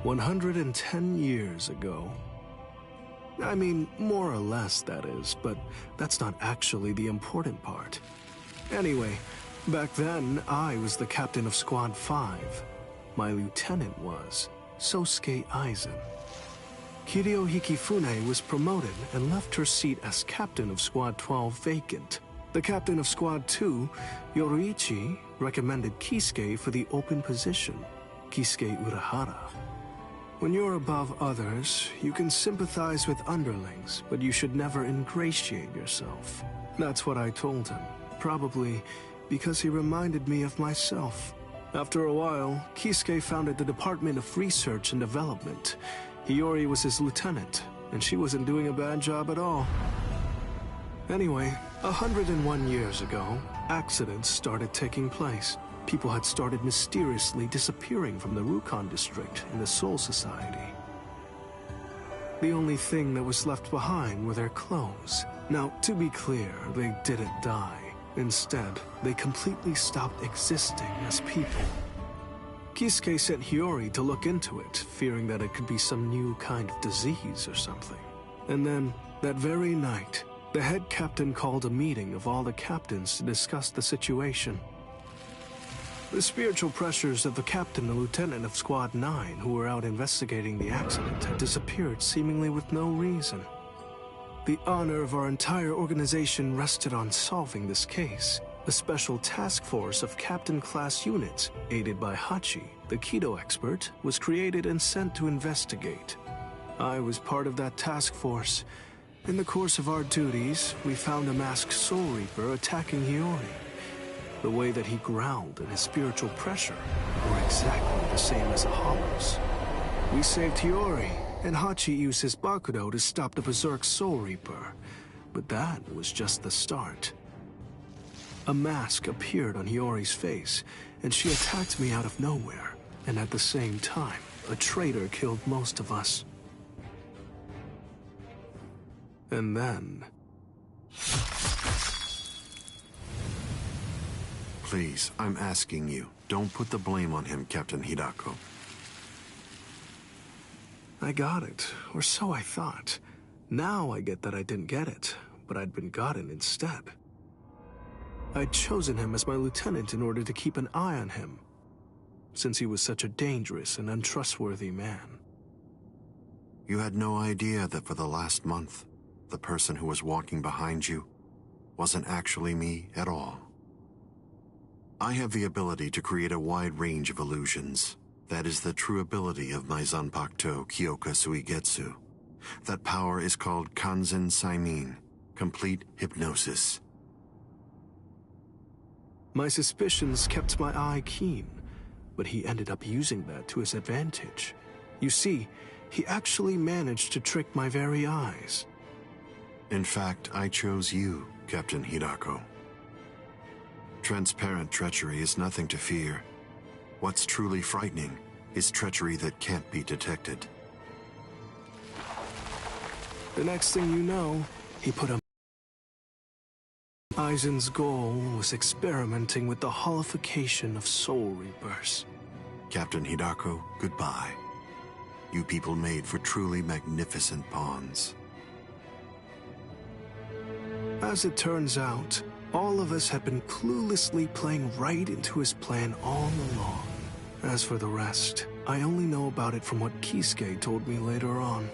110 years ago. I mean, more or less, that is, but that's not actually the important part. Anyway, back then, I was the captain of Squad 5. My lieutenant was Sosuke Aizen. Kiryo Hikifune was promoted and left her seat as captain of Squad 12 vacant. The captain of Squad 2, Yoruichi, recommended Kisuke for the open position, Kisuke Urahara. When you're above others, you can sympathize with underlings, but you should never ingratiate yourself. That's what I told him, probably because he reminded me of myself. After a while, Kisuke founded the Department of Research and Development. Hiyori was his lieutenant, and she wasn't doing a bad job at all. Anyway, 101 years ago, accidents started taking place. People had started mysteriously disappearing from the Rukon district in the Soul Society. The only thing that was left behind were their clothes. Now, to be clear, they didn't die. Instead, they completely stopped existing as people. Kisuke sent Hiyori to look into it, fearing that it could be some new kind of disease or something. And then, that very night, the head captain called a meeting of all the captains to discuss the situation. The spiritual pressures of the captain and lieutenant of Squad 9 who were out investigating the accident had disappeared seemingly with no reason. The honor of our entire organization rested on solving this case. A special task force of captain-class units, aided by Hachi, the Kido expert, was created and sent to investigate. I was part of that task force. In the course of our duties, we found a masked Soul Reaper attacking Hiyori. The way that he growled and his spiritual pressure were exactly the same as a Hollow's. We saved Hiyori, and Hachi used his Bakudo to stop the Berserk Soul Reaper. But that was just the start. A mask appeared on Hiyori's face, and she attacked me out of nowhere. And at the same time, a traitor killed most of us. And then... Please, I'm asking you, don't put the blame on him, Captain Hidako. I got it, or so I thought. Now I get that I didn't get it, but I'd been gotten instead. I'd chosen him as my lieutenant in order to keep an eye on him, since he was such a dangerous and untrustworthy man. You had no idea that for the last month, the person who was walking behind you wasn't actually me at all. I have the ability to create a wide range of illusions. That is the true ability of my Zanpakuto Kyoka Suigetsu. That power is called Kanzen Saimin, complete hypnosis. My suspicions kept my eye keen, but he ended up using that to his advantage. You see, he actually managed to trick my very eyes. In fact, I chose you, Captain Hidako. Transparent treachery is nothing to fear. What's truly frightening is treachery that can't be detected. The next thing you know, he put a... Aizen's goal was experimenting with the holification of Soul Reapers. Captain Hidako, goodbye. You people made for truly magnificent pawns. As it turns out, all of us had been cluelessly playing right into his plan all along. As for the rest, I only know about it from what Kisuke told me later on.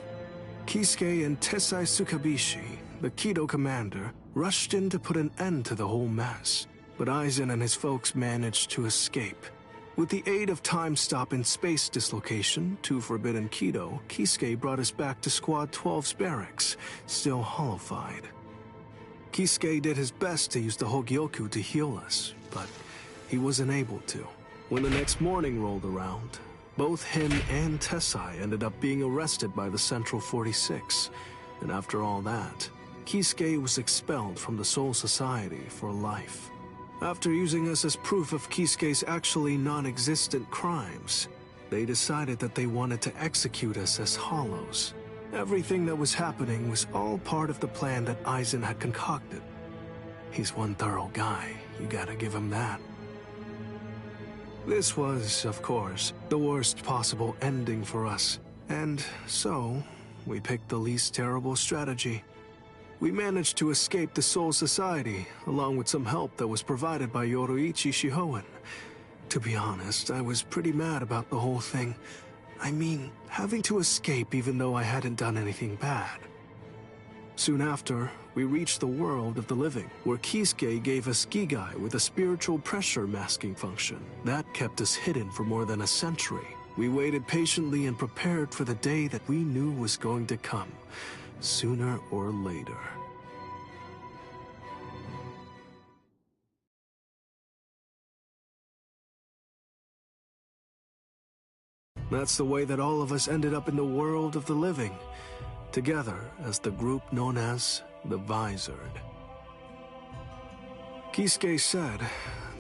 Kisuke and Tessai Tsukabishi, the Kido commander, rushed in to put an end to the whole mess, but Aizen and his folks managed to escape. With the aid of time stop and space dislocation, 2 Forbidden Kido, Kisuke brought us back to Squad 12's barracks, still hollowified. Kisuke did his best to use the Hogyoku to heal us, but he wasn't able to. When the next morning rolled around, both him and Tessai ended up being arrested by the Central 46, and after all that, Kisuke was expelled from the Soul Society for life. After using us as proof of Kisuke's actually non-existent crimes, they decided that they wanted to execute us as Hollows. Everything that was happening was all part of the plan that Aizen had concocted. He's one thorough guy, you gotta give him that. This was, of course, the worst possible ending for us. And so, we picked the least terrible strategy. We managed to escape the Soul Society, along with some help that was provided by Yoruichi Shihoen. To be honest, I was pretty mad about the whole thing. I mean, having to escape even though I hadn't done anything bad. Soon after, we reached the world of the living, where Kisuke gave us Gigai with a spiritual pressure masking function. That kept us hidden for more than a century. We waited patiently and prepared for the day that we knew was going to come, sooner or later. That's the way that all of us ended up in the world of the living, together as the group known as the Visored. Kisuke said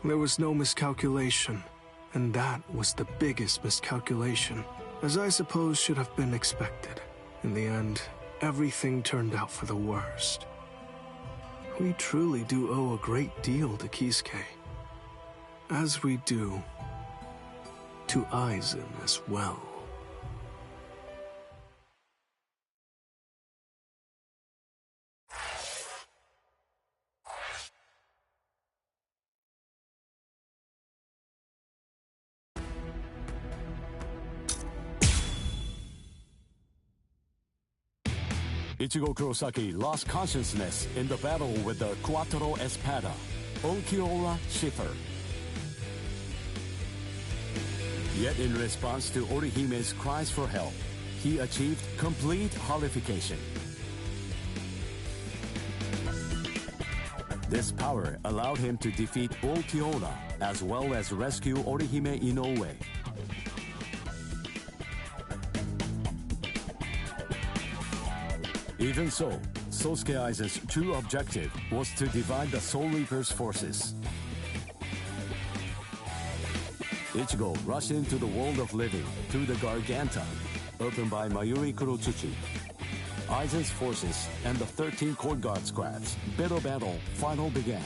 there was no miscalculation, and that was the biggest miscalculation, as I suppose should have been expected. In the end, everything turned out for the worst. We truly do owe a great deal to Kisuke, as we do to Aizen as well. Ichigo Kurosaki lost consciousness in the battle with the Quattro Espada, Onkiora Schiffer. Yet in response to Orihime's cries for help, he achieved complete holification. This power allowed him to defeat Ulquiorra as well as rescue Orihime Inoue. Even so, Sosuke Aizen's true objective was to divide the Soul Reaper's forces. Ichigo rushed into the world of living through the Garganta, opened by Mayuri Kurotsuchi. Aizen's forces and the 13 Court Guard squads' bitter battle final began.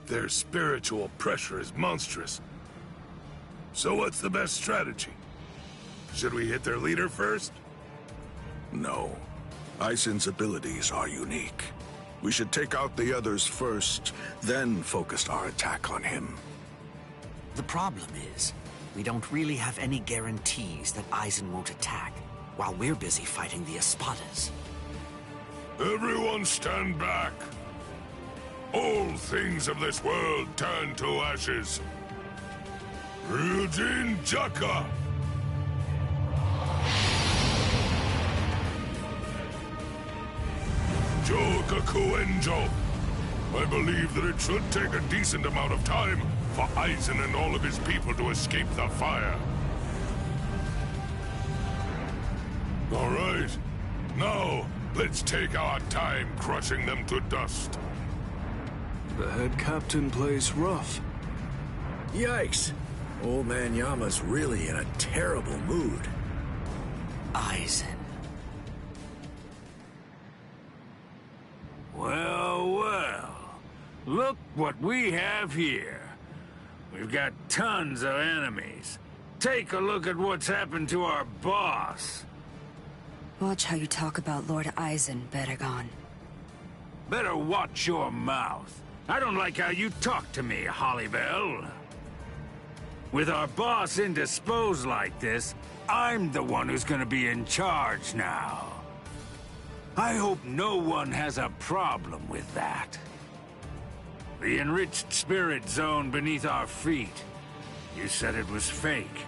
Their spiritual pressure is monstrous. So what's the best strategy? Should we hit their leader first? No. Aizen's abilities are unique. We should take out the others first, then focus our attack on him. The problem is, we don't really have any guarantees that Aizen won't attack, while we're busy fighting the Espadas. Everyone stand back! All things of this world turn to ashes. Ryujin Jaka! Jokaku Enjo! I believe that it should take a decent amount of time for Aizen and all of his people to escape the fire. All right. Now, let's take our time crushing them to dust. The head captain plays rough. Yikes! Old man Yama's really in a terrible mood. Aizen. Well, well. Look what we have here. We've got tons of enemies. Take a look at what's happened to our boss. Watch how you talk about Lord Aizen, Beregon. Better watch your mouth. I don't like how you talk to me, Hollybell. With our boss indisposed like this, I'm the one who's gonna be in charge now. I hope no one has a problem with that. The enriched spirit zone beneath our feet. You said it was fake.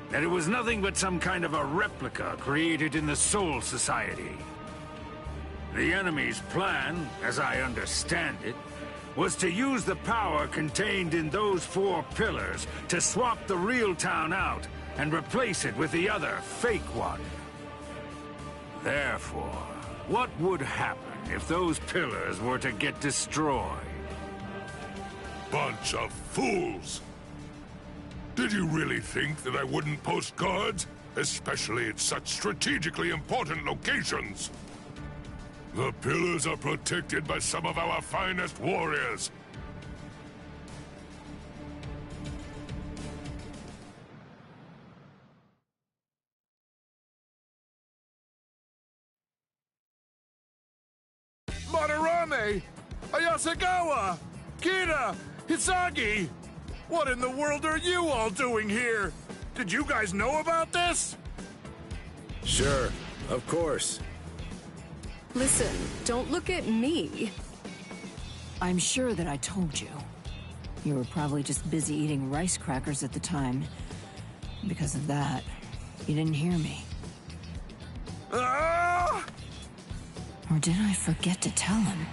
That it was nothing but some kind of a replica created in the Soul Society. The enemy's plan, as I understand it, was to use the power contained in those 4 pillars to swap the real town out and replace it with the other, fake one. Therefore, What would happen if those pillars were to get destroyed? Bunch of fools! Did you really think that I wouldn't post guards? Especially at such strategically important locations? The pillars are protected by some of our finest warriors. Madarame! Ayasagawa! Kira! Hisagi! What in the world are you all doing here? Did you guys know about this? Sure, of course. Listen, don't look at me. I'm sure that I told you. You were probably just busy eating rice crackers at the time. Because of that, you didn't hear me. Ah! Or did I forget to tell him?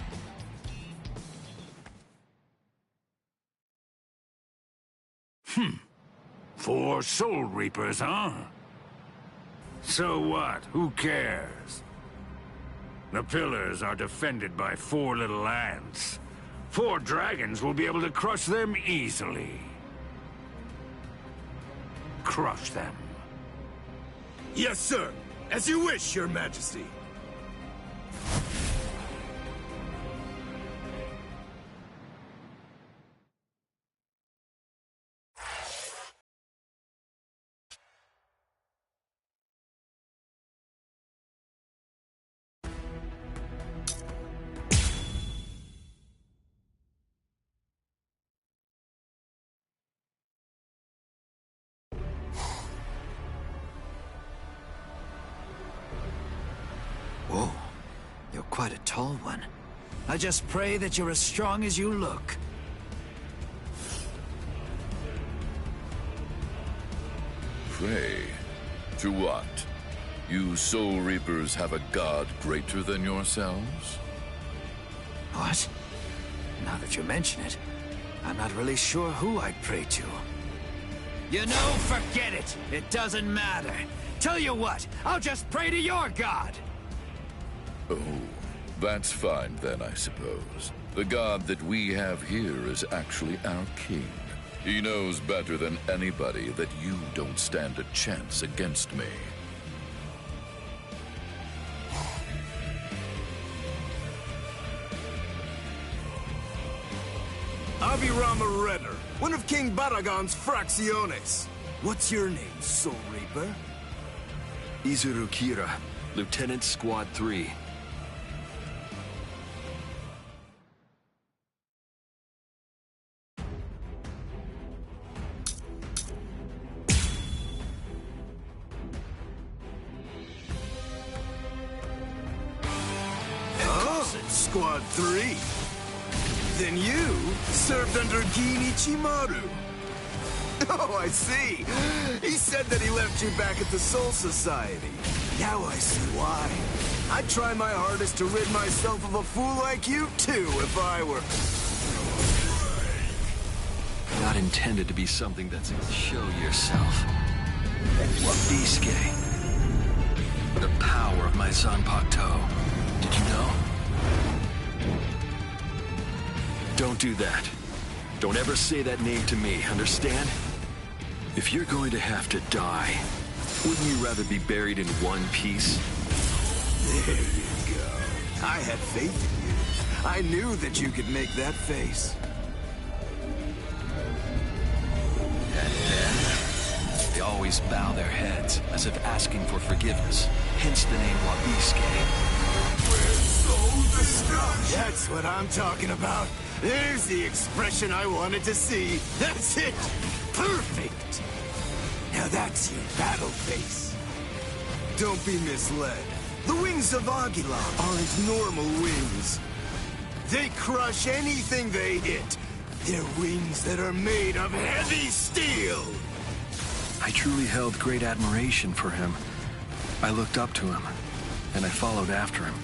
Four Soul Reapers, huh? So what? Who cares? The pillars are defended by 4 little ants. 4 dragons will be able to crush them easily. Crush them. Yes, sir. As you wish, Your Majesty. Whoa, you're quite a tall one. I just pray that you're as strong as you look. Pray? To what? You Soul Reapers have a god greater than yourselves? What? Now that you mention it, I'm not really sure who I'd pray to. You know, forget it! It doesn't matter. Tell you what, I'll just pray to your god! Oh, that's fine then, I suppose. The god that we have here is actually our king. He knows better than anybody that you don't stand a chance against me. Abirama Redder, one of King Baragon's fracciones. What's your name, Soul Reaper? Izuru Kira, Lieutenant Squad 3. Squad 3. Then you served under Ginichimaru. Oh, I see. He said that he left you back at the Soul Society. Now I see why. I'd try my hardest to rid myself of a fool like you, too, if I were... Not intended to be something that's... Show yourself. Wabisuke. The power of my Zanpakuto. Did you know? Don't do that. Don't ever say that name to me, understand? If you're going to have to die, wouldn't you rather be buried in one piece? There you go. I had faith in you. I knew that you could make that face. And then, they always bow their heads, as if asking for forgiveness. Hence the name Wabisuke. That's what I'm talking about. There's the expression I wanted to see. That's it. Perfect. Now that's your battle face. Don't be misled. The wings of Aguila aren't normal wings. They crush anything they hit. They're wings that are made of heavy steel. I truly held great admiration for him. I looked up to him, and I followed after him.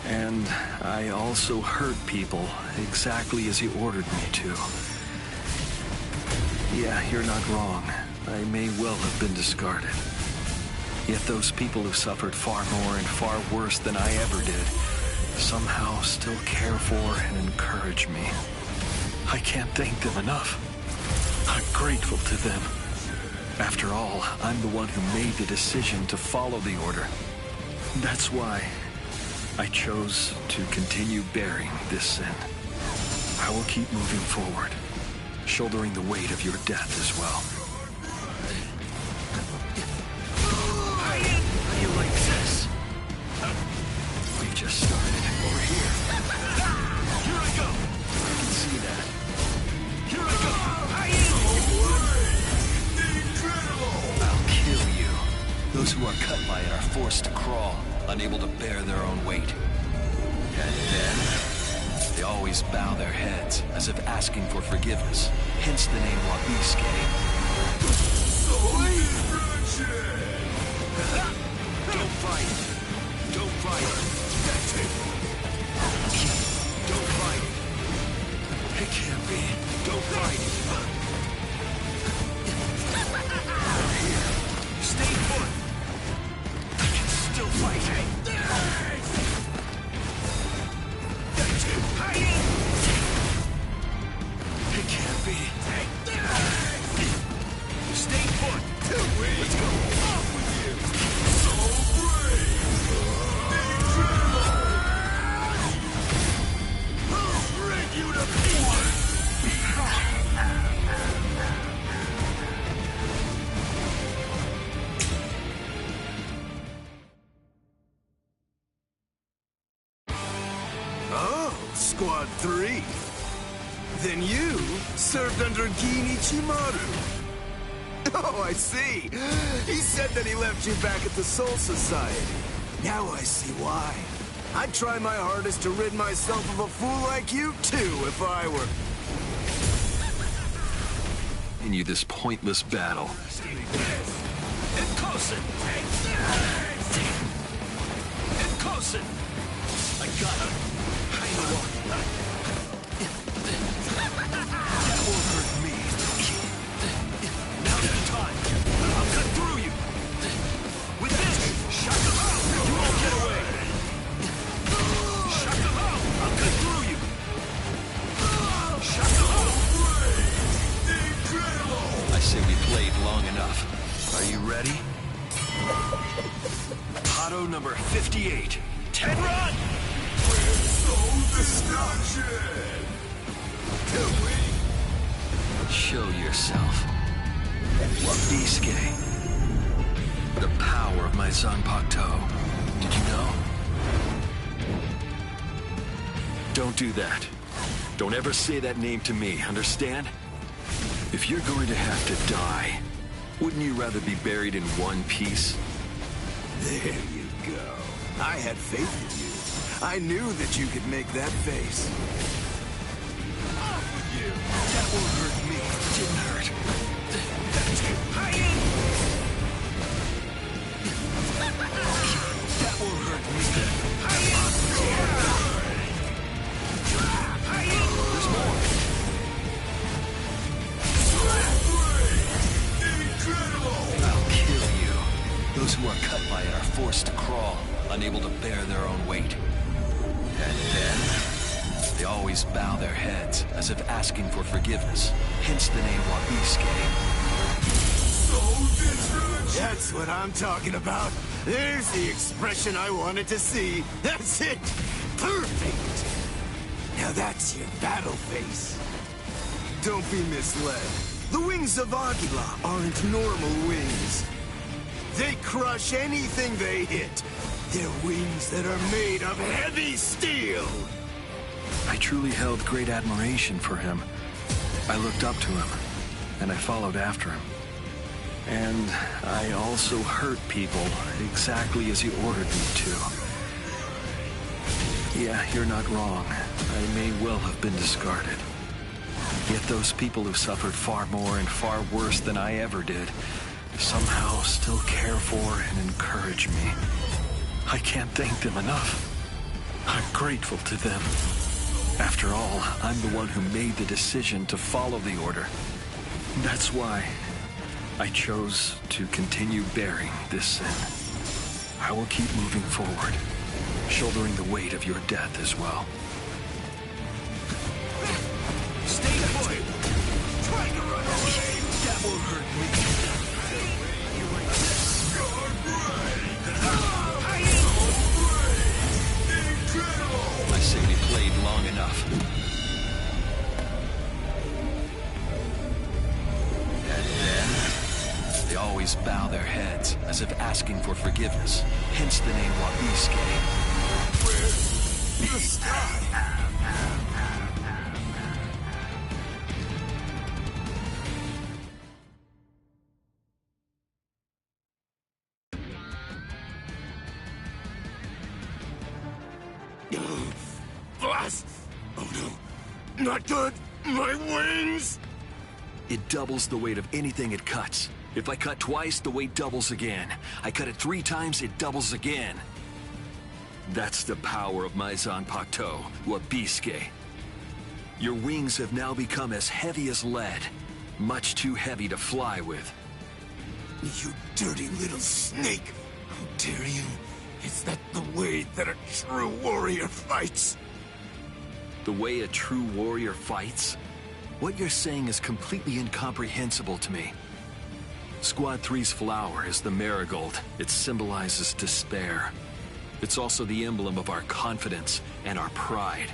And I also hurt people exactly as he ordered me to. Yeah, you're not wrong. I may well have been discarded. Yet those people who suffered far more and far worse than I ever did somehow still care for and encourage me. I can't thank them enough. I'm grateful to them. After all, I'm the one who made the decision to follow the order. That's why I chose to continue bearing this sin. I will keep moving forward, shouldering the weight of your death as well. How do you like this? We've just started. Over here. Here I go! I can see that. Here I go! I'll kill you. Those who are cut by it are forced to crawl, unable to bear their own weight. And then, they always bow their heads, as if asking for forgiveness. Hence the name Wabisuke. Don't fight! Don't fight! That's it! Don't fight! It can't be! Don't fight! Stay put! I can still fight! That's it! It can't be! Stay put! Let's go! Off with you! So brave! Incredible! I'll bring you to pieces! Squad 3. Then you served under Ginichimaru. Oh, I see. He said that he left you back at the Soul Society. Now I see why. I'd try my hardest to rid myself of a fool like you, too, if I were... Continue this pointless battle. And Coulson! And Coulson! I got him. I know what. That won't hurt me. Now's the time. I'll cut through you. With this, shut them out. You won't get away. Shut them out. I'll cut through you. Shut them out. Incredible. I say we played long enough. Are you ready? Pato number 58. 10 run! We're so destruction! Show yourself. Wabisuke. The power of my Zanpakuto. Did you know? Don't do that. Don't ever say that name to me, understand? If you're going to have to die, wouldn't you rather be buried in one piece? There you go. I had faith in you. I knew that you could make that face. Off with you! That won't hurt me. It didn't hurt. That's it. That won't hurt me. There's more. Incredible! I'll kill you. Those who are cut by it are forced to crawl, unable to bear their own weight. And then, they always bow their heads, as if asking for forgiveness. Hence the name Wabisuke. That's what I'm talking about. There's the expression I wanted to see. That's it! Perfect! Now that's your battle face. Don't be misled. The wings of Aguila aren't normal wings. They crush anything they hit. They're wings that are made of heavy steel. I truly held great admiration for him. I looked up to him, and I followed after him. And I also hurt people exactly as he ordered me to. Yeah, you're not wrong. I may well have been discarded. Yet those people who suffered far more and far worse than I ever did somehow still care for and encourage me. I can't thank them enough. I'm grateful to them. After all, I'm the one who made the decision to follow the order. That's why I chose to continue bearing this sin. I will keep moving forward, shouldering the weight of your death as well. Stay put! Trying to run away! That won't hurt me. I say we played long enough. And then, they always bow their heads, as if asking for forgiveness. Hence the name Wabiske. Where's the sky? Boss! Oh no! Not good! My wings! It doubles the weight of anything it cuts. If I cut twice, the weight doubles again. I cut it 3 times, it doubles again. That's the power of my Zanpakuto, Wabiske. Your wings have now become as heavy as lead. Much too heavy to fly with. You dirty little snake! How dare you! Is that the way that a true warrior fights? The way a true warrior fights? What you're saying is completely incomprehensible to me. Squad 3's flower is the marigold. It symbolizes despair. It's also the emblem of our confidence and our pride.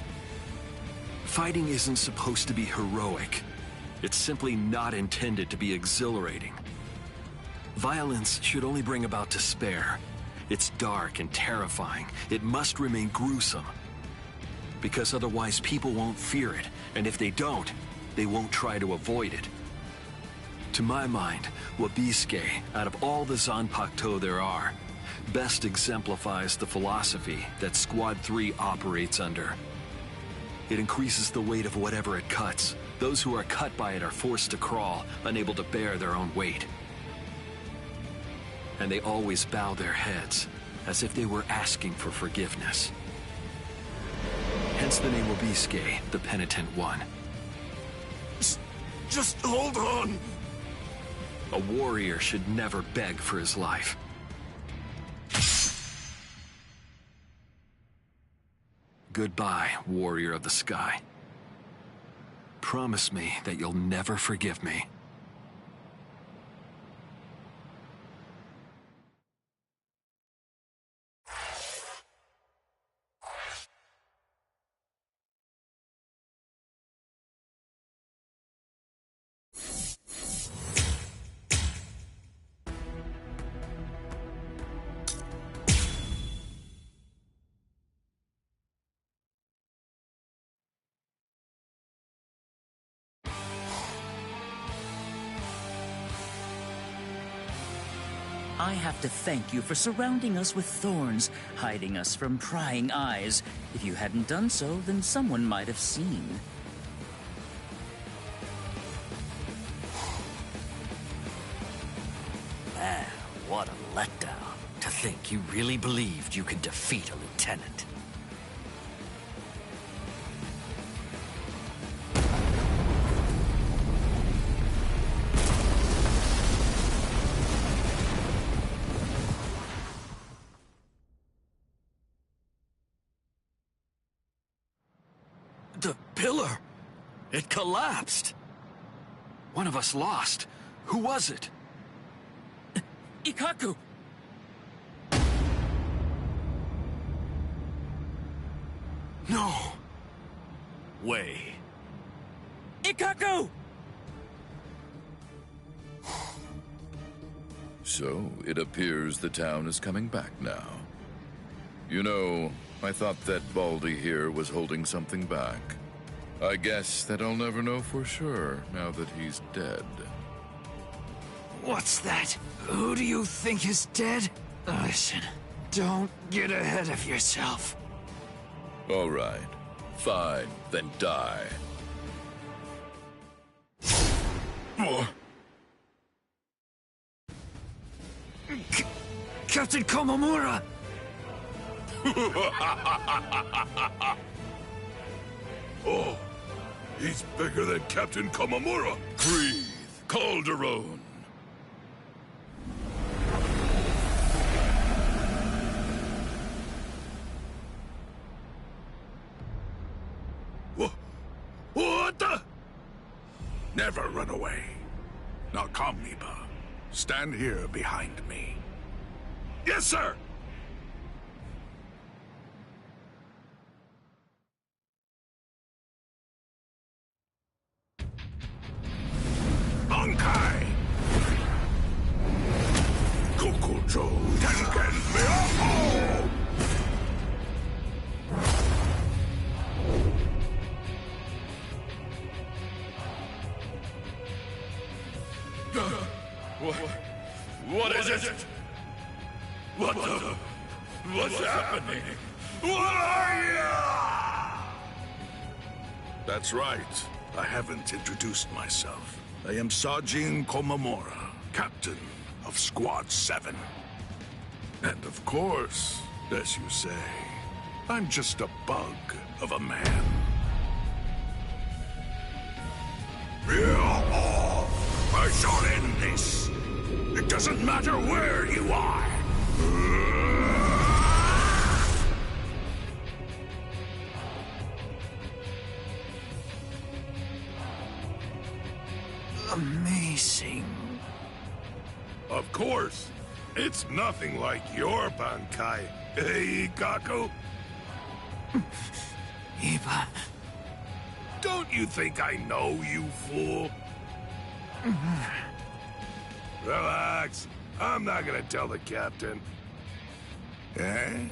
Fighting isn't supposed to be heroic. It's simply not intended to be exhilarating. Violence should only bring about despair. It's dark and terrifying. It must remain gruesome. Because otherwise people won't fear it, and if they don't, they won't try to avoid it. To my mind, Wabiske, out of all the Zanpakuto there are, best exemplifies the philosophy that Squad 3 operates under. It increases the weight of whatever it cuts. Those who are cut by it are forced to crawl, unable to bear their own weight. And they always bow their heads, as if they were asking for forgiveness. Hence the name Wabiske, the penitent one. Just hold on! A warrior should never beg for his life. Goodbye, warrior of the sky. Promise me that you'll never forgive me. I have to thank you for surrounding us with thorns, hiding us from prying eyes. If you hadn't done so, then someone might have seen. Man, what a letdown. To think you really believed you could defeat a lieutenant. The pillar! It collapsed! One of us lost. Who was it? Ikkaku! No! Way. Ikkaku! So, it appears the town is coming back now. You know, I thought that Baldy here was holding something back. I guess that I'll never know for sure now that he's dead. What's that? Who do you think is dead? Listen, don't get ahead of yourself. All right. Fine, then die. Captain Komamura! Oh, he's bigger than Captain Komamura. Breathe, Calderon. Never run away. Now come, Iba. Stand here behind me. Yes, sir! Bankai! Kukujo Tenken Myoho! What is it? What's happening? What are you? That's right. I haven't introduced myself. I am Sajin Komamura, captain of Squad 7. And of course, as you say, I'm just a bug of a man. I shall end this. It doesn't matter where you are. Amazing. Of course. It's nothing like your Bankai, eh, Kaku? Iba. Don't you think I know, you fool? Relax. I'm not gonna tell the captain. Eh?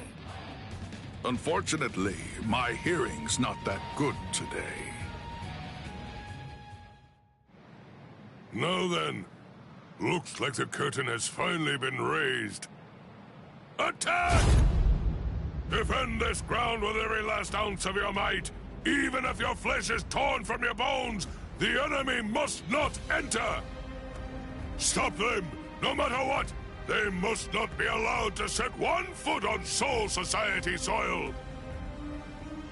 Unfortunately, my hearing's not that good today. Now then, looks like the curtain has finally been raised. Attack! Defend this ground with every last ounce of your might. Even if your flesh is torn from your bones, the enemy must not enter! Stop them, no matter what! They must not be allowed to set one foot on Soul Society soil!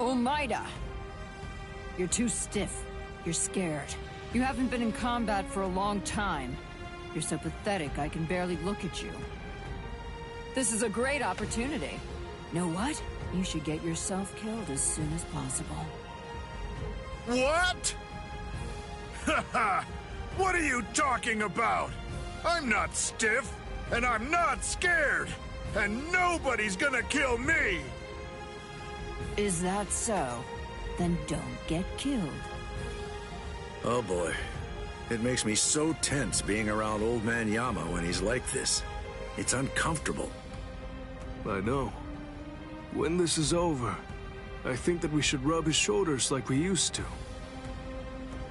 Almeida! You're too stiff. You're scared. You haven't been in combat for a long time. You're so pathetic I can barely look at you. This is a great opportunity. Know what? You should get yourself killed as soon as possible. What? Haha! What are you talking about? I'm not stiff, and I'm not scared, and nobody's gonna kill me! Is that so? Then don't get killed. Oh boy. It makes me so tense being around Old Man Yama when he's like this. It's uncomfortable. I know. When this is over, I think that we should rub his shoulders like we used to.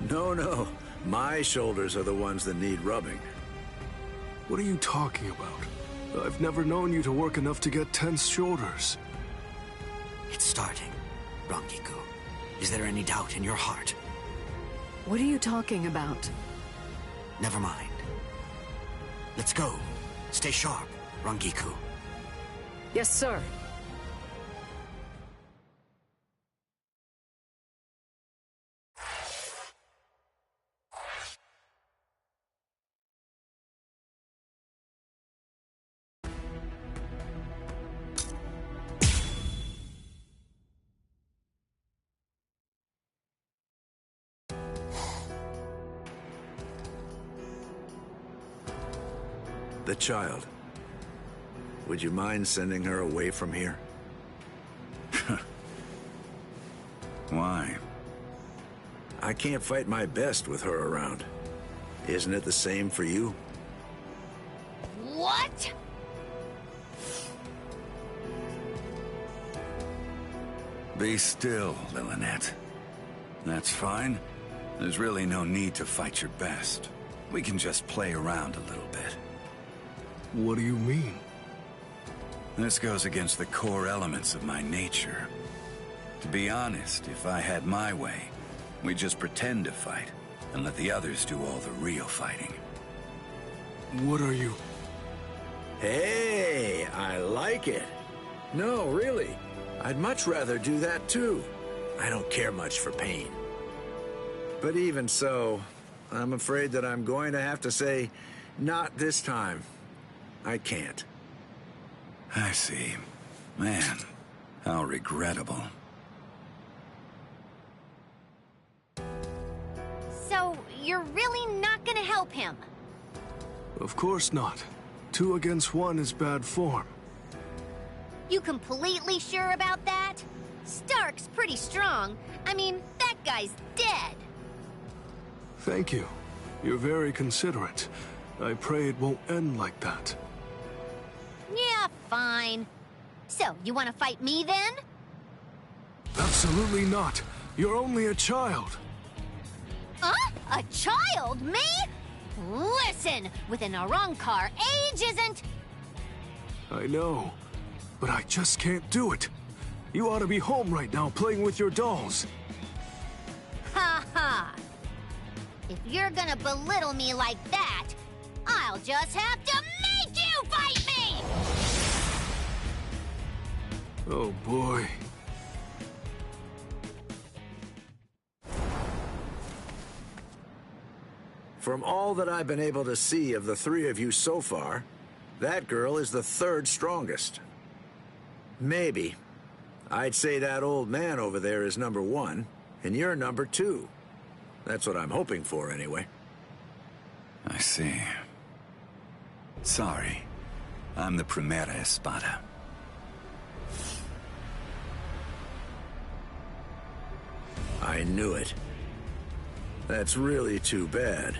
No. My shoulders are the ones that need rubbing. What are you talking about? I've never known you to work enough to get tense shoulders. It's starting, Rangiku. Is there any doubt in your heart? What are you talking about? Never mind. Let's go. Stay sharp, Rangiku. Yes, sir. The child. Would you mind sending her away from here? Why? I can't fight my best with her around. Isn't it the same for you? What? Be still, Lillinette. That's fine. There's really no need to fight your best. We can just play around a little bit. What do you mean? This goes against the core elements of my nature. To be honest, if I had my way, we'd just pretend to fight and let the others do all the real fighting. What are you? Hey, I like it. No, really. I'd much rather do that too. I don't care much for pain. But even so, I'm afraid that I'm going to have to say, not this time. I can't. I see. Man, how regrettable. So, you're really not gonna help him? Of course not. 2 against 1 is bad form. You completely sure about that? Stark's pretty strong. I mean, that guy's dead. Thank you. You're very considerate. I pray it won't end like that. Yeah, fine. So, you want to fight me then? Absolutely not. You're only a child. Huh? A child? Me? Listen, with an Arrancar, age isn't... I know, but I just can't do it. You ought to be home right now playing with your dolls. Ha ha. If you're gonna belittle me like that, I'll just have to make you fight me! Oh boy. From all that I've been able to see of the 3 of you so far, that girl is the 3rd strongest. Maybe. I'd say that old man over there is number 1, and you're number 2. That's what I'm hoping for, anyway. I see. Sorry. I'm the Primera Espada. I knew it. That's really too bad.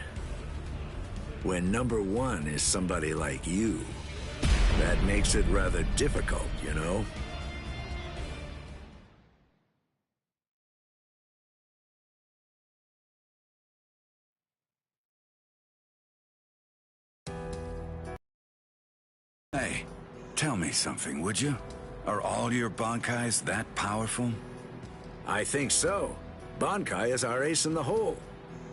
When number 1 is somebody like you, that makes it rather difficult, you know? Hey, tell me something, would you? Are all your Bankais that powerful? I think so. Bankai is our ace in the hole,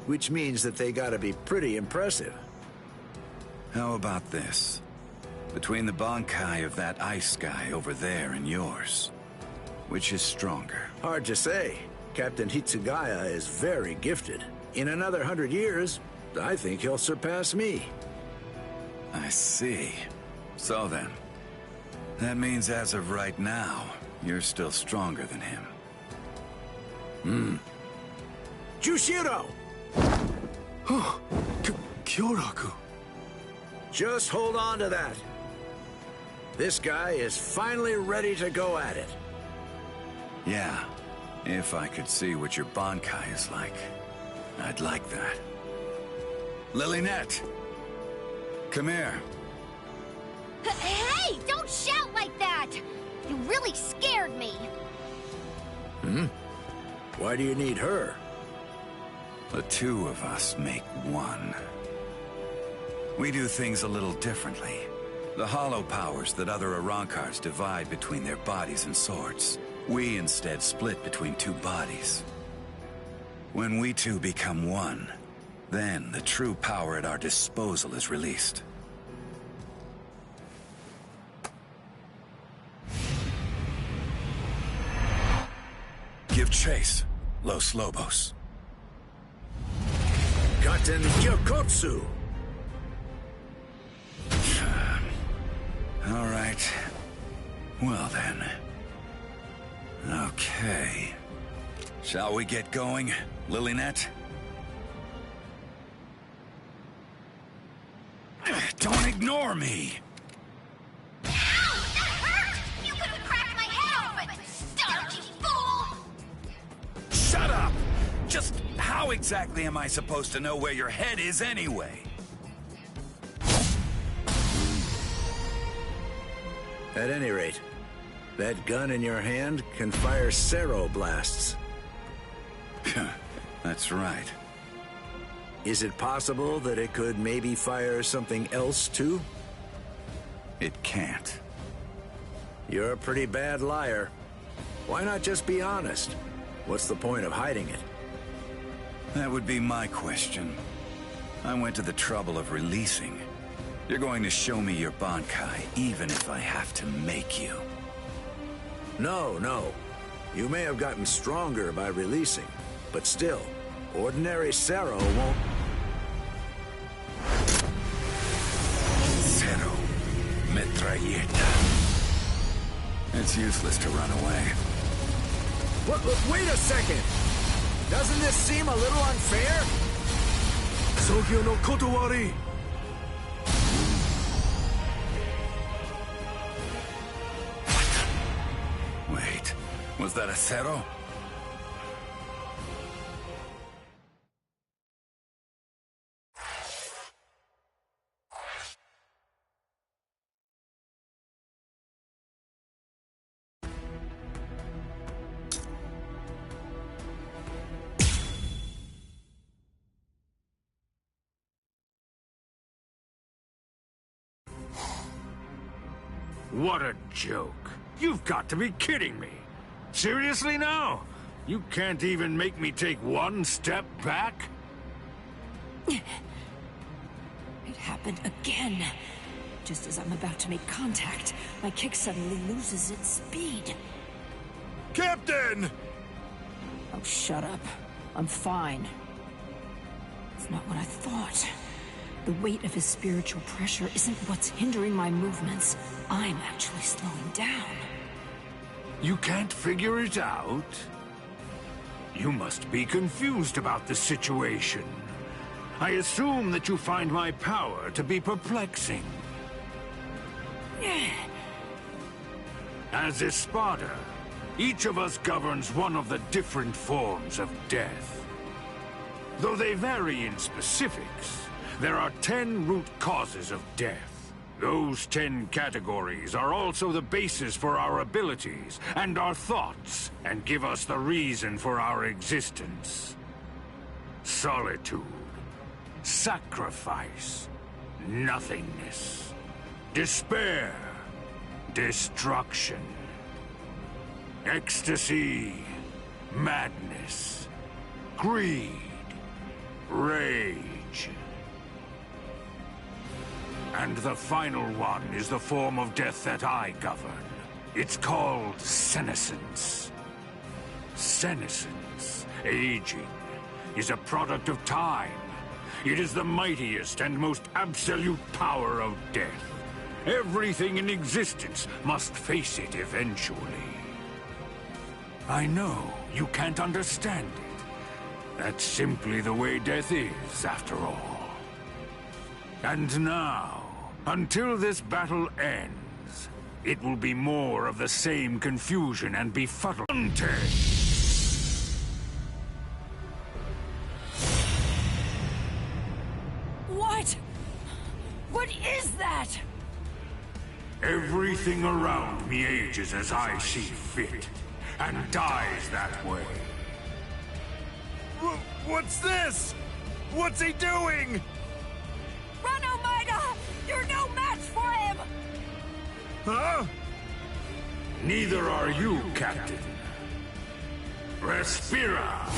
which means that they gotta be pretty impressive. How about this? Between the Bankai of that ice guy over there and yours, which is stronger? Hard to say. Captain Hitsugaya is very gifted. In another 100 years, I think he'll surpass me. I see. So then, that means as of right now, you're still stronger than him. Jushiro! Kyoraku. Just hold on to that. This guy is finally ready to go at it. Yeah, if I could see what your Bankai is like, I'd like that. Lilinette! Come here. Hey, don't shout like that! You really scared me. Why do you need her? The 2 of us make 1. We do things a little differently. The hollow powers that other Arrancars divide between their bodies and swords, we instead split between 2 bodies. When we 2 become 1, then the true power at our disposal is released. Give chase, Los Lobos. Captain Gyokotsu! All right. Well then. Okay. Shall we get going, Lilinette? Don't ignore me! Ow! That hurt! You could have cracked my head open! Stark, you fool! Shut up! Just how exactly am I supposed to know where your head is anyway? At any rate, that gun in your hand can fire Cero blasts. That's right. Is it possible that it could maybe fire something else too? It can't. You're a pretty bad liar. Why not just be honest? What's the point of hiding it? That would be my question. I went to the trouble of releasing. You're going to show me your Bankai, even if I have to make you. No. You may have gotten stronger by releasing, but still, ordinary Cero won't... Cero. Metralleta. It's useless to run away. Wait a second! Doesn't this seem a little unfair? Sogyo no Kotowari! Wait, was that a Zero? What a joke. You've got to be kidding me. Seriously now? You can't even make me take one step back? It happened again. Just as I'm about to make contact, my kick suddenly loses its speed. Captain! Oh, shut up. I'm fine. It's not what I thought. The weight of his spiritual pressure isn't what's hindering my movements. I'm actually slowing down. You can't figure it out? You must be confused about the situation. I assume that you find my power to be perplexing. As Espada, each of us governs one of the different forms of death. Though they vary in specifics, there are 10 root causes of death. Those 10 categories are also the basis for our abilities and our thoughts, and give us the reason for our existence. Solitude, sacrifice, nothingness, despair, destruction, ecstasy, madness, greed, rage. And the final one is the form of death that I govern. It's called senescence. Senescence, aging, is a product of time. It is the mightiest and most absolute power of death. Everything in existence must face it eventually. I know you can't understand it. That's simply the way death is, after all. And now, until this battle ends, it will be more of the same confusion and befuddlement. What? What is that? Everything around me ages as I see fit, and dies that way. What's this? What's he doing? Run, Omega! You're no match for him! Huh? Neither are you, Captain. Respira!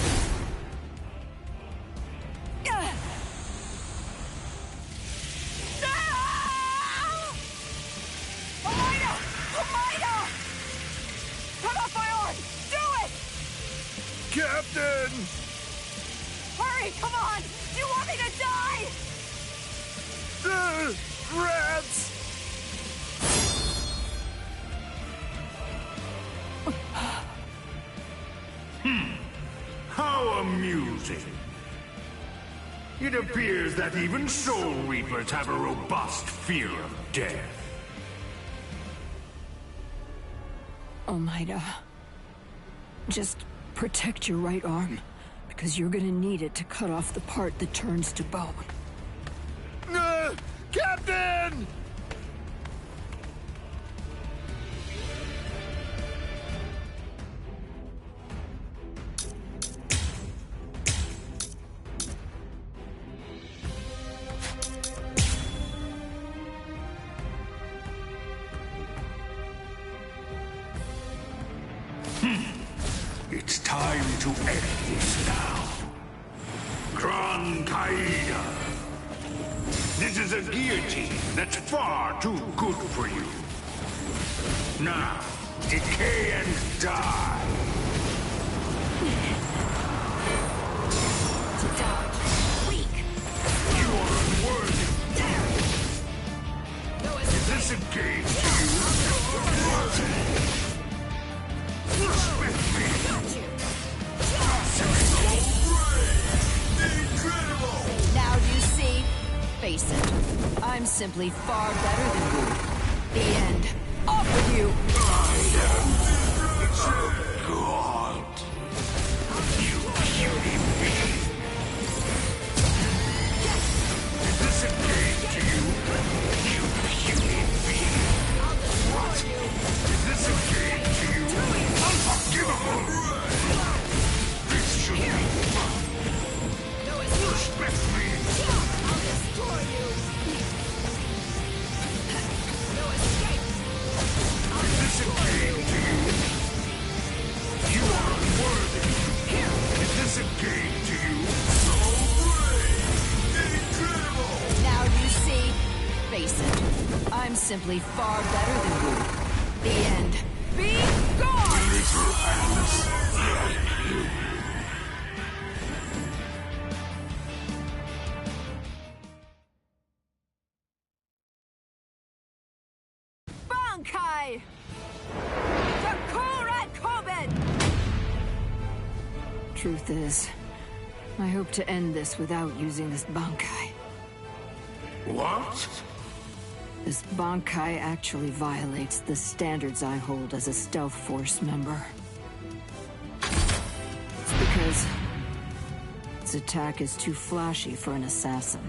Omega! Omega! Cut off my arm! Do it! Captain! Hurry, come on! Do you want me to die? Rats! How amusing. It appears that even Soul Reapers have a robust fear of death. Omega, just protect your right arm, because you're gonna need it to cut off the part that turns to bone. Captain! It's time to end this now. Gran Caída. This is a guillotine that's far too good for you. Now, decay and die. Weak. You are unworthy. Is this a game to you? Respect me. Now you simply far better than you. The end. Off with you! God! You puny beast! Is this a game to you? You puny beast! What? Is this a game to you? Unforgivable! This should be fun! Respect me! I'll destroy you! No escape! Is this a game to you? You are unworthy! Is this a game to you? So brave! Incredible! Now you see? Face it. I'm simply far better than you. The end. Be gone! Little Alice! Bankai! Takura Koben! Truth is, I hope to end this without using this Bankai. What? This Bankai actually violates the standards I hold as a Stealth Force member. It's because its attack is too flashy for an assassin.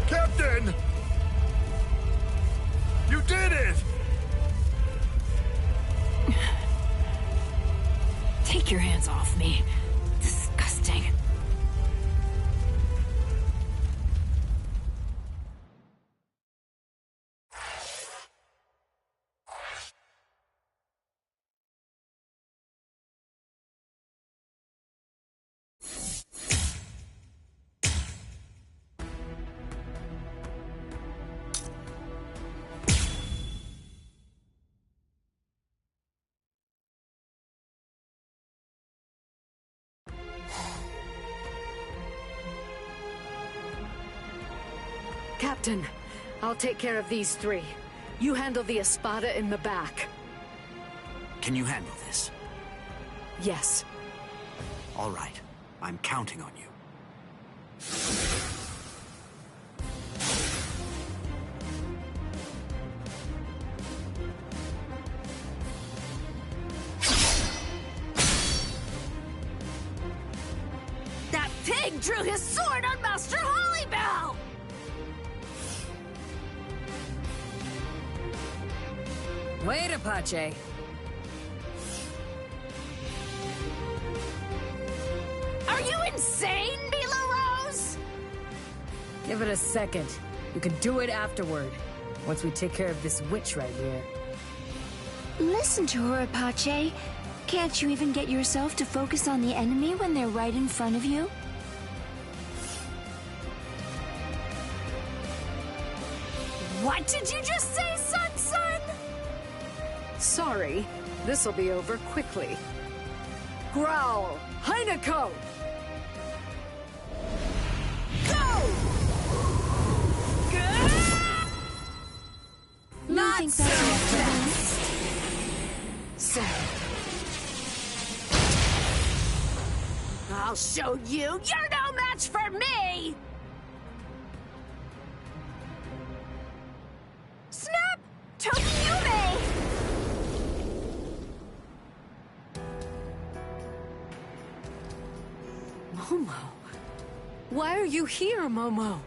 Captain! You did it! Take your hands off me. Disgusting. Captain, I'll take care of these three. You handle the Espada in the back. Can you handle this? Yes. All right. I'm counting on you. That pig drew his sword on Master Hollybell! Wait, Apache. Are you insane, Mila Rose? Give it a second. You can do it afterward. Once we take care of this witch right here. Listen to her, Apache. Can't you even get yourself to focus on the enemy when they're right in front of you? What did you just say, son? Sorry. This'll be over quickly. Growl! Heineko! Go! Not so fast. I'll show you! You're no match for me! Snap! Tokiyume! Momo? Why are you here, Momo?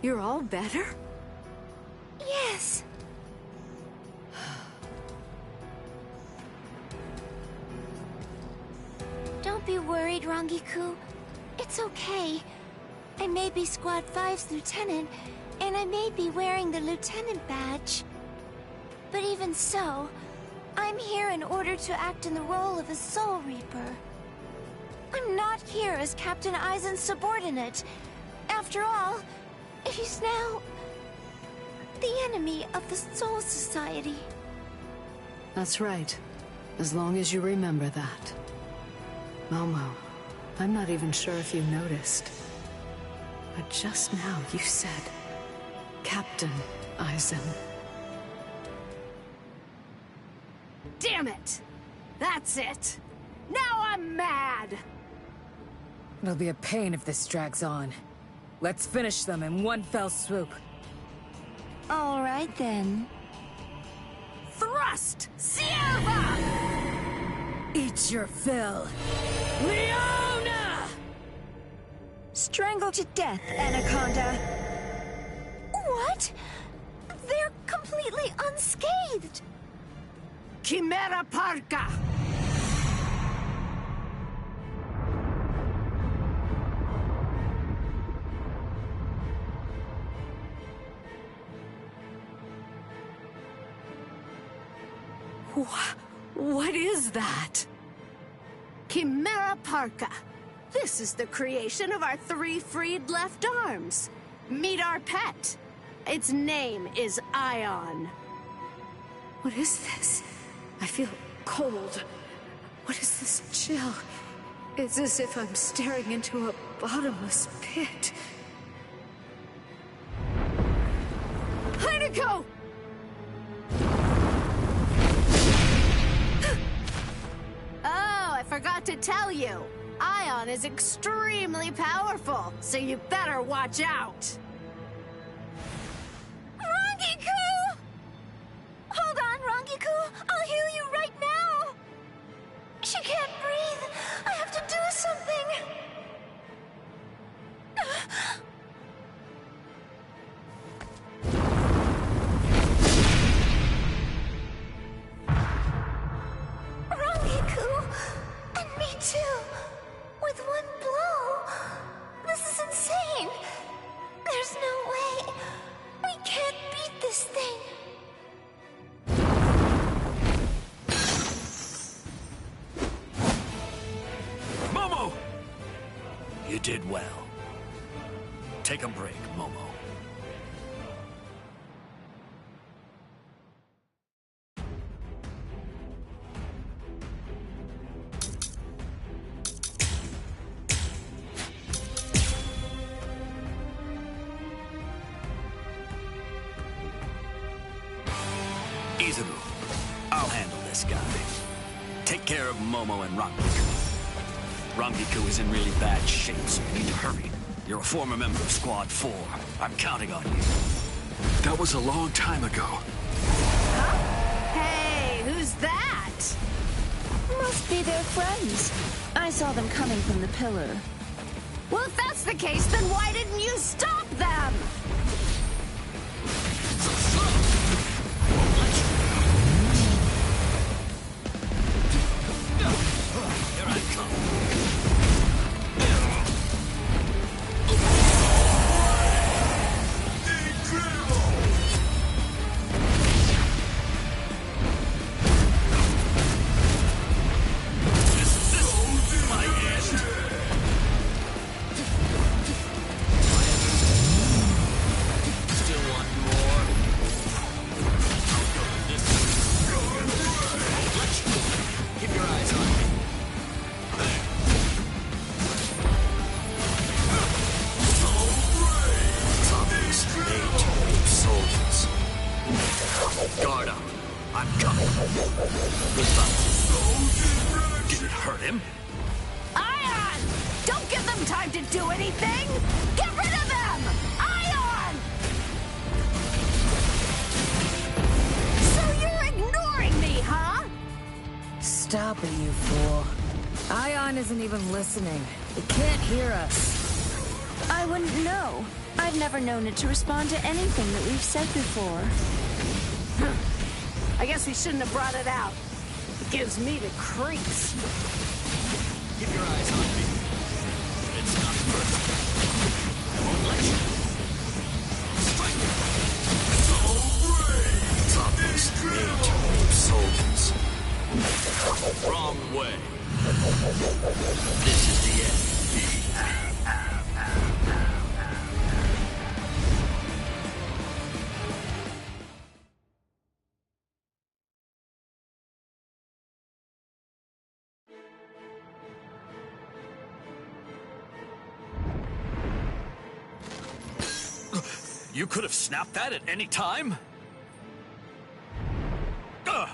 You're all better? Yes. Don't be worried, Rangiku. It's okay. I may be Squad 5's lieutenant, and I may be wearing the lieutenant badge. But even so, I'm here in order to act in the role of a Soul Reaper. I'm not here as Captain Aizen's subordinate. After all, he's now the enemy of the Soul Society. That's right. As long as you remember that. Momo, I'm not even sure if you noticed. But just now you said, Captain Aizen. Damn it! That's it! Now I'm mad! It'll be a pain if this drags on. Let's finish them in one fell swoop. All right, then. Thrust! Sierva! Eat your fill. Leona! Strangle to death, Anaconda. What? They're completely unscathed. Chimera Parka! What is that? Chimera Parka. This is the creation of our 3 freed left arms. Meet our pet. Its name is Ion. What is this? I feel cold. What is this chill? It's as if I'm staring into a bottomless pit. Heineko! Oh, I forgot to tell you. Ion is extremely powerful, so you better watch out. Rangiku! Hold on, Rangiku. I'll heal you right now. She can't breathe. I have to do something. Rangiku! And me too! With one blow! This is insane! There's no way! We can't beat this thing! Momo! You did well. Take a break, Momo. Izuru, I'll handle this guy. Take care of Momo and Rangiku. Rangiku is in really bad shape, so you need to hurry. You're a former member of Squad 4. I'm counting on you. That was a long time ago. Hey, who's that? Must be their friends. I saw them coming from the pillar. Well, if that's the case, then why didn't you stop them? Here I come. Guard up. I'm coming. Goodbye. Did it hurt him? Ion! Don't give them time to do anything! Get rid of them! Ion! So you're ignoring me, huh? Stop it, you fool. Ion isn't even listening. It can't hear us. I wouldn't know. I've never known it to respond to anything that we've said before. I guess we shouldn't have brought it out. It gives me the creeps. Keep your eyes on me. It's not personal. I won't let you. Strike! So brave! Toughest age soldiers. Wrong way. This is the end. You could have snapped that at any time? Ugh!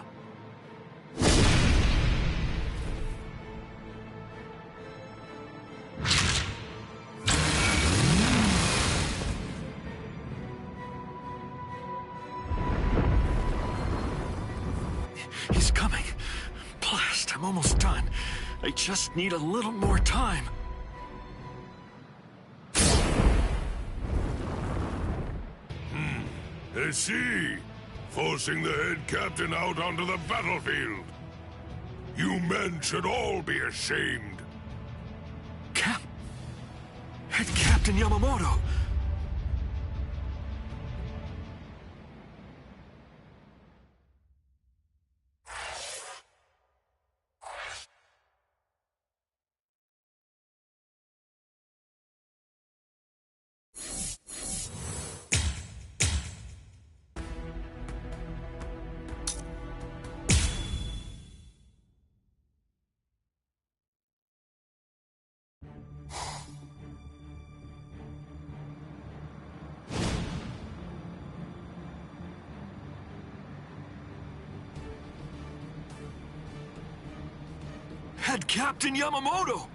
He's coming. Blast, I'm almost done. I just need a little more time. I see. Forcing the head captain out onto the battlefield. You men should all be ashamed. Head Captain Yamamoto! Head Captain Yamamoto!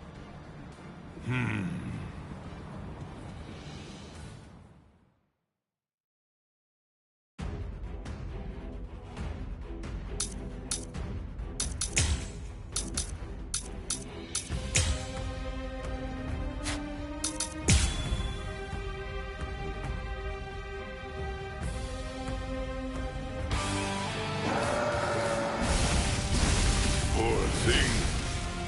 Poor thing.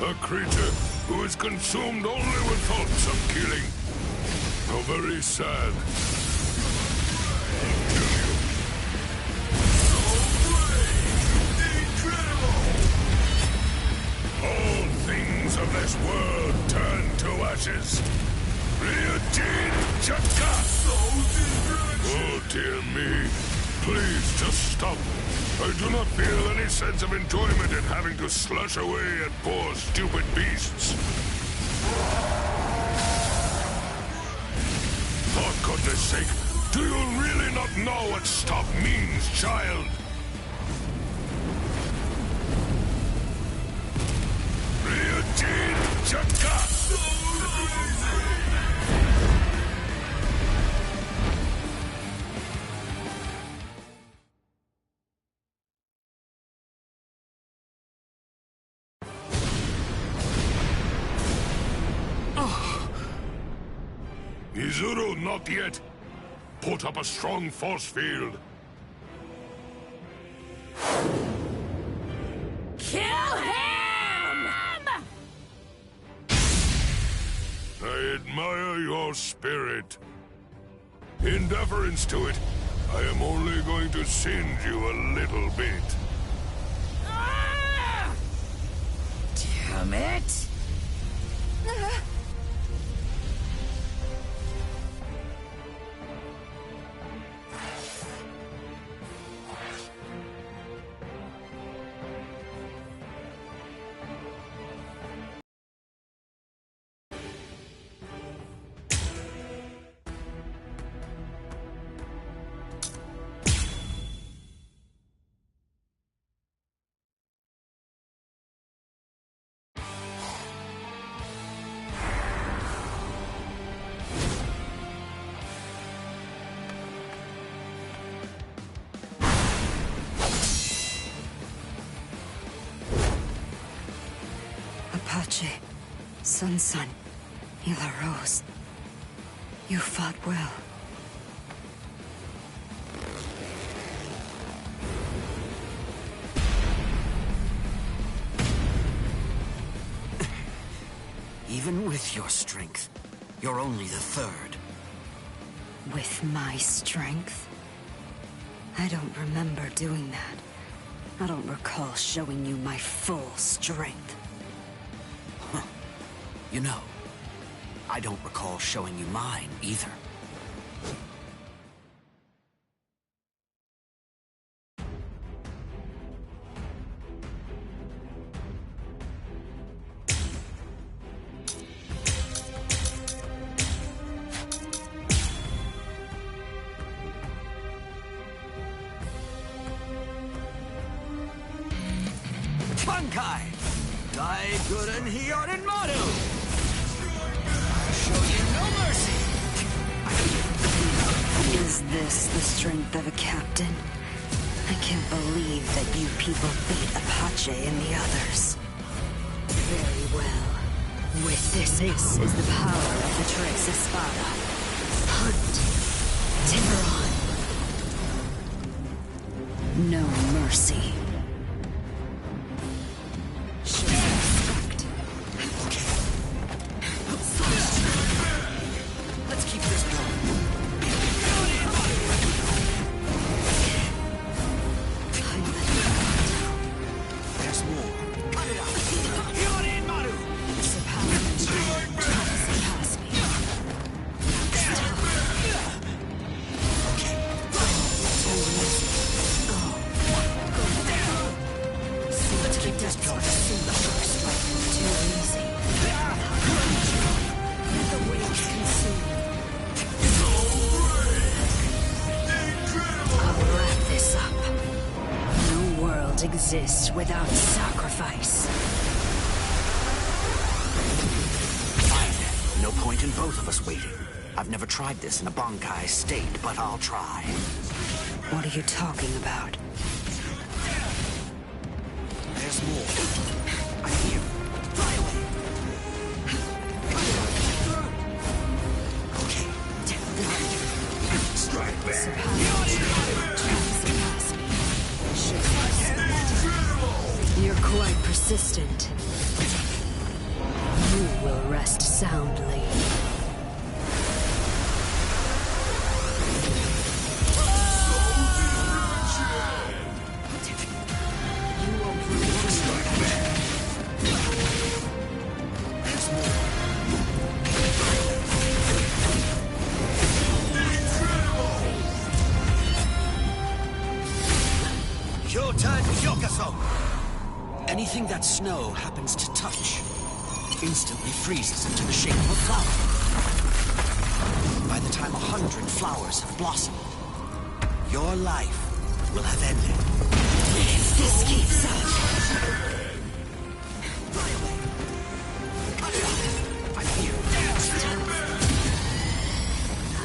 A creature who is consumed only with thoughts of killing. How very sad. I'll kill you. Incredible! All things of this world turn to ashes. Ryujin Chaka! Oh dear me. Please just stop. I do not feel any sense of enjoyment in having to slush away at poor stupid beasts. For goodness sake, do you really not know what stop means, child? Ryujin Chaka! Izuru, not yet. Put up a strong force field. Kill him! I admire your spirit. In deference to it, I am only going to singe you a little bit. Damn it! Apache, Sun, Hila Rose. You fought well. Even with your strength, you're only the third. With my strength? I don't remember doing that. I don't recall showing you my full strength. Huh. You know, I don't recall showing you mine either. Bankai! Dai Guren Hyorin Maru! I'll show you no mercy! Is this the strength of a captain? I can't believe that you people beat Apache and the others. Very well. With this is the power of the Tres Espada. Hunt. Tiburon. No mercy. Let's keep this going. There's more. Cut it out. Hyorin Maru! Let's keep this going. Too easy. The waves consume. I'll wrap this up. No world exists without sacrifice. Fine. No point in both of us waiting. I've never tried this in a Bankai state, but I'll try. What are you talking about? There's more. I'm here. Fly away. Okay. Strike back. You're quite persistent. You will rest soundly. Anything that snow happens to touch instantly freezes into the shape of a flower. By the time 100 flowers have blossomed, your life will have ended. If this keeps up... I'm here.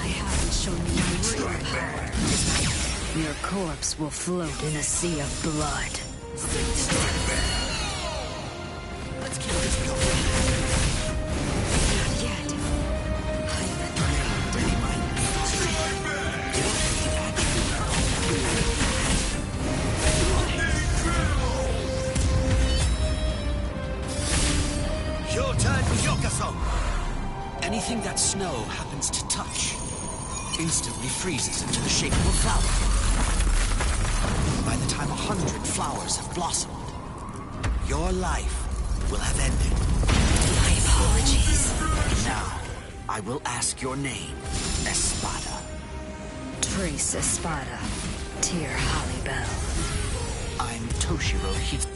I haven't shown you my real power. Your corpse will float in a sea of blood. Let's keep this going. Not yet. Your turn, Yokaso! Anything that snow happens to touch instantly freezes into the shape of a flower. By the time 100 flowers have blossomed, your life will have ended. My apologies. Now, I will ask your name, Espada. Tres Espada. Dear Holly Bell. I'm Toshiro Hito.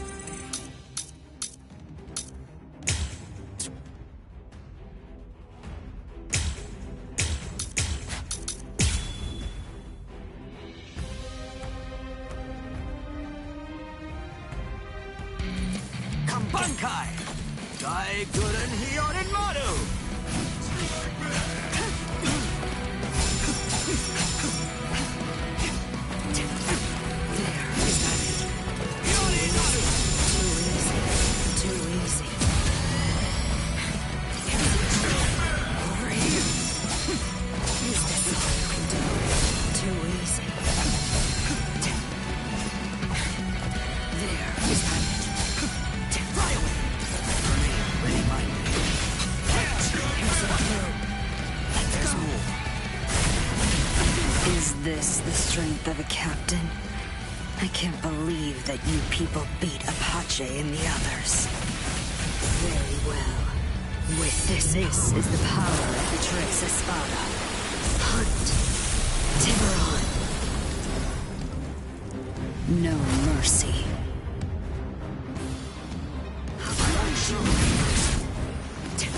Bankai! Dai Guren Hyorin Maru! Too easy. Over here. Is this all you can do? Too easy. There. Is that it? Fly away! Ready, minded. Here's what there's more. Is this the strength of a captain? I can't believe that you people beat Apache and the others. Very well. With this is the power of the Tres Espada. Hunt. Tiburon. No mercy.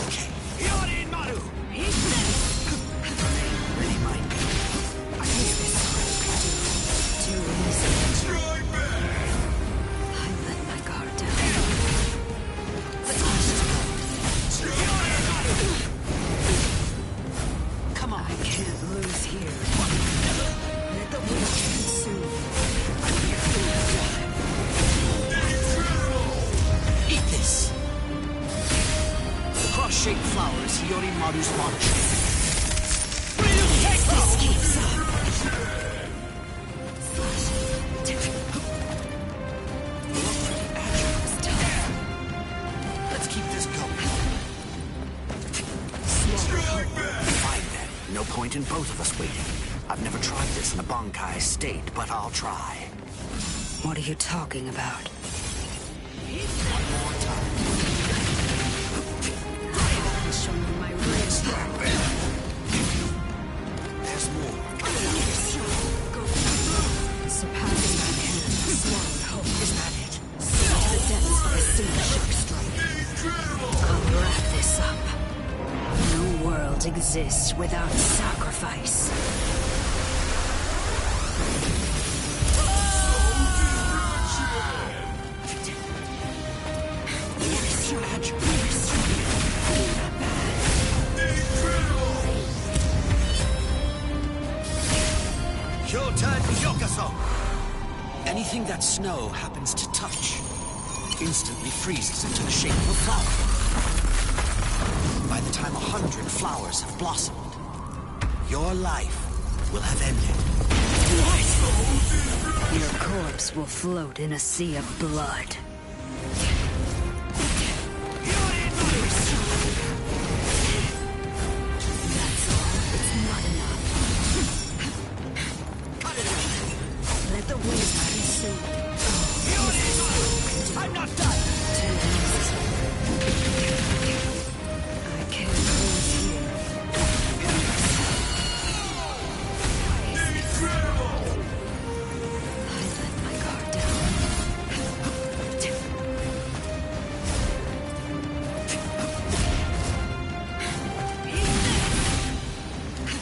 Okay. Hyorin Maru! He's dead! Ready, minded. I think this is all you can do. Too easy. I let my guard down. Yorimaru's launch. If this keeps up. Let's keep this going. Fine then. No point in both of us waiting. I've never tried this in a Bankai state, but I'll try. What are you talking about? One more time. I haven't shown you my real power. There's more. Surpassing my hand, swallowed whole. Is that it? Seize the depths of a single shock strike. I'll wrap this up. No world exists without sacrifice. Anything that snow happens to touch instantly freezes into the shape of a flower. By the time 100 flowers have blossomed, your life will have ended. What? Your corpse will float in a sea of blood. That's all. It's not enough. Cut it out. Let the waves consume. I'm not done. I can't lose here. I let my guard down.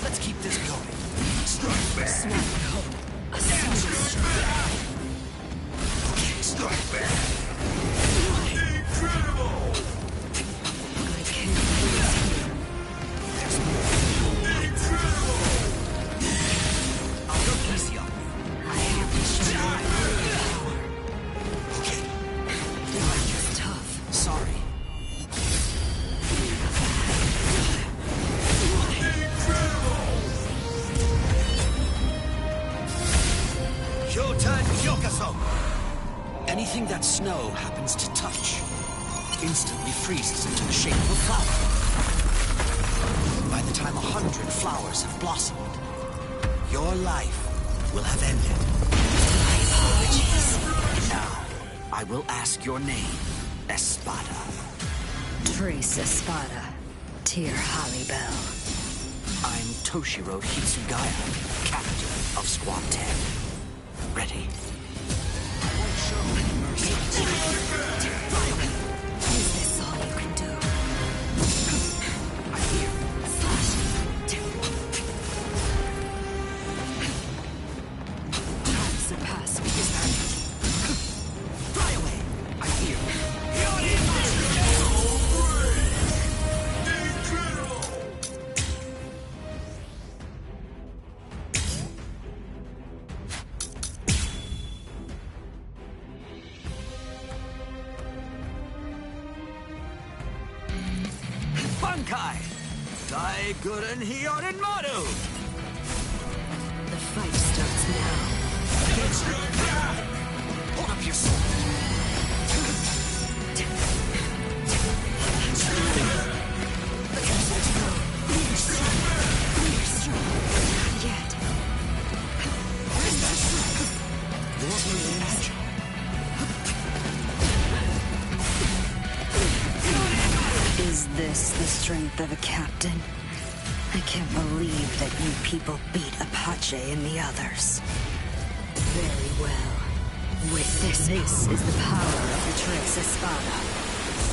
Let's keep this going. Strike back. Swallowed whole. A single strike. Strike back. Incredible! I can't lose here. There's more. Incredible! I'll go easy on you. I haven't shown you my real power. Okay. Bleach is tough. Sorry. Showtime Yokaso! Anything that snow happens to touch instantly freezes into the shape of a flower. By the time 100 flowers have blossomed, your life will have ended. My apologies. Now, I will ask your name, Espada. Trace Espada. Tyr Hallibell. I'm Toshiro Hitsugaya, captain of Squad 10. Ready? I won't show any mercy. Is this all you can do? I'm here. Time surpassed me. Is that it? Fly away. I'm here. Bankai! Daiguren Hyorin Maru! The fight starts now. Hold up your sword. Not yet. Is this the strength of a captain? I can't believe that you people beat Apache and the others. Very well. With this is the power of the Trace Espada.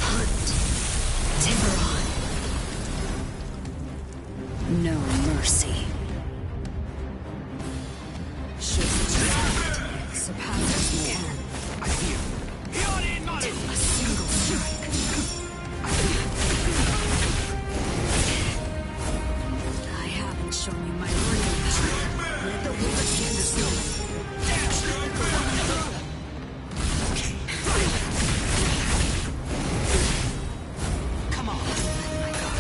Hunt. Tiburon. No mercy. Surpasses me. I'm here. A single strike. I haven't shown you my real power. Let the world see this moment. Come on. My God.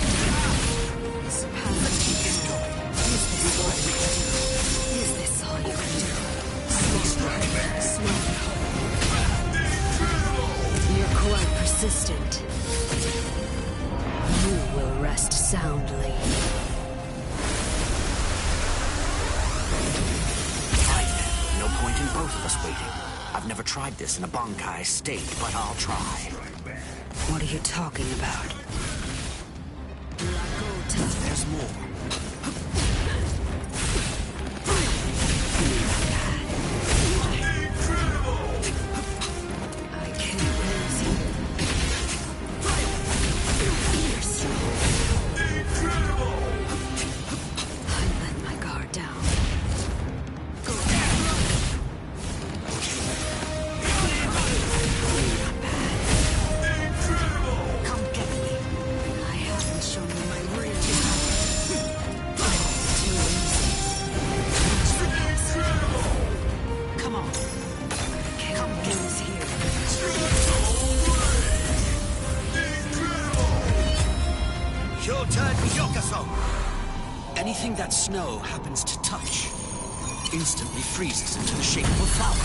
point in both of us waiting. I've never tried this in a Bankai state, but I'll try. What are you talking about? There's more. I can't lose you. You're strong. I let my guard down. Come get me. I haven't shown you my real power. Too easy. Come on. Come get us here. Your turn, Yokaso! Anything that snow happens to touch instantly freezes into the shape of a flower.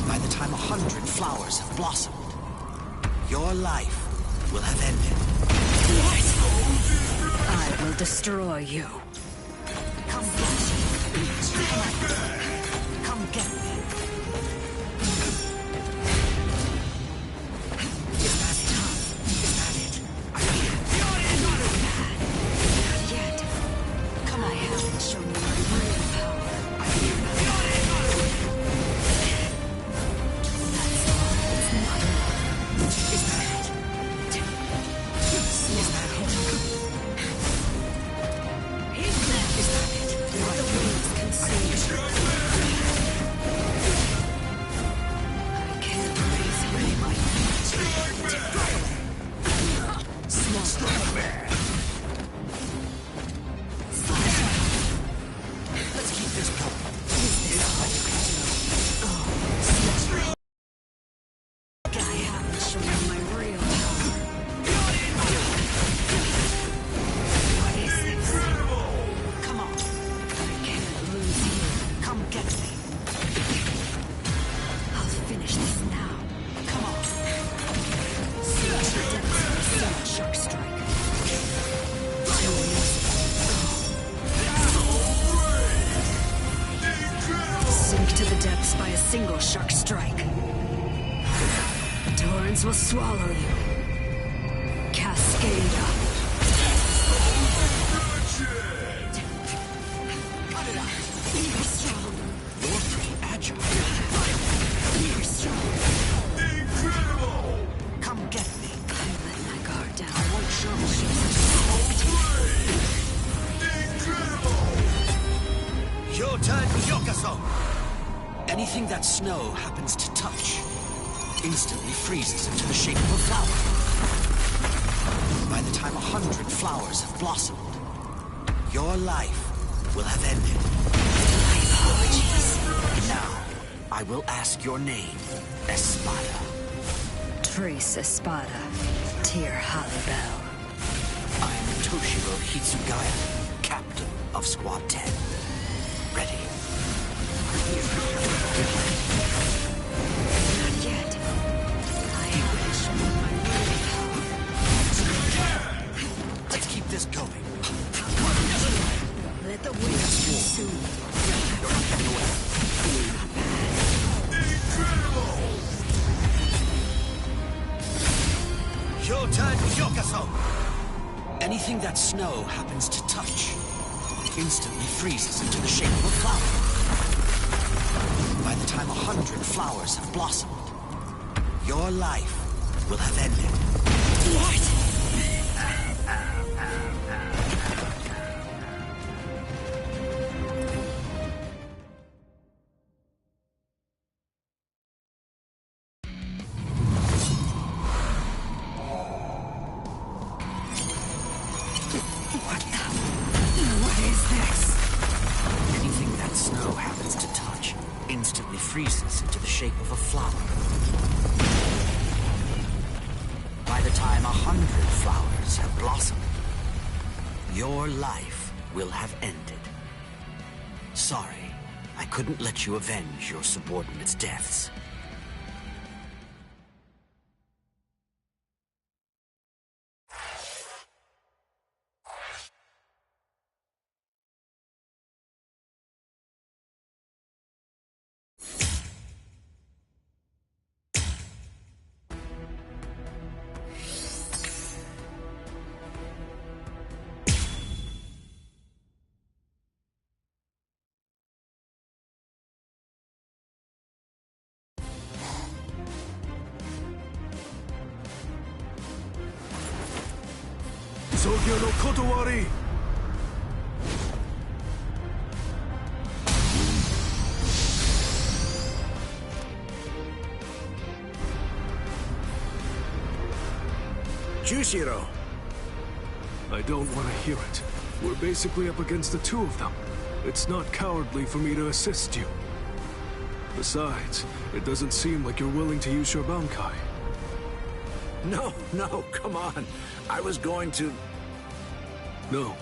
By the time 100 flowers have blossomed, your life will have ended. I will destroy you. Come get me. Come get me. Is that tough? Is that it? Not yet. Come on. I haven't shown you my real power. That's all. It's not enough. Is that it? Is that it? Is that it? The winds can see you. I can't raise him. My Let's keep this going. I haven't shown you my real power. What is this? Come on. I can't lose you. Come get me. I'll finish this now. Come on. Shark strike. Too easy. Sink to the depths by a single shark strike. Torrents will swallow you. Cascada. Cut it out. You're strong. You're pretty agile. You're strong. Come get me. I let my guard down. I won't show you. Your turn, Yokaso! Anything that snow happens to touch instantly freezes into the shape of a flower. By the time 100 flowers have blossomed, your life will have ended. My apologies. Now, I will ask your name, Espada. Trace Espada. Tyr Halibel. I am Toshiro Hitsugaya, captain of Squad 10. Ready? Not yet. I haven't shown my real power. Let's keep this going. Let the winds consume you. Your turn, Yokaso! Anything that snow happens to touch instantly freezes into the shape of a flower. By the time 100 flowers have blossomed, your life will have ended. What? Anything that snow happens to touch instantly freezes into the shape of a flower. By the time 100 flowers have blossomed, your life will have ended. Sorry, I couldn't let you avenge your subordinates' deaths. Sogyo no Kotowari! Jushiro! I don't want to hear it. We're basically up against the two of them. It's not cowardly for me to assist you. Besides, it doesn't seem like you're willing to use your Bankai. No, come on. I was going to... No,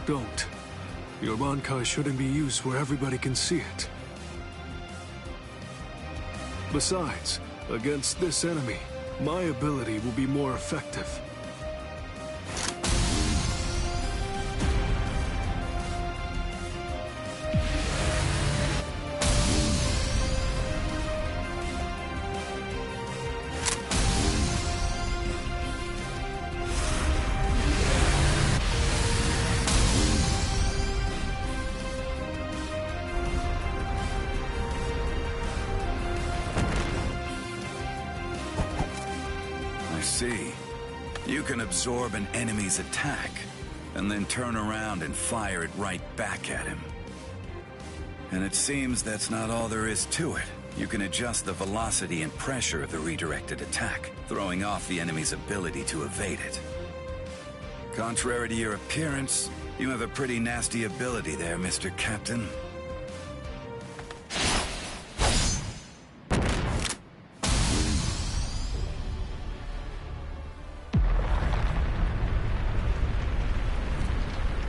don't. Your Bankai shouldn't be used where everybody can see it. Besides, against this enemy, my ability will be more effective. I see. You can absorb an enemy's attack, and then turn around and fire it right back at him. And it seems that's not all there is to it. You can adjust the velocity and pressure of the redirected attack, throwing off the enemy's ability to evade it. Contrary to your appearance, you have a pretty nasty ability there, Mr. Captain.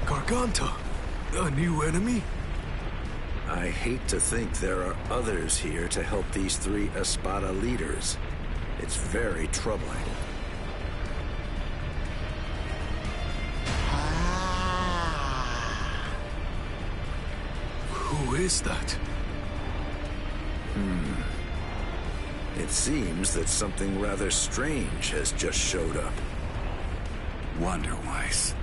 Garganta? A new enemy? I hate to think there are others here to help these three Espada leaders. It's very troubling. Who is that? It seems that something rather strange has just showed up. Wonderweiss.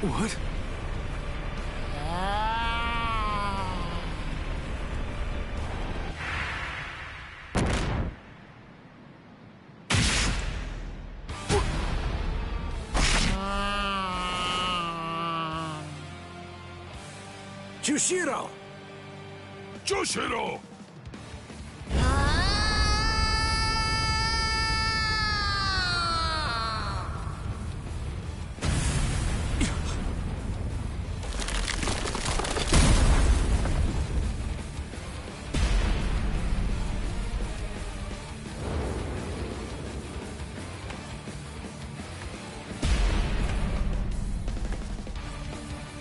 What? Jushiro! Jushiro!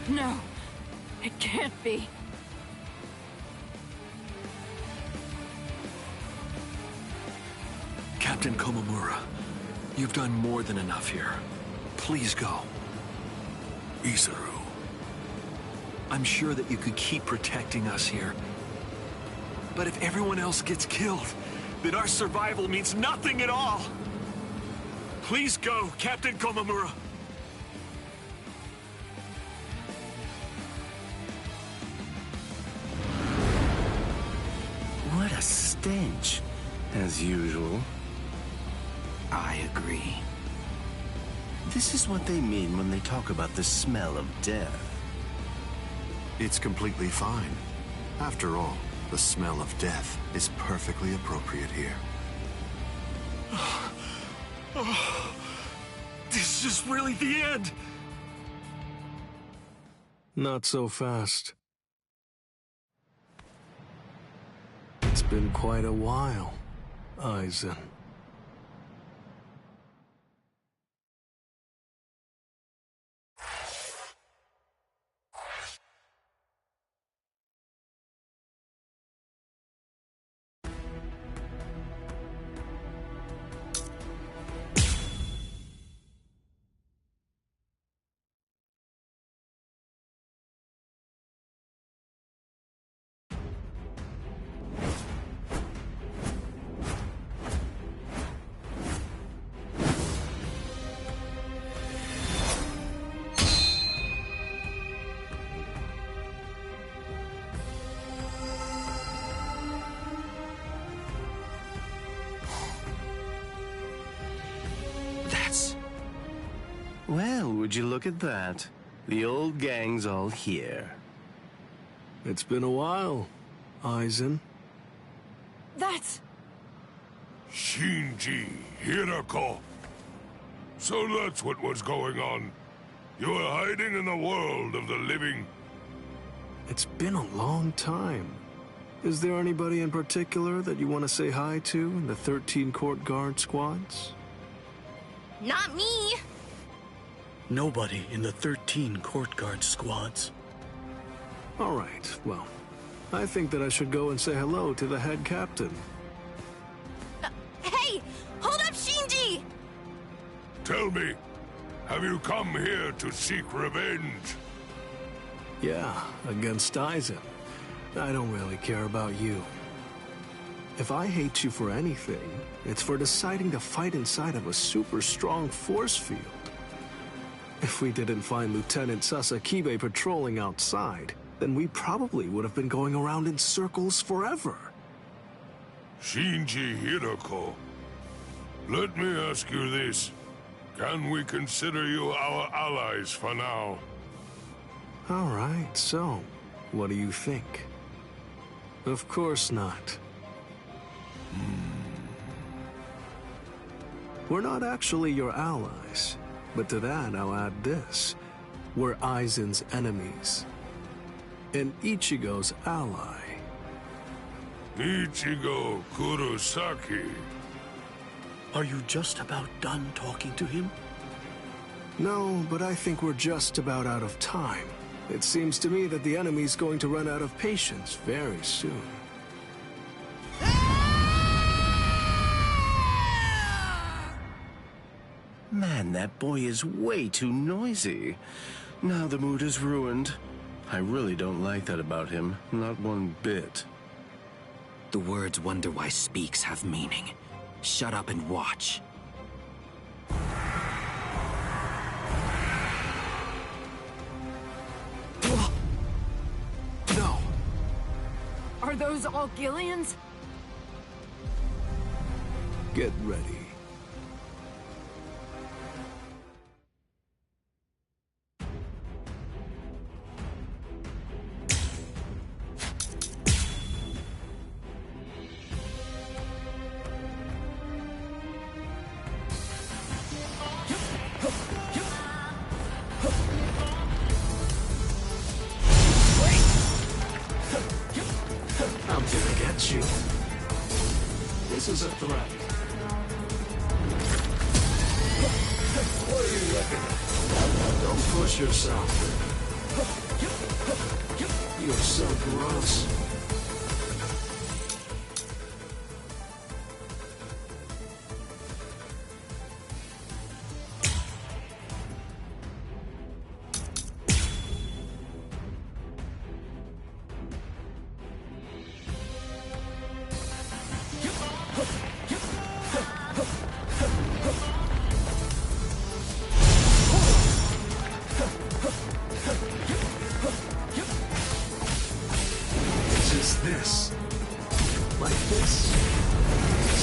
No, it can't be. Captain Komamura, you've done more than enough here. Please go. Isuru. I'm sure that you could keep protecting us here. But if everyone else gets killed, then our survival means nothing at all. Please go, Captain Komamura. What a stench, as usual. I agree. This is what they mean when they talk about the smell of death. It's completely fine. After all, the smell of death is perfectly appropriate here. This is really the end. Not so fast. It's been quite a while, Aizen. Well, would you look at that? The old gang's all here. It's been a while, Aizen. That's... Shinji Hirako. So that's what was going on. You were hiding in the world of the living. It's been a long time. Is there anybody in particular that you want to say hi to in the 13 court guard squads? Not me. Nobody in the 13 court guard squads. All right, well, I think that I should go and say hello to the head captain. Hey! Hold up, Shinji! Tell me, have you come here to seek revenge? Yeah, against Aizen. I don't really care about you. If I hate you for anything, it's for deciding to fight inside of a super strong force field. If we didn't find Lieutenant Sasakibe patrolling outside, then we probably would have been going around in circles forever. Shinji Hirako, let me ask you this. Can we consider you our allies for now? All right, so, what do you think? Of course not. We're not actually your allies, but to that I'll add this. We're Aizen's enemies. And Ichigo's ally. Ichigo Kurosaki. Are you just about done talking to him? No, but I think we're just about out of time. It seems to me that the enemy's going to run out of patience very soon. Man, that boy is way too noisy. Now the mood is ruined. I really don't like that about him, not one bit. The words "wonder why speaks" have meaning. Shut up and watch. No. Are those all Gillians? Get ready. I'm gonna get you. This is a threat. What are you looking at? Don't push yourself. You're so gross. This. Like this.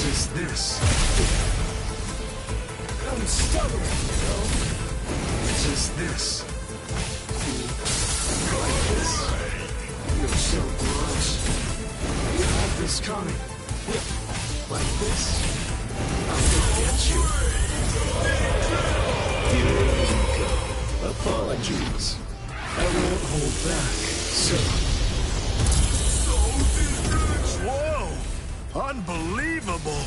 Just this. I'm stubborn, you know? Just this. Like this. You're so gross. You have this coming. Like this. I'm gonna get you. Here you go. Apologies. I won't hold back, so... Whoa! Unbelievable!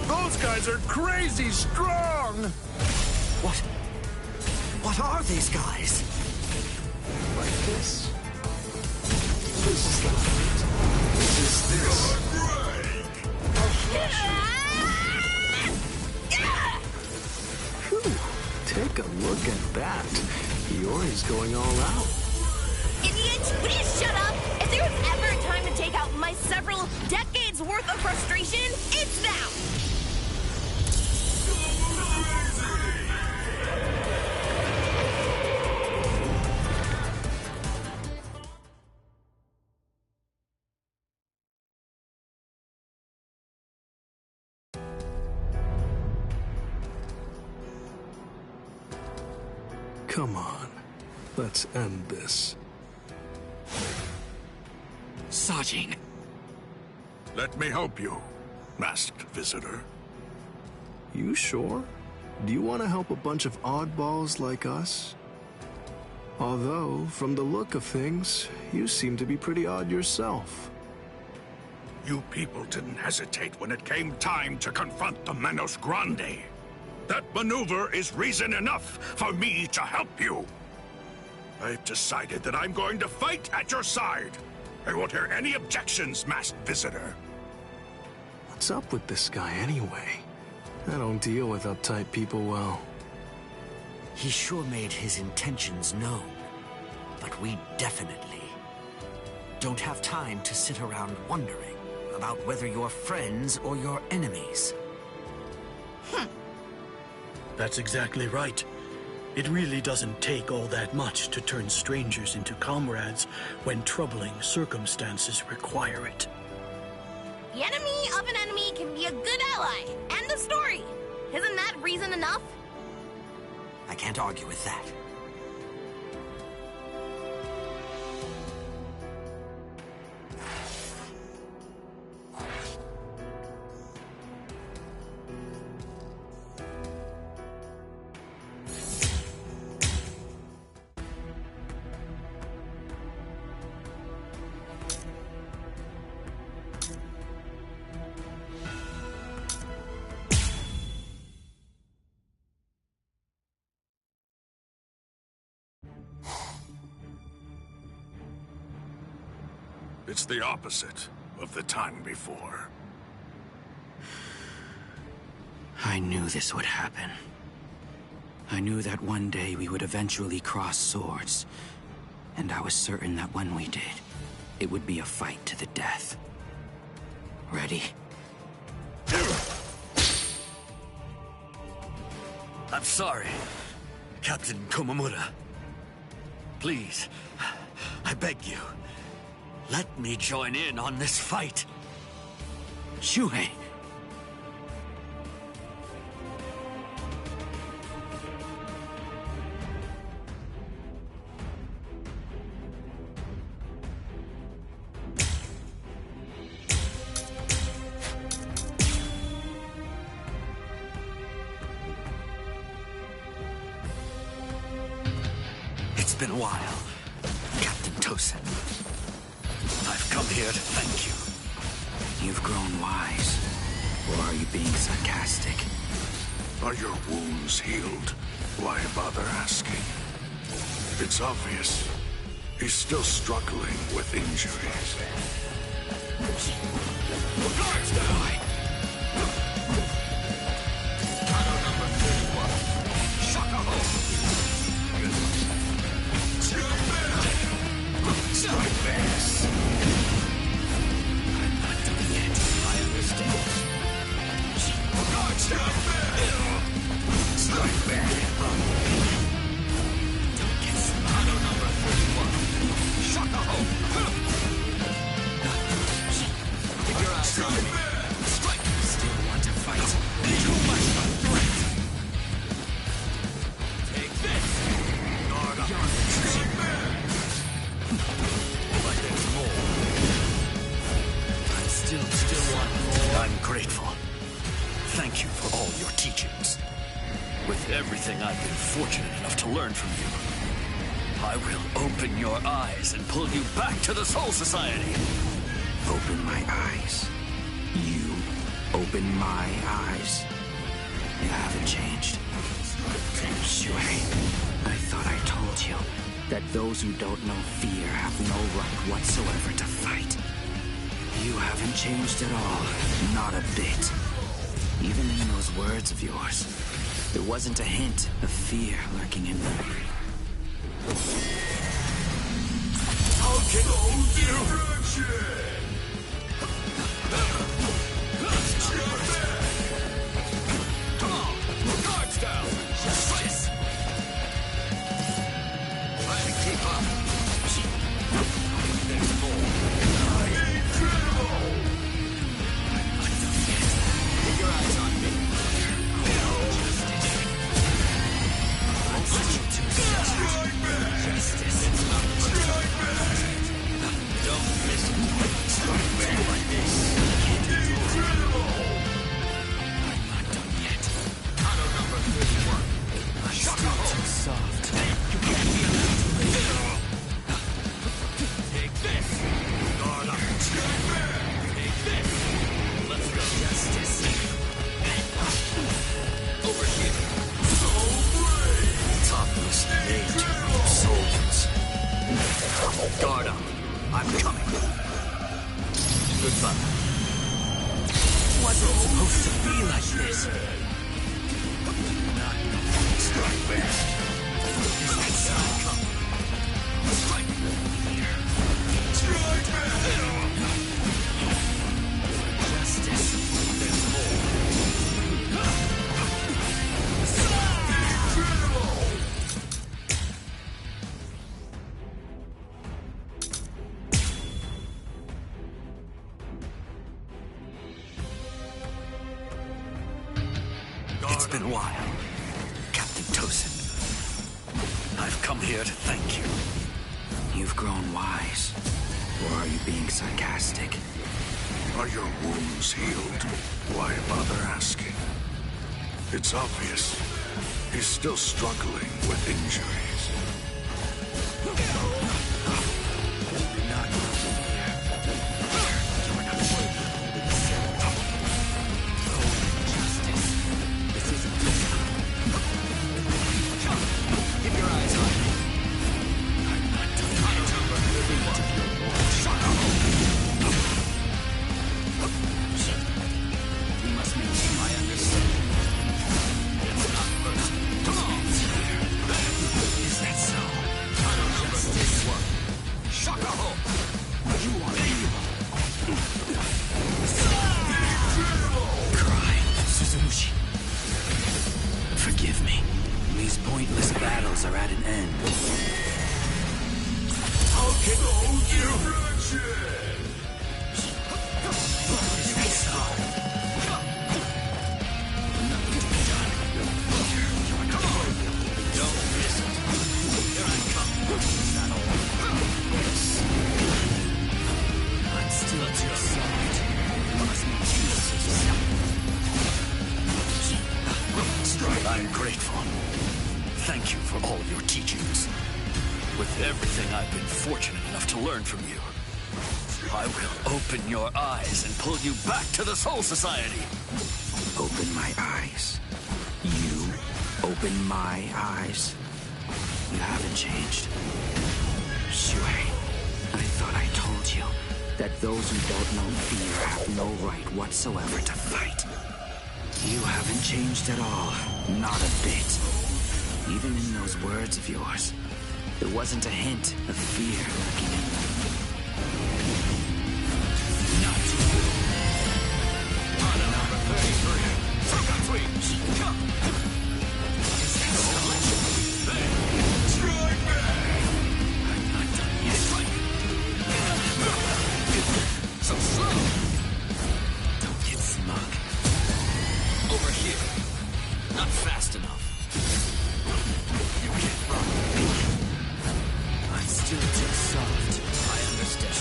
Those guys are crazy strong! What are these guys? Like this. This is the height. This is this. Whew. Take a look at that. Yori's going all out. Idiots, please shut up! If there was ever a time to take out my several decades worth of frustration, it's now! Come on. Let's end this. Sajin. Let me help you, masked visitor. You sure? Do you want to help a bunch of oddballs like us? Although, from the look of things, you seem to be pretty odd yourself. You people didn't hesitate when it came time to confront the Manos Grande. That maneuver is reason enough for me to help you. I've decided that I'm going to fight at your side. I won't hear any objections, masked visitor. What's up with this guy anyway? I don't deal with uptight people well. He sure made his intentions known, but we definitely don't have time to sit around wondering about whether you're friends or your enemies. That's exactly right. It really doesn't take all that much to turn strangers into comrades when troubling circumstances require it. The enemy of an enemy can be a good ally. End of story. Isn't that reason enough? I can't argue with that. It's the opposite of the time before. I knew this would happen. I knew that one day we would eventually cross swords. And I was certain that when we did, it would be a fight to the death. Ready? I'm sorry, Captain Komamura. Please, I beg you, let me join in on this fight. Shuhei! It's been a while, Captain Tosin. I've come here to thank you. You've grown wise. Or are you being sarcastic? Are your wounds healed? Why bother asking? It's obvious. He's still struggling with injuries. Guards down! Kano number 31. Shaka home! Strike this! I'm not done yet. I understand. Guards down! Strike back! Don't get some. Kano number 31. Shaka home! Keep your eyes on me. Strike! Still want to fight? Too much of a threat! Take this! Guard up! But there's more. I still want more. I'm grateful. Thank you for all your teachings. With everything I've been fortunate enough to learn from you, I will open your eyes and pull you back to the Soul Society. Open my eyes. You open my eyes. You haven't changed. Shuhei, I thought I told you that those who don't know fear have no right whatsoever to fight. You haven't changed at all. Not a bit. Even in those words of yours, there wasn't a hint of fear lurking in them. How can all direction? Come on! Guards down! Justice! Try to keep up. There's more. Incredible! Keep your eyes on me. Justice. I'm such a Over here. Topless nature of souls. Guard up. I'm coming. Goodbye. Wasn't supposed to be like this. Not strike back. Is that so? Strike back. Strike back. Justice. There's more. It's been a while, Captain Tosin. I've come here to thank you. You've grown wise. Or are you being sarcastic? Are your wounds healed? Why bother asking? It's obvious. He's still struggling with injuries. Not Keep your eyes on me. I'm not done You must maintain my understanding. It's not personal. Come on! Is that so? Justice. Shakaho! You are evil. Cry, Suzumushi. Forgive me. These pointless battles are at an end. How can you bloodshed? Is that so? Nothing to be done. Come on! Don't miss it. Here I come. Is that all? Yes. I'm still too soft. Must be Jesus. I'm grateful. Thank you for all your teachings. With everything I've been fortunate enough to learn from you, I will open your eyes and pull you back to the Soul Society. Open my eyes. You open my eyes. You haven't changed. Shui, I thought I told you that those who don't know fear have no right whatsoever to fight. You haven't changed at all. Not a bit. Even in those words of yours, there wasn't a hint of fear lurking in them. Not to you. Honor number 33. Toka Tweet. Come. Is that so? Bang. Strike back. I'm not done yet. Strike. So slow. Don't get smug. Over here. Not fast enough. You can't run. I'm still too soft. I understand.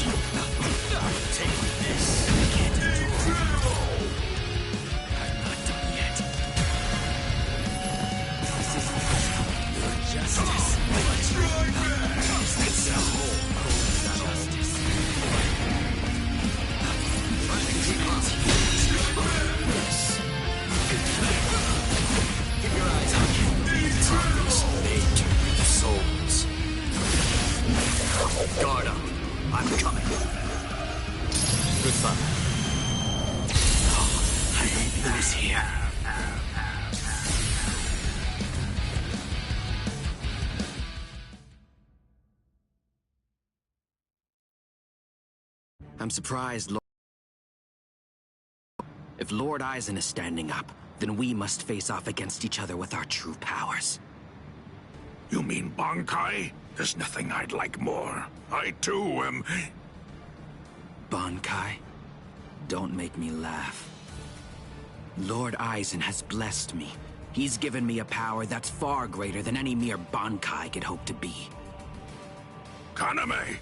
Take this. I can't endure. I'm not done yet. This isn't your justice. It's the whole justice. Trying to keep up. Yes. Keep your eyes on you. Topless nature of souls. Guard up. I'm coming. Goodbye. Oh, I hate who's here. I'm surprised, Lord. If Lord Aizen is standing up, then we must face off against each other with our true powers. You mean Bankai? There's nothing I'd like more. I too am... Bankai? Don't make me laugh. Lord Aizen has blessed me. He's given me a power that's far greater than any mere Bankai could hope to be. Kaname,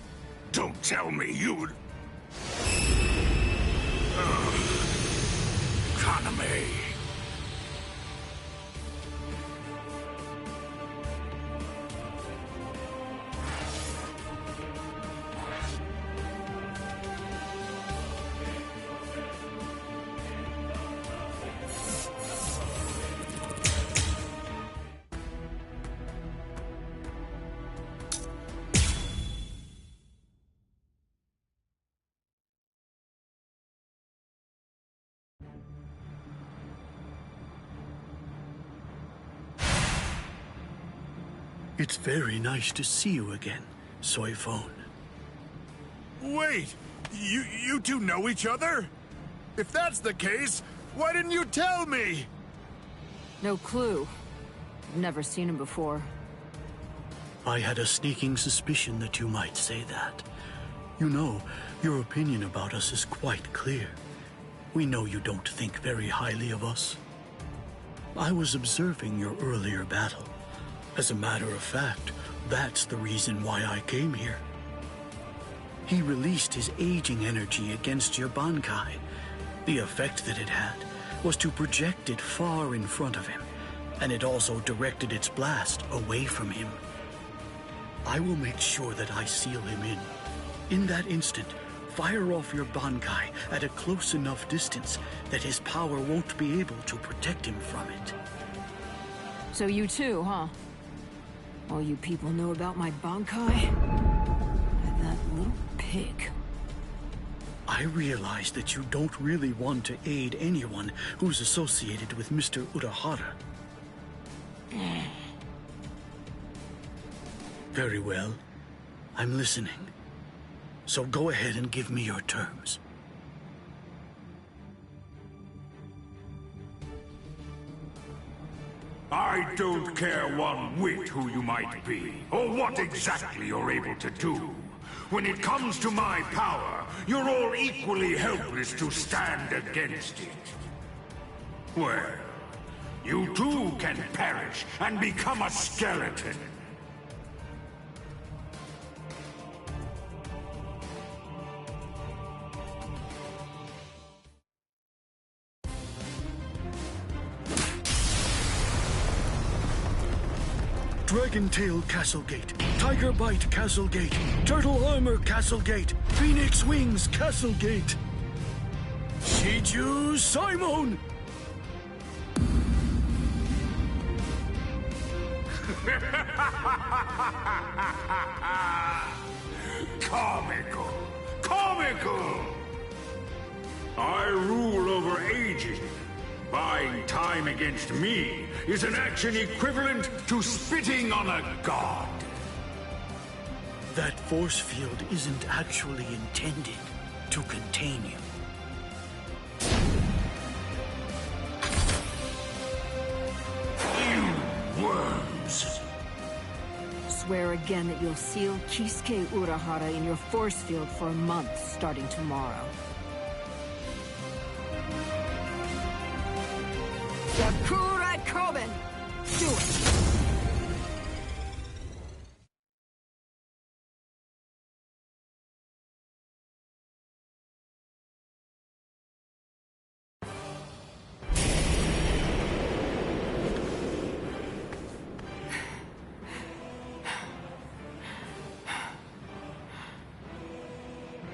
don't tell me you'd... Kaname... It's very nice to see you again, Soy Phone. Wait! You two know each other? If that's the case, why didn't you tell me? No clue. I've never seen him before. I had a sneaking suspicion that you might say that. You know, your opinion about us is quite clear. We know you don't think very highly of us. I was observing your earlier battle. As a matter of fact, that's the reason why I came here. He released his aging energy against your Bankai. The effect that it had was to project it far in front of him, and it also directed its blast away from him. I will make sure that I seal him in. In that instant, fire off your Bankai at a close enough distance that his power won't be able to protect him from it. So you too, huh? All you people know about my Bankai? That little pig. I realize that you don't really want to aid anyone who's associated with Mr. Urahara. Very well. I'm listening. So go ahead and give me your terms. I don't care one whit who you might be, or what exactly you're able to do. When it comes to my power, you're all equally helpless to stand against it. Well, you too can perish and become a skeleton. Dragon Tail Castle Gate, Tiger Bite Castle Gate, Turtle Armor Castle Gate, Phoenix Wings Castle Gate. Shiju Simon! Comical! Comical! I rule over aging. Buying time against me is an action equivalent to spitting on a god. That force field isn't actually intended to contain you. You worms! Swear again that you'll seal Kisuke Urahara in your force field for a month starting tomorrow. Sakura Koben! Do it!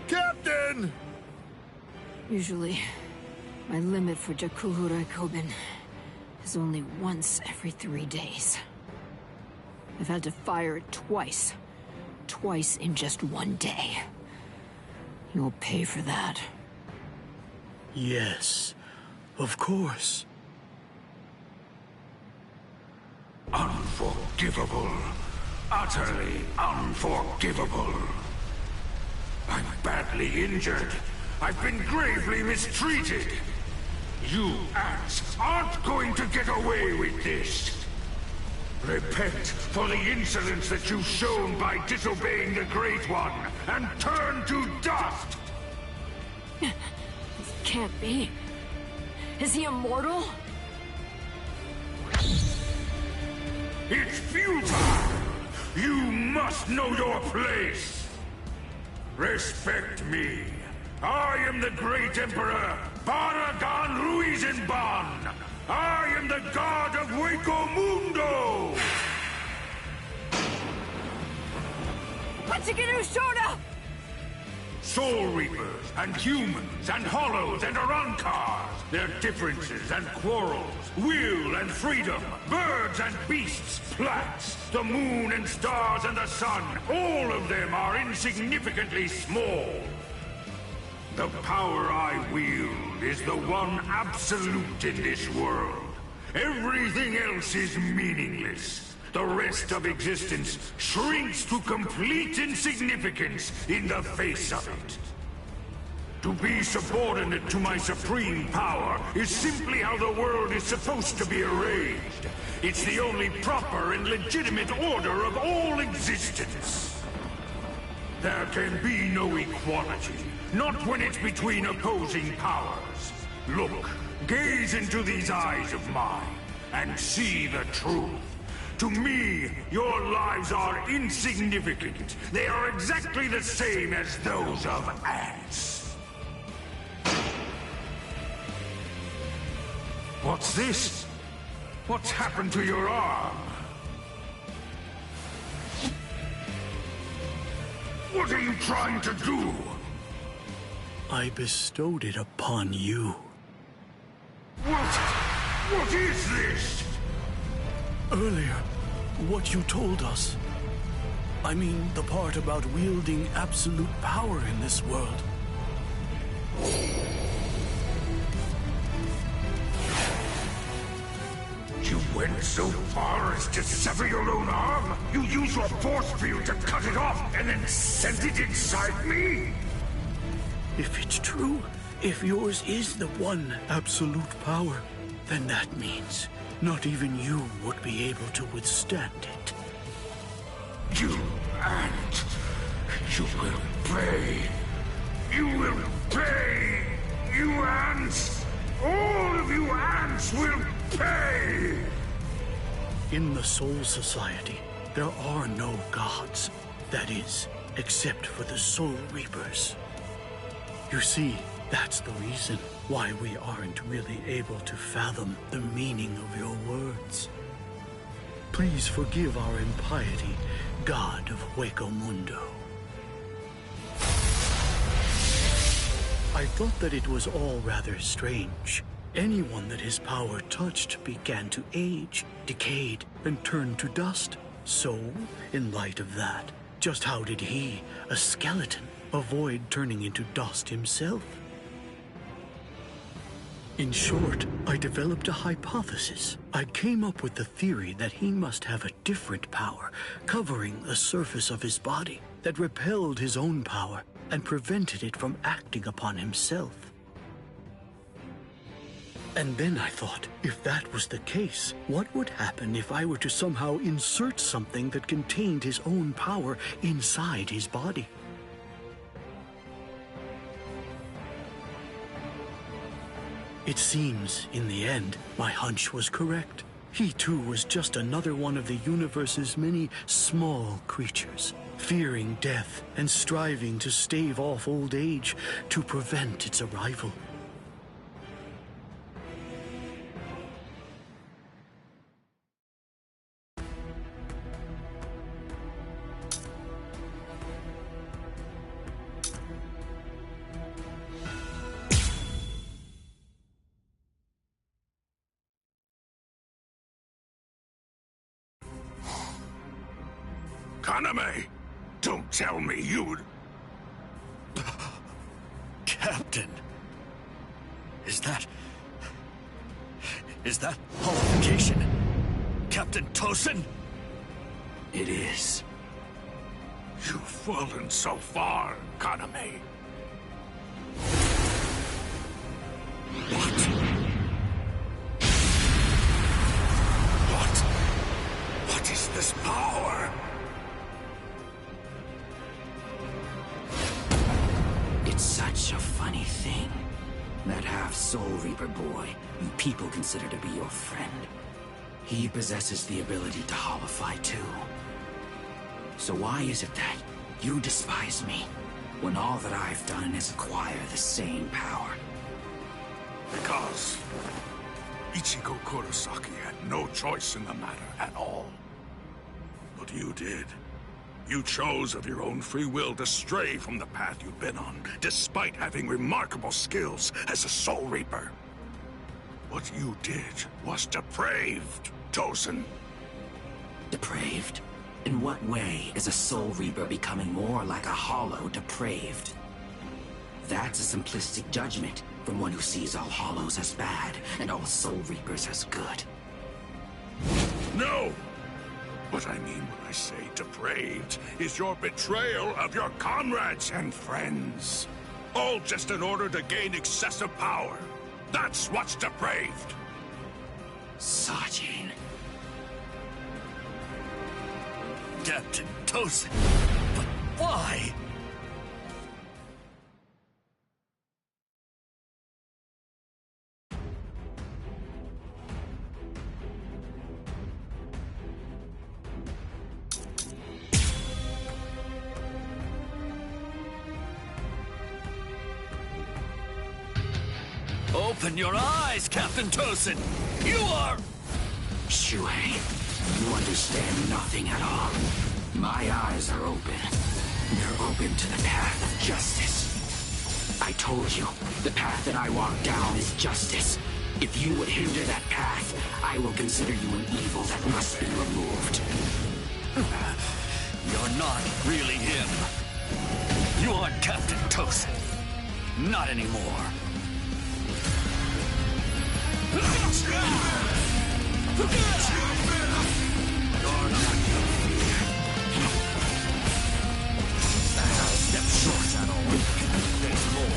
Captain! Usually, my limit for Jakuhura Koben is only once every 3 days. I've had to fire it twice. Twice in just 1 day. You'll pay for that. Yes, of course. Unforgivable. Utterly unforgivable. I'm badly injured. I've been gravely mistreated. You ants aren't going to get away with this. Repent for the insolence that you've shown by disobeying the Great One, and turn to dust! This can't be. Is he immortal? It's futile! You must know your place! Respect me. I am the great Emperor, Baragan Ruizenban! I am the god of Hueco Mundo! Hachigiru Shoda! Soul Reapers, and humans, and hollows, and Arankars, their differences and quarrels, will and freedom, birds and beasts, plants, the moon and stars and the sun, all of them are insignificantly small. The power I wield is the one absolute in this world. Everything else is meaningless. The rest of existence shrinks to complete insignificance in the face of it. To be subordinate to my supreme power is simply how the world is supposed to be arranged. It's the only proper and legitimate order of all existence. There can be no equality, not when it's between opposing powers. Look, gaze into these eyes of mine, and see the truth. To me, your lives are insignificant. They are exactly the same as those of ants. What's this? What's happened to your arm? What are you trying to do? I bestowed it upon you. What is this? Earlier, what you told us. I mean, the part about wielding absolute power in this world. You went so far as to sever your own arm? You used your force field to cut it off and then sent it inside me? If it's true, if yours is the one absolute power, then that means not even you would be able to withstand it. You ant! You will pay! You will pay! You ants! All of you ants will pay! In the Soul Society, there are no gods. That is, except for the Soul Reapers. You see, that's the reason why we aren't really able to fathom the meaning of your words. Please forgive our impiety, God of Hueco Mundo. I thought that it was all rather strange. Anyone that his power touched began to age, decayed, and turned to dust. So, in light of that, just how did he, a skeleton, avoid turning into dust himself? In short, I developed a hypothesis. I came up with the theory that he must have a different power, covering the surface of his body, that repelled his own power and prevented it from acting upon himself. And then I thought, if that was the case, what would happen if I were to somehow insert something that contained his own power inside his body? It seems, in the end, my hunch was correct. He too was just another one of the universe's many small creatures, fearing death and striving to stave off old age to prevent its arrival. Kaname, don't tell me you'd... Captain. Is that holification? Captain Tosin? It is. You've fallen so far, Kaname. What is this power? It's such a funny thing. That half-Soul Reaper boy you people consider to be your friend. He possesses the ability to holify too. So why is it that you despise me, when all that I've done is acquire the same power? Because Ichigo Kurosaki had no choice in the matter at all. But you did. You chose of your own free will to stray from the path you've been on, despite having remarkable skills as a Soul Reaper. What you did was depraved, Tosin. Depraved? In what way is a Soul Reaper becoming more like a Hollow depraved? That's a simplistic judgment from one who sees all Hollows as bad and all Soul Reapers as good. No! What I mean when I say depraved is your betrayal of your comrades and friends. All just in order to gain excessive power. That's what's depraved. Sajin. Captain Tosin. But why? Open your eyes, Captain Tosin! You are... Shuhei, you understand nothing at all. My eyes are open. They're open to the path of justice. I told you, the path that I walk down is justice. If you would hinder that path, I will consider you an evil that must be removed. You're not really him. You aren't Captain Tosin. Not anymore. You're not your fear. Step short, Shadow. There's more.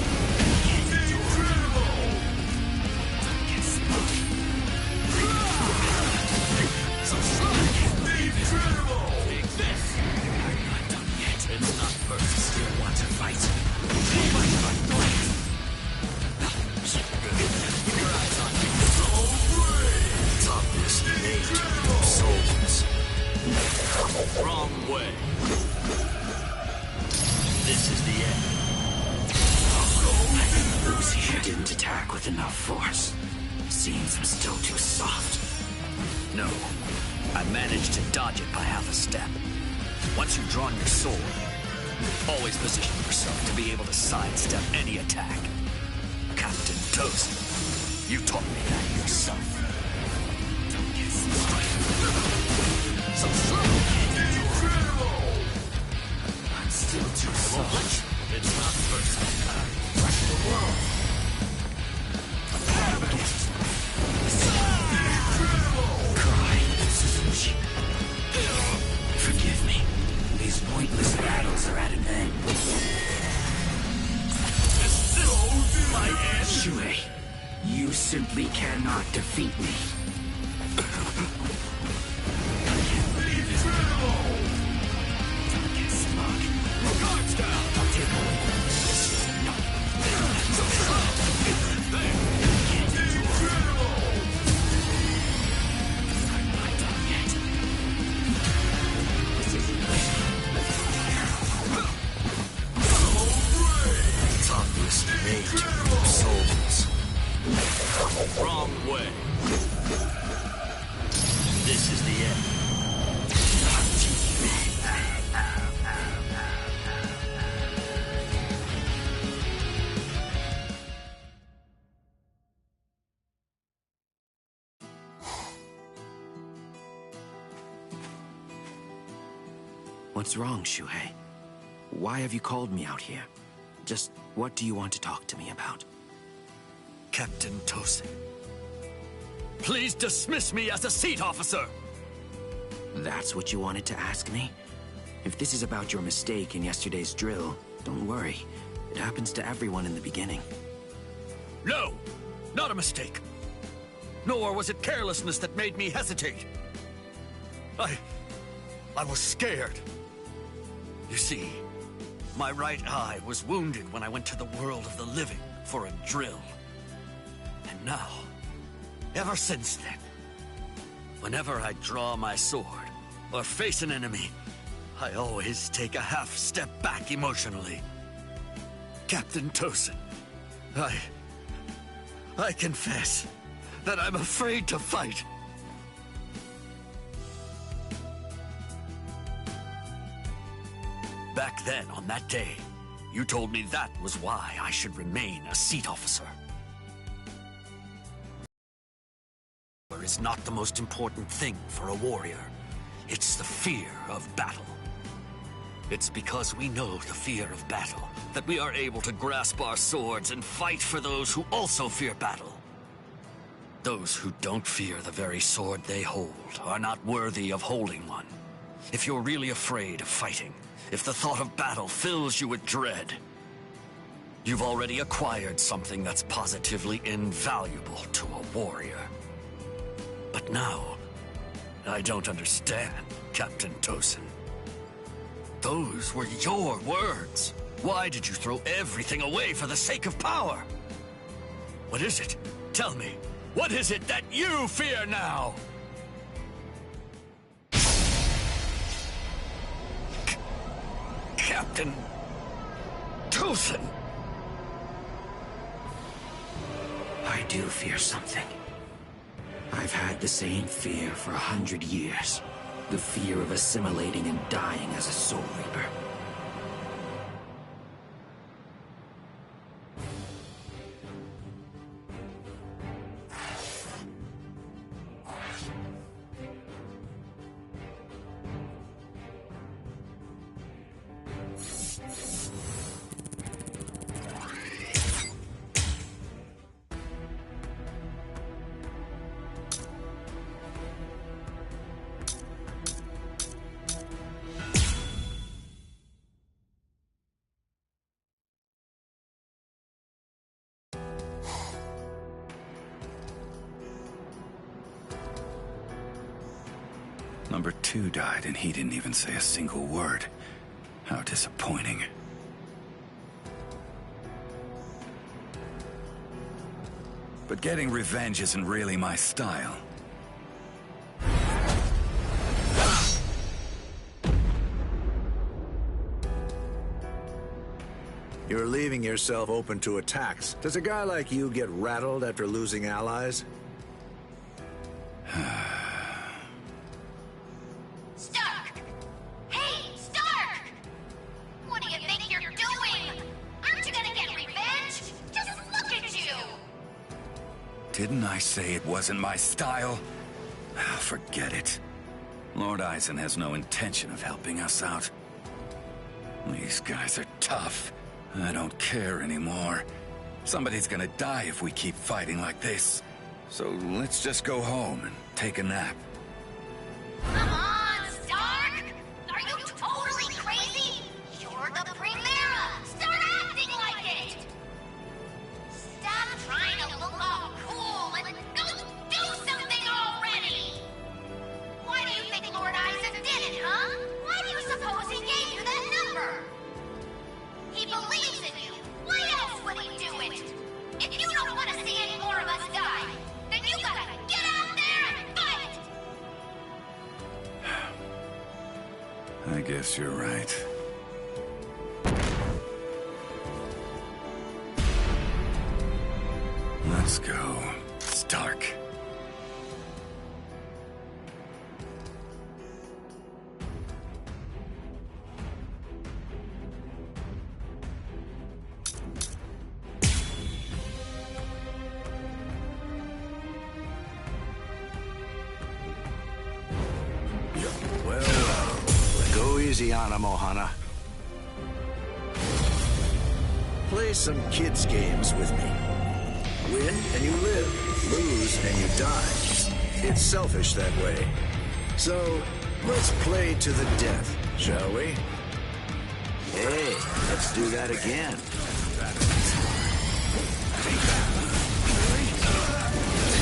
So slow. Take this. I'm not done yet. It's not first. Still want to fight. Keep your eyes on me. Toughness, nature, souls. Wrong way. This is the end. Lucy didn't attack with enough force. Seems I'm still too soft. No. I managed to dodge it by half a step. Once you've drawn your sword, always position yourself to be able to sidestep any attack. Captain Tosin, you taught me that yourself. So slow! I'm still too soft. It's not first. Rush the world. Cry, Suzuki. Forgive me. These pointless battles are at an end. Shuhei, you simply cannot defeat me. Guards down! I'll take away this. No. I'm not done yet. This isn't Toughness, nature, souls. Wrong way. This is the end. What's wrong, Shuhei? Why have you called me out here? Just what do you want to talk to me about? Captain Tosin, please dismiss me as a seat officer! That's what you wanted to ask me? If this is about your mistake in yesterday's drill, don't worry. It happens to everyone in the beginning. No! Not a mistake! Nor was it carelessness that made me hesitate. I was scared. You see, my right eye was wounded when I went to the world of the living for a drill. And now, ever since then, whenever I draw my sword or face an enemy, I always take a half step back emotionally. Captain Tosin, I confess that I'm afraid to fight. Back then, on that day, you told me that was why I should remain a seat officer. Is not the most important thing for a warrior. It's the fear of battle. It's because we know the fear of battle that we are able to grasp our swords and fight for those who also fear battle. Those who don't fear the very sword they hold are not worthy of holding one. if you're really afraid of fighting, if the thought of battle fills you with dread, you've already acquired something that's positively invaluable to a warrior. But now, I don't understand, Captain Tosin. Those were your words. Why did you throw everything away for the sake of power? What is it? Tell me, what is it that you fear now? Captain Tosin! I do fear something. I've had the same fear for 100 years. The fear of assimilating and dying as a Soul Reaper. Number 2 died and he didn't even say a single word. How disappointing. But getting revenge isn't really my style. You're leaving yourself open to attacks. Does a guy like you get rattled after losing allies? Stark! Hey, Stark! What do you think you're doing? Aren't you gonna get revenge? Just look at you! Didn't I say it wasn't my style? Forget it. Lord Eisen has no intention of helping us out. These guys are tough. I don't care anymore. Somebody's gonna die if we keep fighting like this. So let's just go home and take a nap. Come on, Stark! Are you totally crazy? You're the Primera! Start acting like it! Stop trying to look all cool and go do something already! Why do you think Lord Eisen did it, huh? Why do you suppose he gave you that number? He believes in you. Why else would he do it? If you don't want to see any more of us die, then you gotta get out there and fight! I guess you're right. Let's go, Stark. Go easy on him, Ohana. Play some kids' games with me. Win and you live, lose and you die. It's selfish that way. So, let's play to the death, shall we? Hey, let's do that again.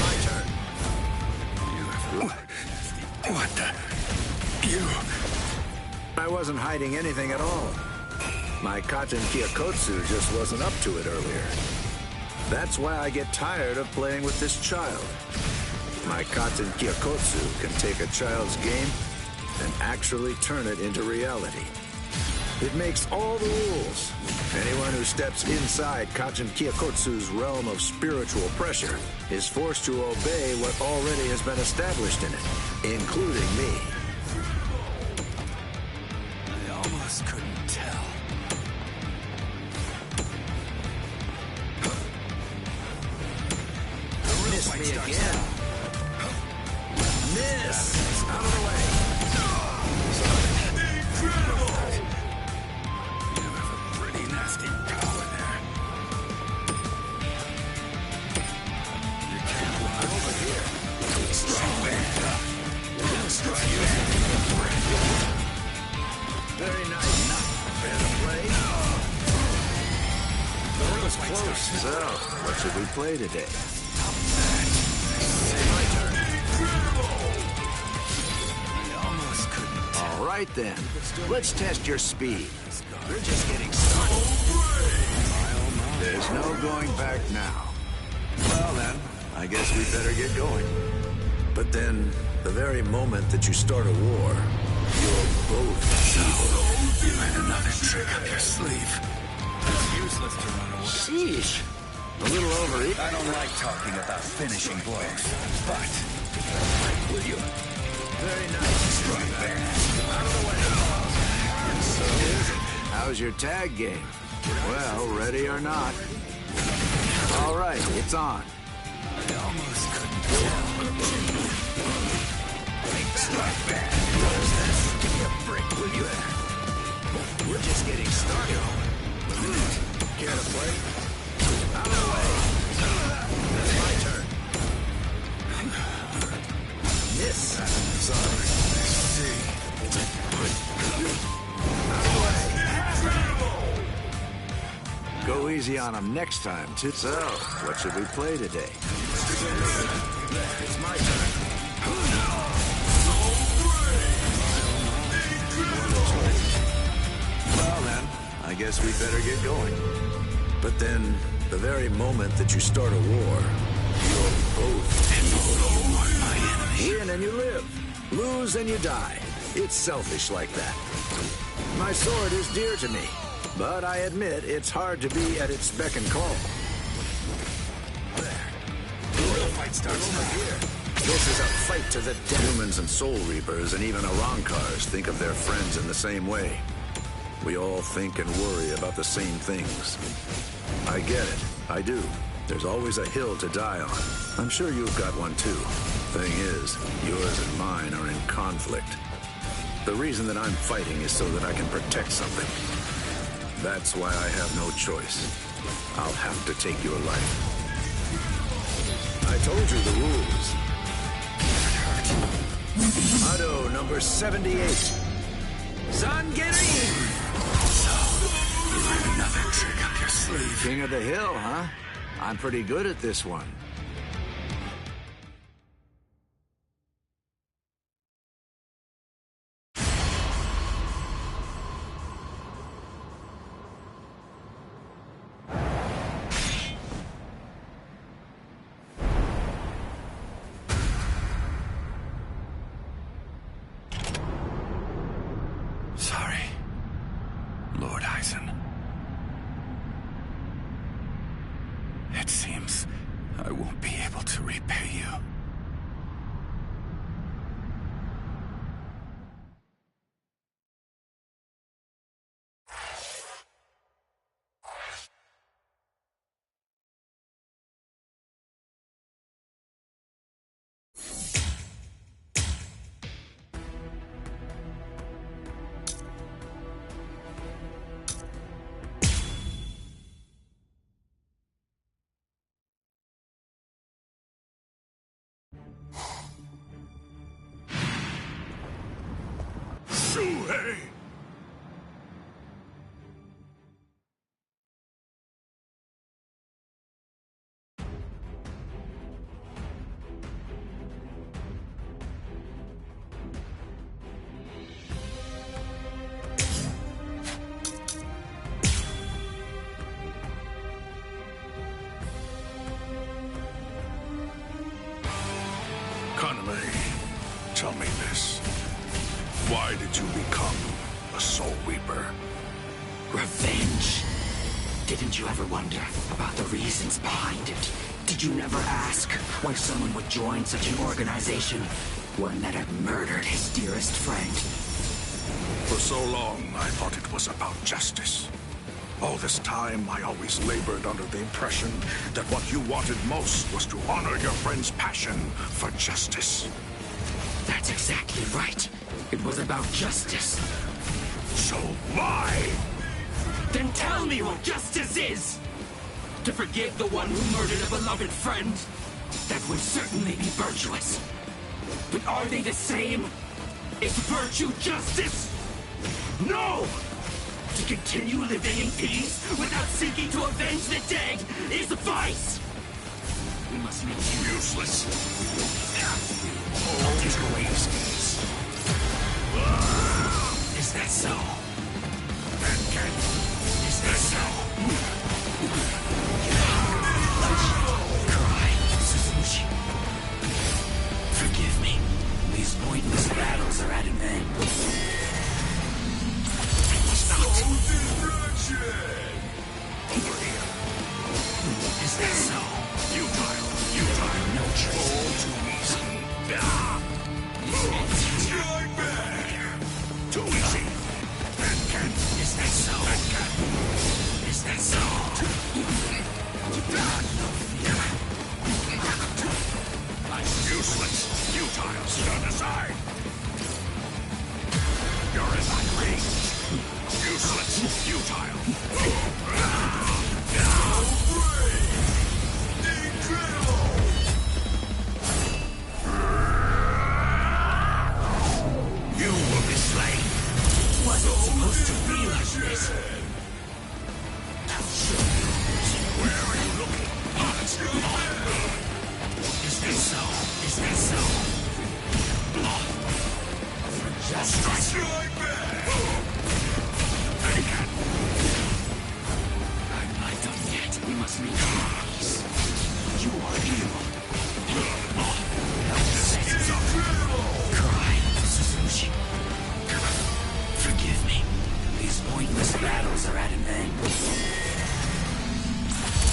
My turn. What the? You... I wasn't hiding anything at all. My Katen Kyokotsu just wasn't up to it earlier. That's why I get tired of playing with this child. My Katen Kyokotsu can take a child's game and actually turn it into reality. It makes all the rules. Anyone who steps inside Katen Kyokotsu's realm of spiritual pressure is forced to obey what already has been established in it, including me. Almost couldn't tell. Miss me again. Miss! Out of the way. Incredible! You have a pretty nasty power there. You can't run over here. Strong. close. So, what should we play today? All right then, let's test your speed. We're just getting started. There's no going back now. Well then, I guess we better get going. But then, the very moment that you start a war, you're both evil. You had another trick up your sleeve. It's useless to run away. Sheesh. A little overeat. I don't like talking about finishing blows, but... Will you? Very nice. Strike there. Out of the way. So, how's your tag game? Well, ready or not. All right, it's on. I almost couldn't tell. Strike back. What's this? Give me a break, will you? We're just getting started. Care to play? Out of the way. That's my turn. Miss. Sorry. See. Out of the way. Go easy on him next time, too. So, what should we play today? It's my turn. Well then, I guess we better get going. But then, the very moment that you start a war, you're both my enemy. Win and you live. Lose and you die. It's selfish like that. My sword is dear to me, but I admit it's hard to be at its beck and call. There. The real fight starts here. This is a fight to the death. Humans and Soul Reapers and even Arankars think of their friends in the same way. We all think and worry about the same things. I get it. I do. There's always a hill to die on. I'm sure you've got one too. Thing is, yours and mine are in conflict. The reason that I'm fighting is so that I can protect something. That's why I have no choice. I'll have to take your life. I told you the rules. Motto number 78. Zangerin! So, you had another trick up your sleeve. King of the Hill, huh? I'm pretty good at this one. Sorry, Lord Eisen. It seems I won't be able to repay you. Shuhei! Kaname, tell me this. Why did you become a Soul Reaper? Revenge. Didn't you ever wonder about the reasons behind it? Did you never ask why someone would join such an organization? One that had murdered his dearest friend. For so long, I thought it was about justice. All this time, I always labored under the impression that what you wanted most was to honor your friend's passion for justice. That's exactly right. It was about justice. So why? Then tell me what justice is! To forgive the one who murdered a beloved friend? That would certainly be virtuous. But are they the same? Is virtue justice? No! To continue living in peace without seeking to avenge the dead is a vice! We must make you useless. I'll take away his keys. Is that so? Is that so? Cry, Suzuki. Forgive me. These pointless battles are at an end. I must not. Over here. Is that so? Futile. No trace. All too easy. Strike back. Too easy. Is that so? Is that so? Useless. Futile. Stand aside. You're in my range. Useless. Futile. You will be slain. Wasn't supposed to be like this. Where are you looking? Is that so? Is that so? Just strike back! I'm not done yet. We must make peace. You are evil. Cry, Suzuki. Forgive me. These pointless battles are at an end.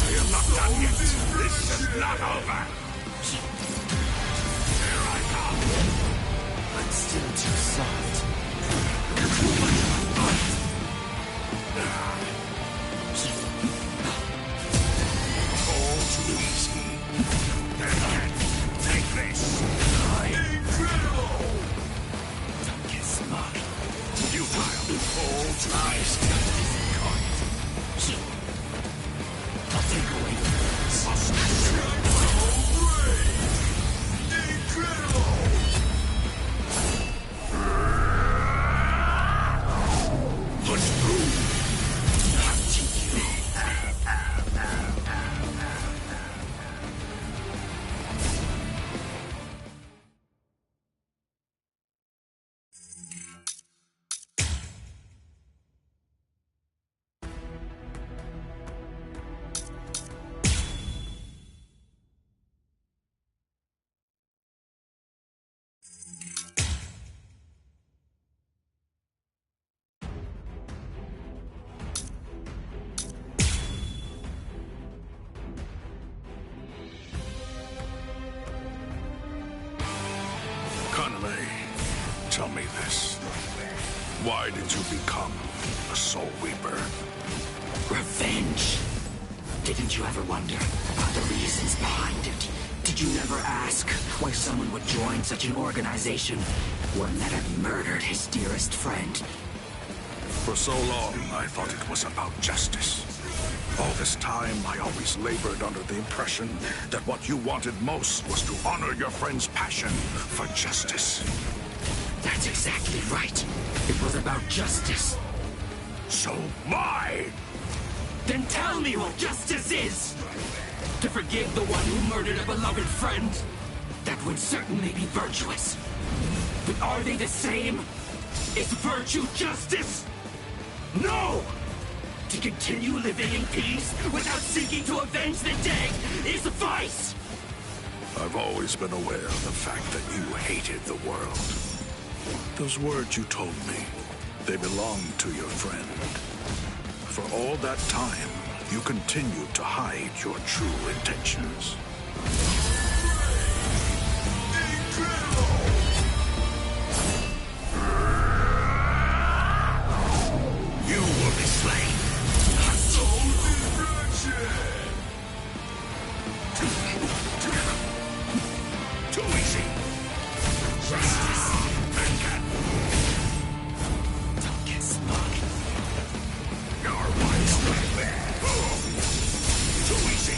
I am not done yet. This is not over. Here I come. I'm still too soft. All too easy. Take this. Incredible. Don't get smart. Futile. All too easy. I'll take away the Tell me this. Why did you become a Soul Reaper? Revenge. Didn't you ever wonder about the reasons behind it? Did you never ask why someone would join such an organization, one that had murdered his dearest friend? For so long, I thought it was about justice. All this time, I always labored under the impression that what you wanted most was to honor your friend's passion for justice. That's exactly right. It was about justice. So why? Then tell me what justice is! To forgive the one who murdered a beloved friend? That would certainly be virtuous. But are they the same? Is virtue justice? No! To continue living in peace without seeking to avenge the dead is a vice! I've always been aware of the fact that you hated the world. Those words you told me, they belonged to your friend. For all that time, you continued to hide your true intentions. You will be slain! Too easy! Justice! Don't get smug. You're wide open. Too easy!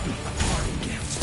A parting gift.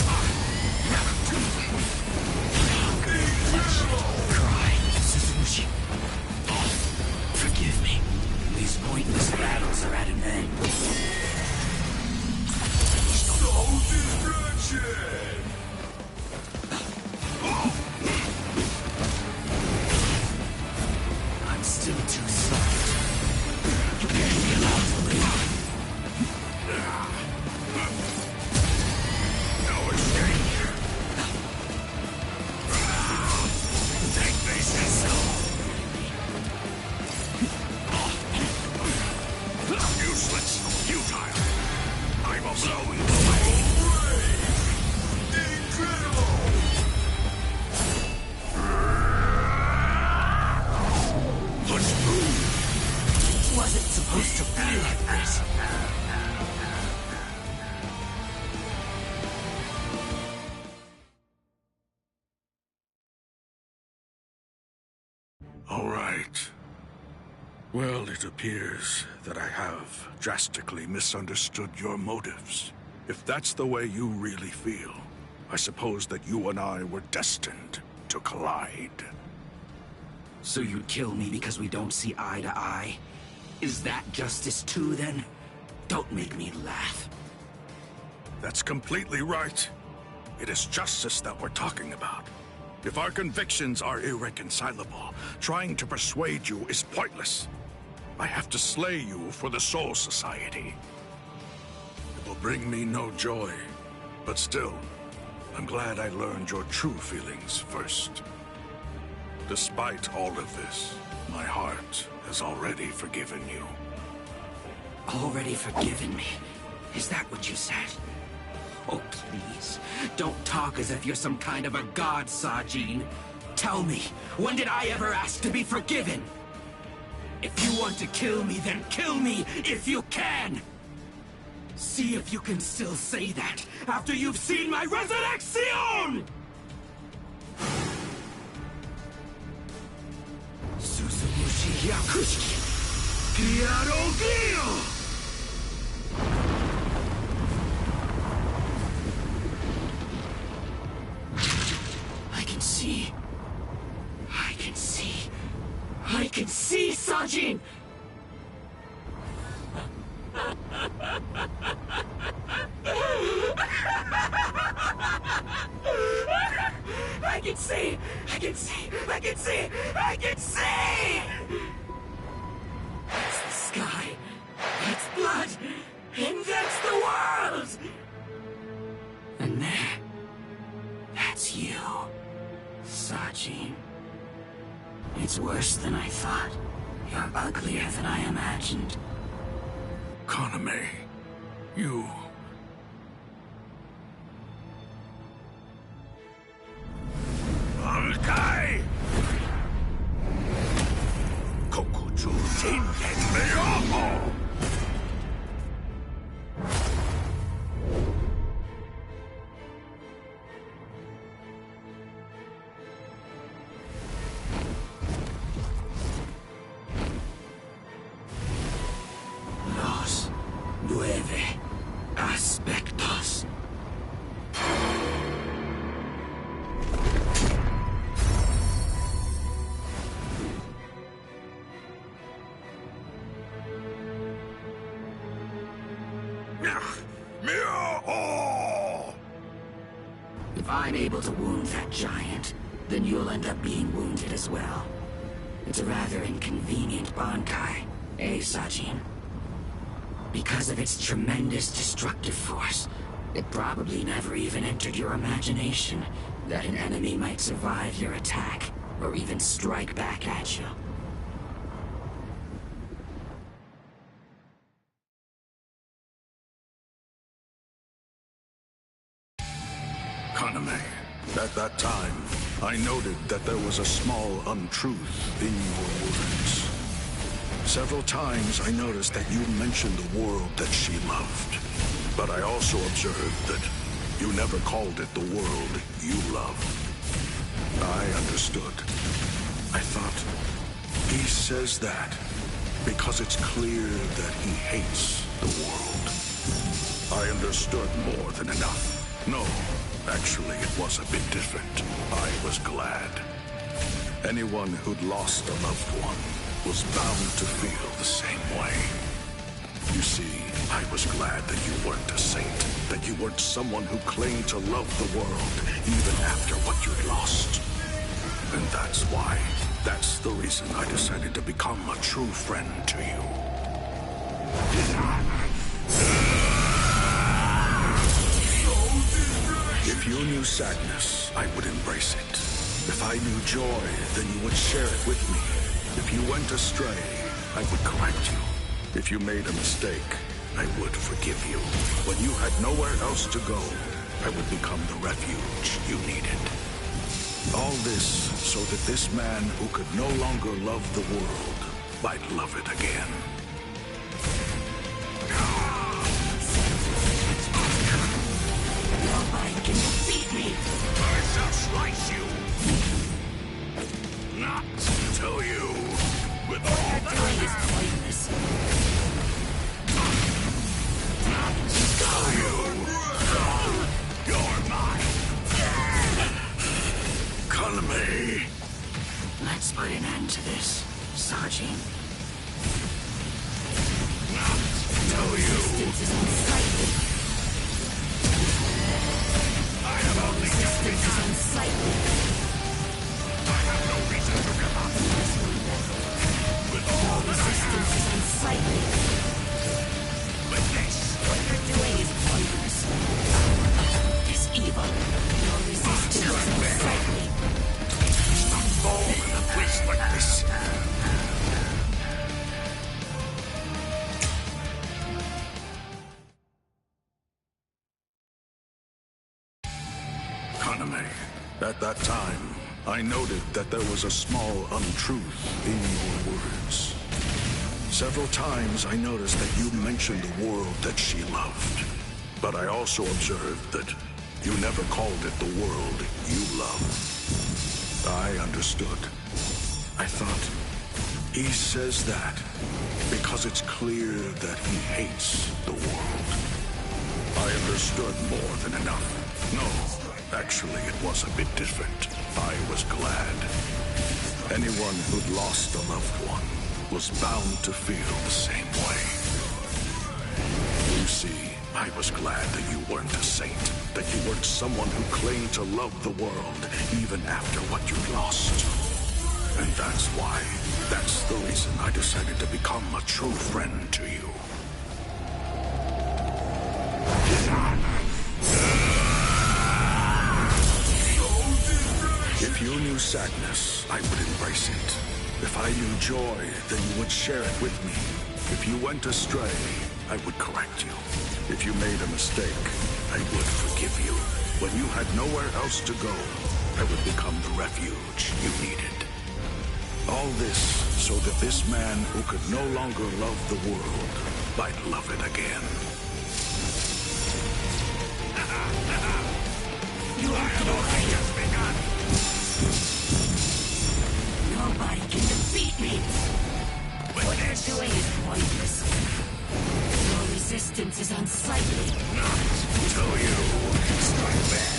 like this. All right. Well, it appears that I have drastically misunderstood your motives. If that's the way you really feel, I suppose that you and I were destined to collide. So you'd kill me because we don't see eye to eye? Is that justice too, then? Don't make me laugh. That's completely right. It is justice that we're talking about. If our convictions are irreconcilable, trying to persuade you is pointless. I have to slay you for the Soul Society. It will bring me no joy, but still, I'm glad I learned your true feelings first. Despite all of this, my heart has already forgiven you. Already forgiven me? Is that what you said? Oh, please, don't talk as if you're some kind of a god, Sajin. Tell me, when did I ever ask to be forgiven? If you want to kill me, then kill me if you can! See if you can still say that after you've seen my resurrection! Suzumushi Yakushi Kiarogio! I can see, Sajin! I can see! I can see! I can see! I can see! That's the sky. That's blood. And that's the world! And there... that's you, Sajin. It's worse than I thought. You're uglier than I imagined. Kaname, you... Bankai! Kokuju Tingen Meyoho! If I'm able to wound that giant, then you'll end up being wounded as well. It's a rather inconvenient Bankai, eh, Sajin? Because of its tremendous destructive force, it probably never even entered your imagination that an enemy might survive your attack, or even strike back at you. Kaname, at that time, I noted that there was a small untruth in your words. Several times I noticed that you mentioned the world that she loved. But I also observed that you never called it the world you love. I understood. I thought, he says that because it's clear that he hates the world. I understood more than enough. No, actually, it was a bit different. I was glad. Anyone who'd lost a loved one was bound to feel the same way. You see, I was glad that you weren't a saint, that you weren't someone who claimed to love the world even after what you'd lost. And that's why. That's the reason I decided to become a true friend to you. If you knew sadness, I would embrace it. If I knew joy, then you would share it with me. If you went astray, I would correct you. If you made a mistake, I would forgive you. When you had nowhere else to go, I would become the refuge you needed. All this so that this man who could no longer love the world might love it again. Nobody can defeat me! I shall slice you! Not until you... with all that I is pointless. Not until you... You're mine! Kaname! Let's put an end to this, Sergeant. Not until you... Resistance is unsightly. I have only just begun. Unsightly. I have no reason to give up. With all that I Resistance is unsightly. with this, What you're doing is pointless. Is evil. Your resistance is unsightly. I'm born in a place like this. Kaname, at that time, I noted that there was a small untruth in your words. Several times I noticed that you mentioned the world that she loved. But I also observed that you never called it the world you loved. I understood. I thought, he says that because it's clear that he hates the world. I understood more than enough. No, actually, it was a bit different. I was glad. Anyone who'd lost a loved one was bound to feel the same way. You see, I was glad that you weren't a saint, that you weren't someone who claimed to love the world even after what you'd lost. And that's the reason I decided to become a true friend to you. If you knew sadness, I would embrace it. If I knew joy, then you would share it with me. If you went astray, I would correct you. If you made a mistake, I would forgive you. When you had nowhere else to go, I would become the refuge you needed. All this so that this man who could no longer love the world might love it again. You have only just begun. Nobody can defeat me. What you're doing is pointless. Your resistance is unsightly. Not until you strike back.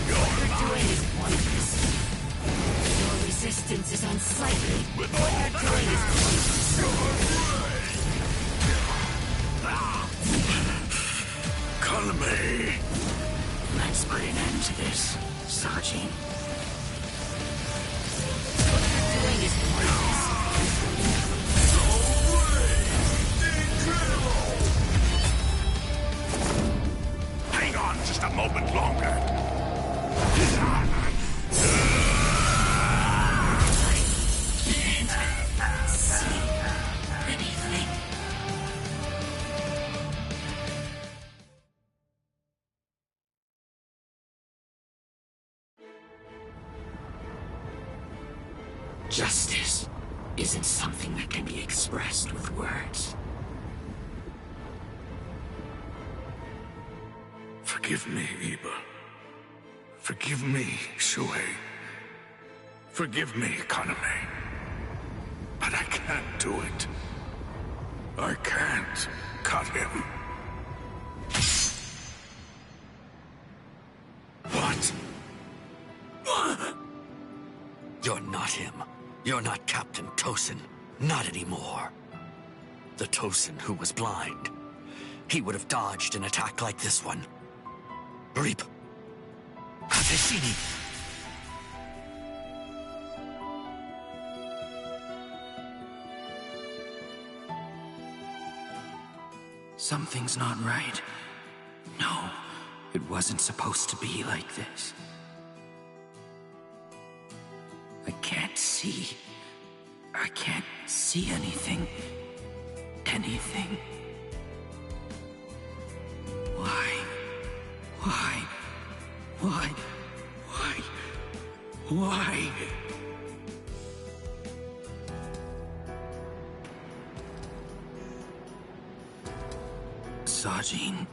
What you're doing is pointless. Your resistance is unsightly. With What all you're doing is pointless. Kaname. Let's put an end to this, Sergeant. What you're doing is pointless. Hang on just a moment longer. Justice isn't something that can be expressed with words. Forgive me, Iba. Forgive me, Shuhei. Forgive me, Kaname. But I can't do it. I can't cut him. What? You're not him. You're not Captain Tosin. Not anymore. The Tosin who was blind. He would have dodged an attack like this one. Reap. Katesini. Something's not right. No, it wasn't supposed to be like this. I can't see. I can't see anything. Anything. Why? Why? Why? Why? Why? Sajin.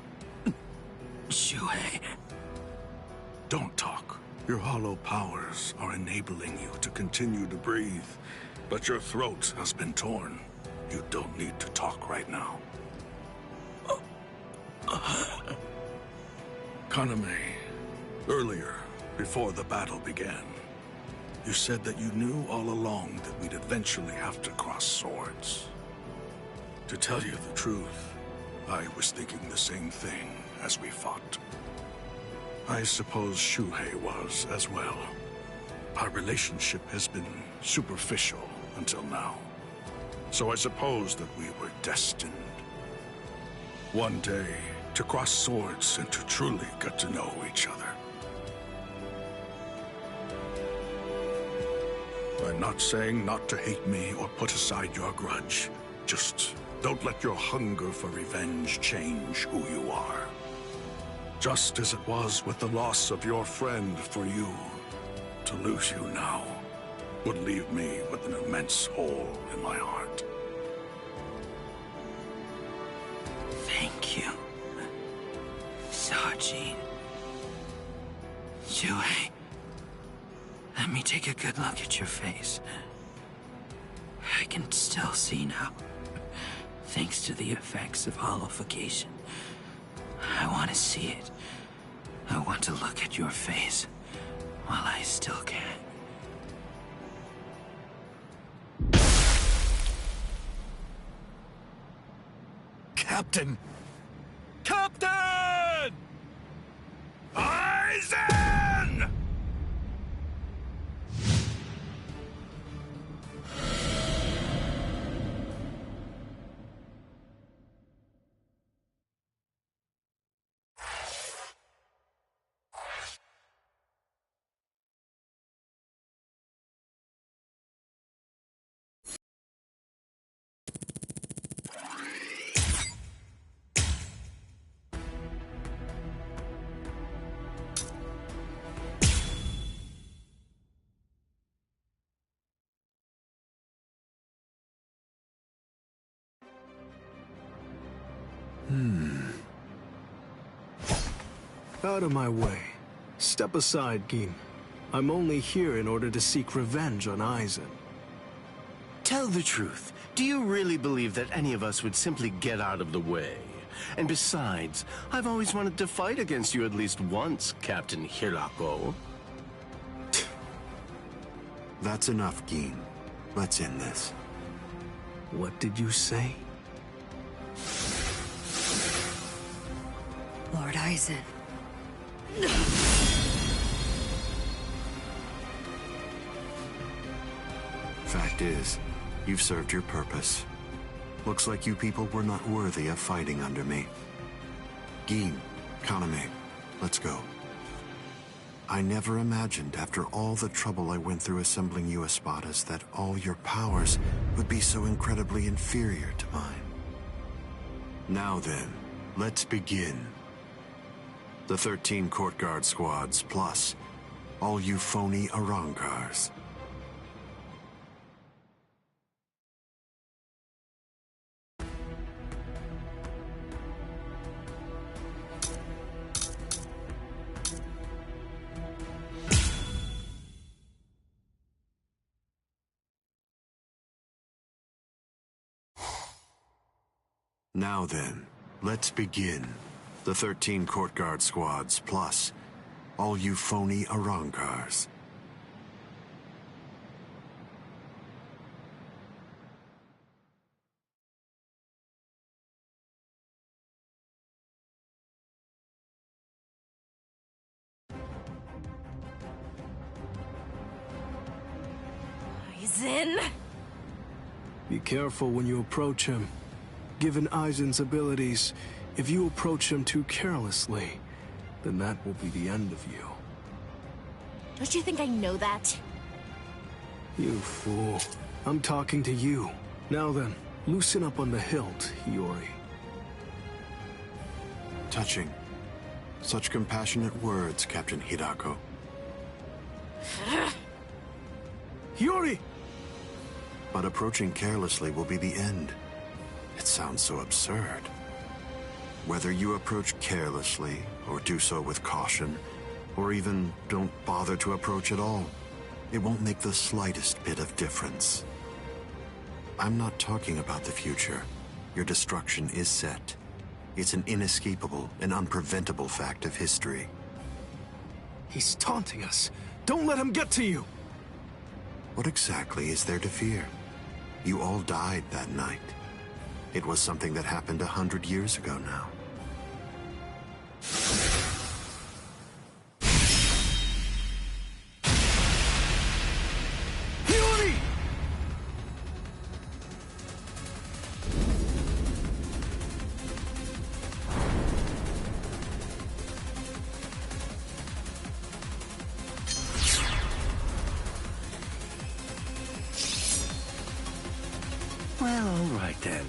Shuhei. Don't talk. Your hollow powers are enabling you to continue to breathe, but your throat has been torn. You don't need to talk right now. Kaname, earlier, before the battle began, you said that you knew all along that we'd eventually have to cross swords. To tell you the truth, I was thinking the same thing as we fought. I suppose Shuhei was as well. Our relationship has been superficial until now. So I suppose that we were destined. One day, to cross swords and to truly get to know each other. I'm not saying not to hate me or put aside your grudge. Just don't let your hunger for revenge change who you are. Just as it was with the loss of your friend for you, to lose you now would leave me with an immense hole in my heart. Thank you, Sajin. Shuhei, let me take a good look at your face. I can still see now, thanks to the effects of hollowification. I want to see it. I want to look at your face while I still can. Captain! Captain! Aizen! Out of my way. Step aside, Gin. I'm only here in order to seek revenge on Aizen. Tell the truth. Do you really believe that any of us would simply get out of the way? And besides, I've always wanted to fight against you at least once, Captain Hirako. That's enough, Gin. Let's end this. What did you say? Lord Aizen. Fact is, you've served your purpose. Looks like you people were not worthy of fighting under me. Gin, Kaname, let's go. I never imagined, after all the trouble I went through assembling you Espadas, that all your powers would be so incredibly inferior to mine. Now then, let's begin. The 13 court guard squads, plus all you phony Arrancars. Now then, let's begin. The 13 court guard squads, plus all you phony Arrancars. Aizen! Be careful when you approach him. Given Aizen's abilities, if you approach him too carelessly, then that will be the end of you. Don't you think I know that? You fool. I'm talking to you. Now then, loosen up on the hilt, Hiyori. Touching. Such compassionate words, Captain Hidako. Hiyori! But approaching carelessly will be the end. It sounds so absurd. Whether you approach carelessly, or do so with caution, or even don't bother to approach at all, it won't make the slightest bit of difference. I'm not talking about the future. Your destruction is set. It's an inescapable and unpreventable fact of history. He's taunting us. Don't let him get to you! What exactly is there to fear? You all died that night. It was something that happened 100 years ago now. Well, all right then.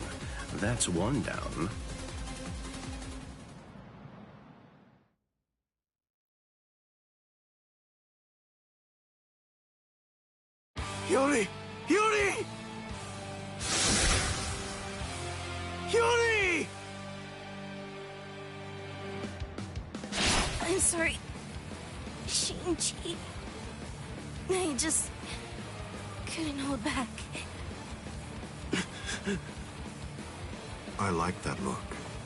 That's one down. Yuri! Yuri! Yuri! I'm sorry, Shinji. I just couldn't hold back. I like that look.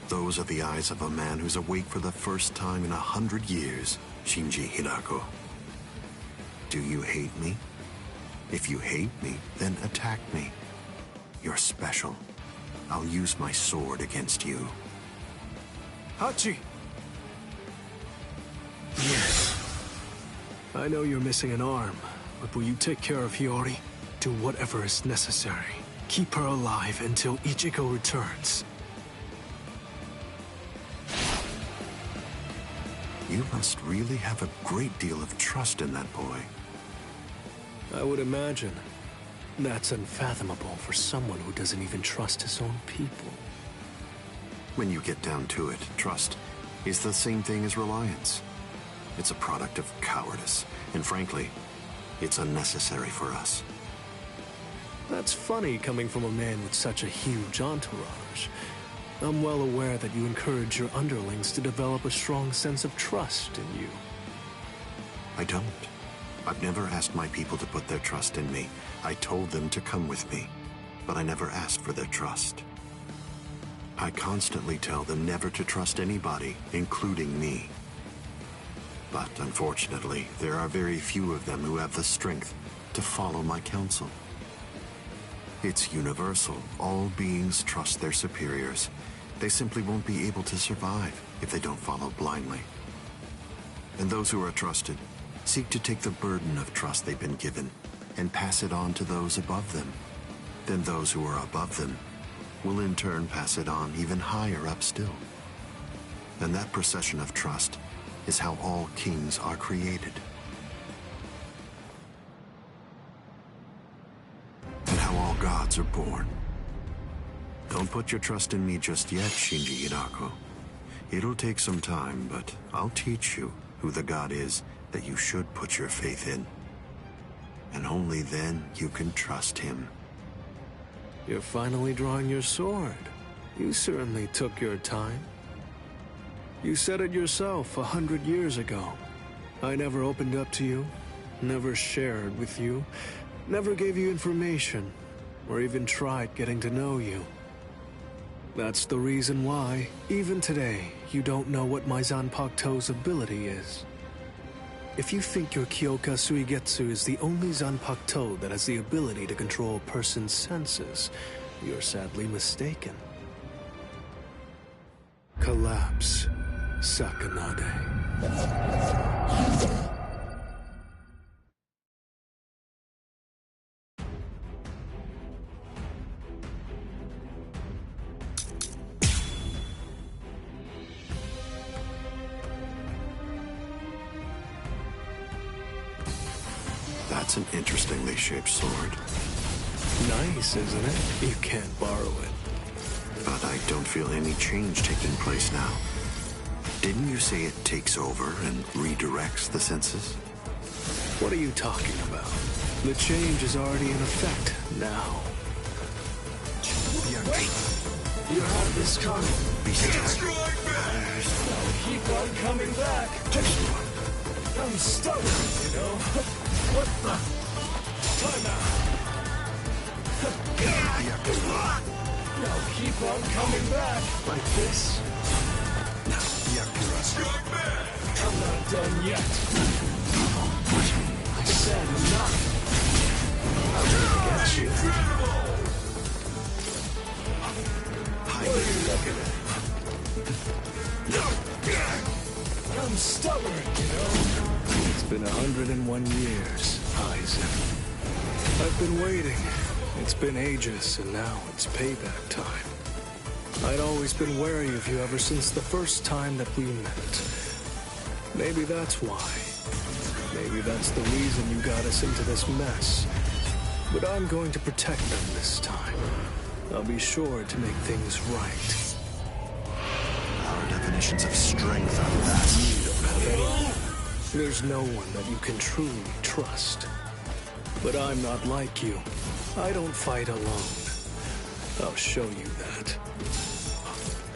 Those are the eyes of a man who's awake for the first time in 100 years, Shinji Hirako. Do you hate me? If you hate me, then attack me. You're special. I'll use my sword against you. Hachi! Yes. I know you're missing an arm, but will you take care of Hiyori? Do whatever is necessary. Keep her alive until Ichigo returns. You must really have a great deal of trust in that boy. I would imagine. That's unfathomable for someone who doesn't even trust his own people. When you get down to it, trust is the same thing as reliance. It's a product of cowardice, and frankly, it's unnecessary for us. That's funny coming from a man with such a huge entourage. I'm well aware that you encourage your underlings to develop a strong sense of trust in you. I don't. I've never asked my people to put their trust in me. I told them to come with me, but I never asked for their trust. I constantly tell them never to trust anybody, including me. But unfortunately, there are very few of them who have the strength to follow my counsel. It's universal. All beings trust their superiors. They simply won't be able to survive if they don't follow blindly. And those who are trusted seek to take the burden of trust they've been given and pass it on to those above them. Then those who are above them will in turn pass it on even higher up still. And that procession of trust is how all kings are created. Gods are born. Don't put your trust in me just yet, Shinji Hirako. It'll take some time, but I'll teach you who the god is that you should put your faith in. And only then you can trust him. You're finally drawing your sword. You certainly took your time. You said it yourself 100 years ago. I never opened up to you, never shared with you, never gave you information, or even tried getting to know you. That's the reason why, even today, you don't know what my Zanpakuto's ability is. If you think your Kyoka Suigetsu is the only Zanpakuto that has the ability to control a person's senses, you're sadly mistaken. Collapse, Sakanade. That's an interestingly shaped sword. Nice, isn't it? You can't borrow it. But I don't feel any change taking place now. Didn't you say it takes over and redirects the senses? What are you talking about? The change is already in effect now. Wait! You have this coming. Strike back! I'll keep on coming back. I'm stubborn, you know. What the? Time out. Now keep on coming back. Like this. Strike back! I'm not done yet. I said enough. I'm gonna get you. What are you looking at? I'm stubborn, you know. It's been 101 years, Isaac. I've been waiting. It's been ages, and now it's payback time. I'd always been wary of you ever since the first time that we met. Maybe that's why. Maybe that's the reason you got us into this mess. But I'm going to protect them this time. I'll be sure to make things right. Our definitions of strength are vast. You don't have any. There's no one that you can truly trust. But I'm not like you. I don't fight alone. I'll show you that.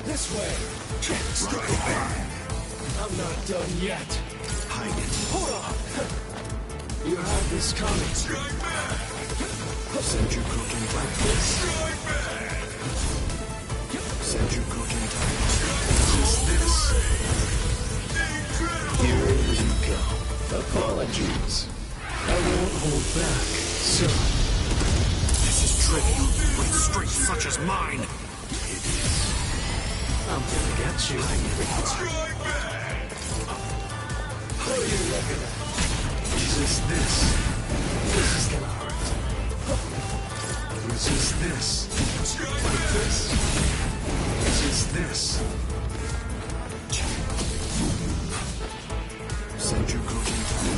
This way! Strike back! I'm not done yet. Hide it. Hold on! You have this coming. Strike back! Send you cooking like this. Strike back! Send you cooking time. Just this. Here we go. Apologies. I won't hold back, sir. This is trivial with strength such as mine. I'm gonna get you. Strike back! What are you looking at? Resist this. This is gonna hurt. Resist this. Like this. Resist this. Send you cooking time.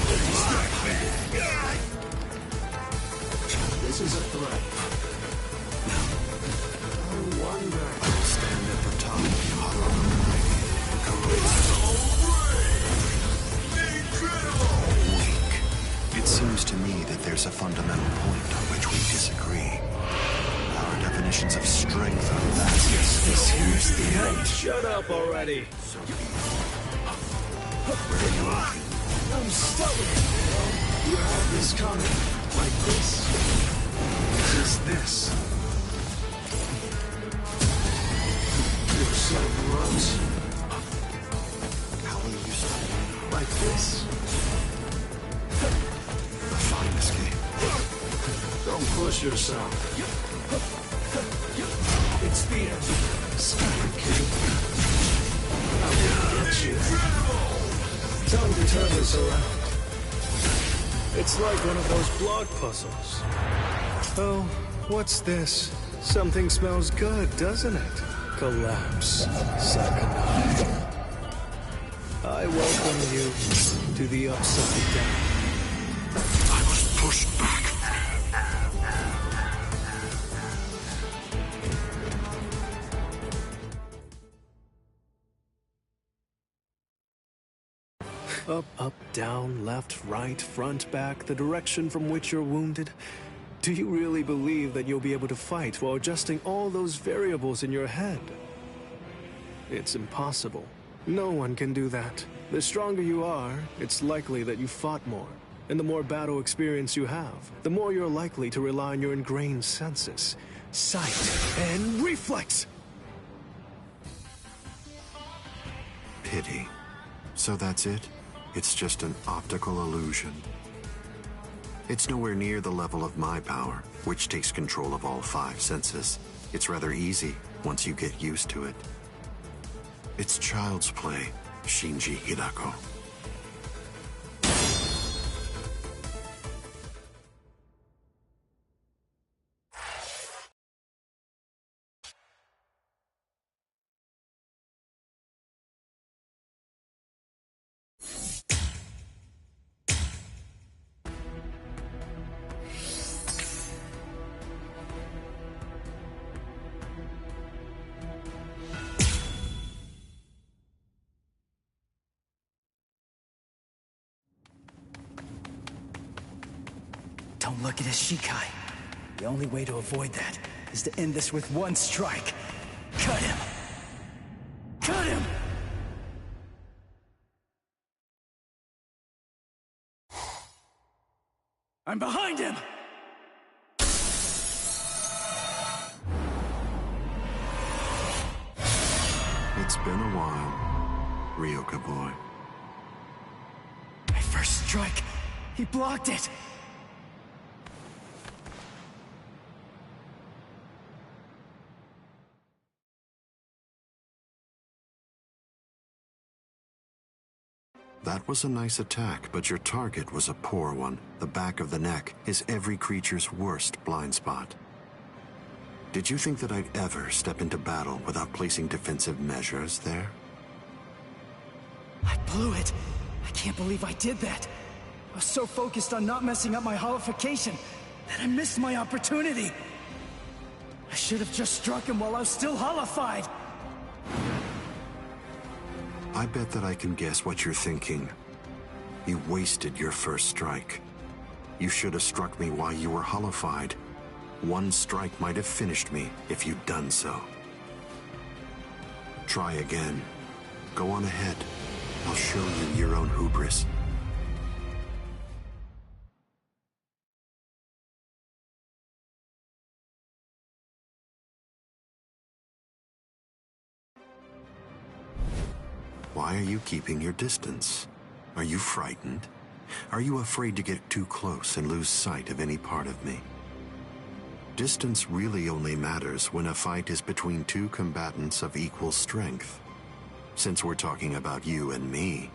This is a threat. I wonder. I'll stand at the top. Weak. It seems to me that there's a fundamental point on which we disagree. Our definitions of strength are vast. This here's the end. Shut up already. Where are you looking? I'm stubborn. You have this coming. Like this. Just this. You're so gross. How will you stop? Like this. A fine escape. Don't push yourself. It's the end. Stupid kid. I'm gonna get you. Time to turn this around. It's like one of those block puzzles. Oh, what's this? Something smells good, doesn't it? Collapse, Sakanai. I welcome you to the Upside Down. I was pushed back. Up, up, down, left, right, front, back, the direction from which you're wounded. Do you really believe that you'll be able to fight while adjusting all those variables in your head? It's impossible. No one can do that. The stronger you are, it's likely that you fought more. And the more battle experience you have, the more you're likely to rely on your ingrained senses, sight, and reflex. Pity. So that's it? It's just an optical illusion. It's nowhere near the level of my power, which takes control of all 5 senses. It's rather easy once you get used to it. It's child's play, Shinji Hidako. Don't look at Shikai. The only way to avoid that is to end this with one strike. Cut him! Cut him! I'm behind him! It's been a while, Ryoka boy. My first strike! He blocked it! That was a nice attack, but your target was a poor one. The back of the neck is every creature's worst blind spot. Did you think that I'd ever step into battle without placing defensive measures there? I blew it! I can't believe I did that! I was so focused on not messing up my holification that I missed my opportunity! I should have just struck him while I was still holified! I bet that I can guess what you're thinking. You wasted your first strike. You should have struck me while you were holified. One strike might have finished me if you'd done so. Try again. Go on ahead. I'll show you your own hubris. Why are you keeping your distance? Are you frightened? Are you afraid to get too close and lose sight of any part of me? Distance really only matters when a fight is between two combatants of equal strength. Since we're talking about you and me,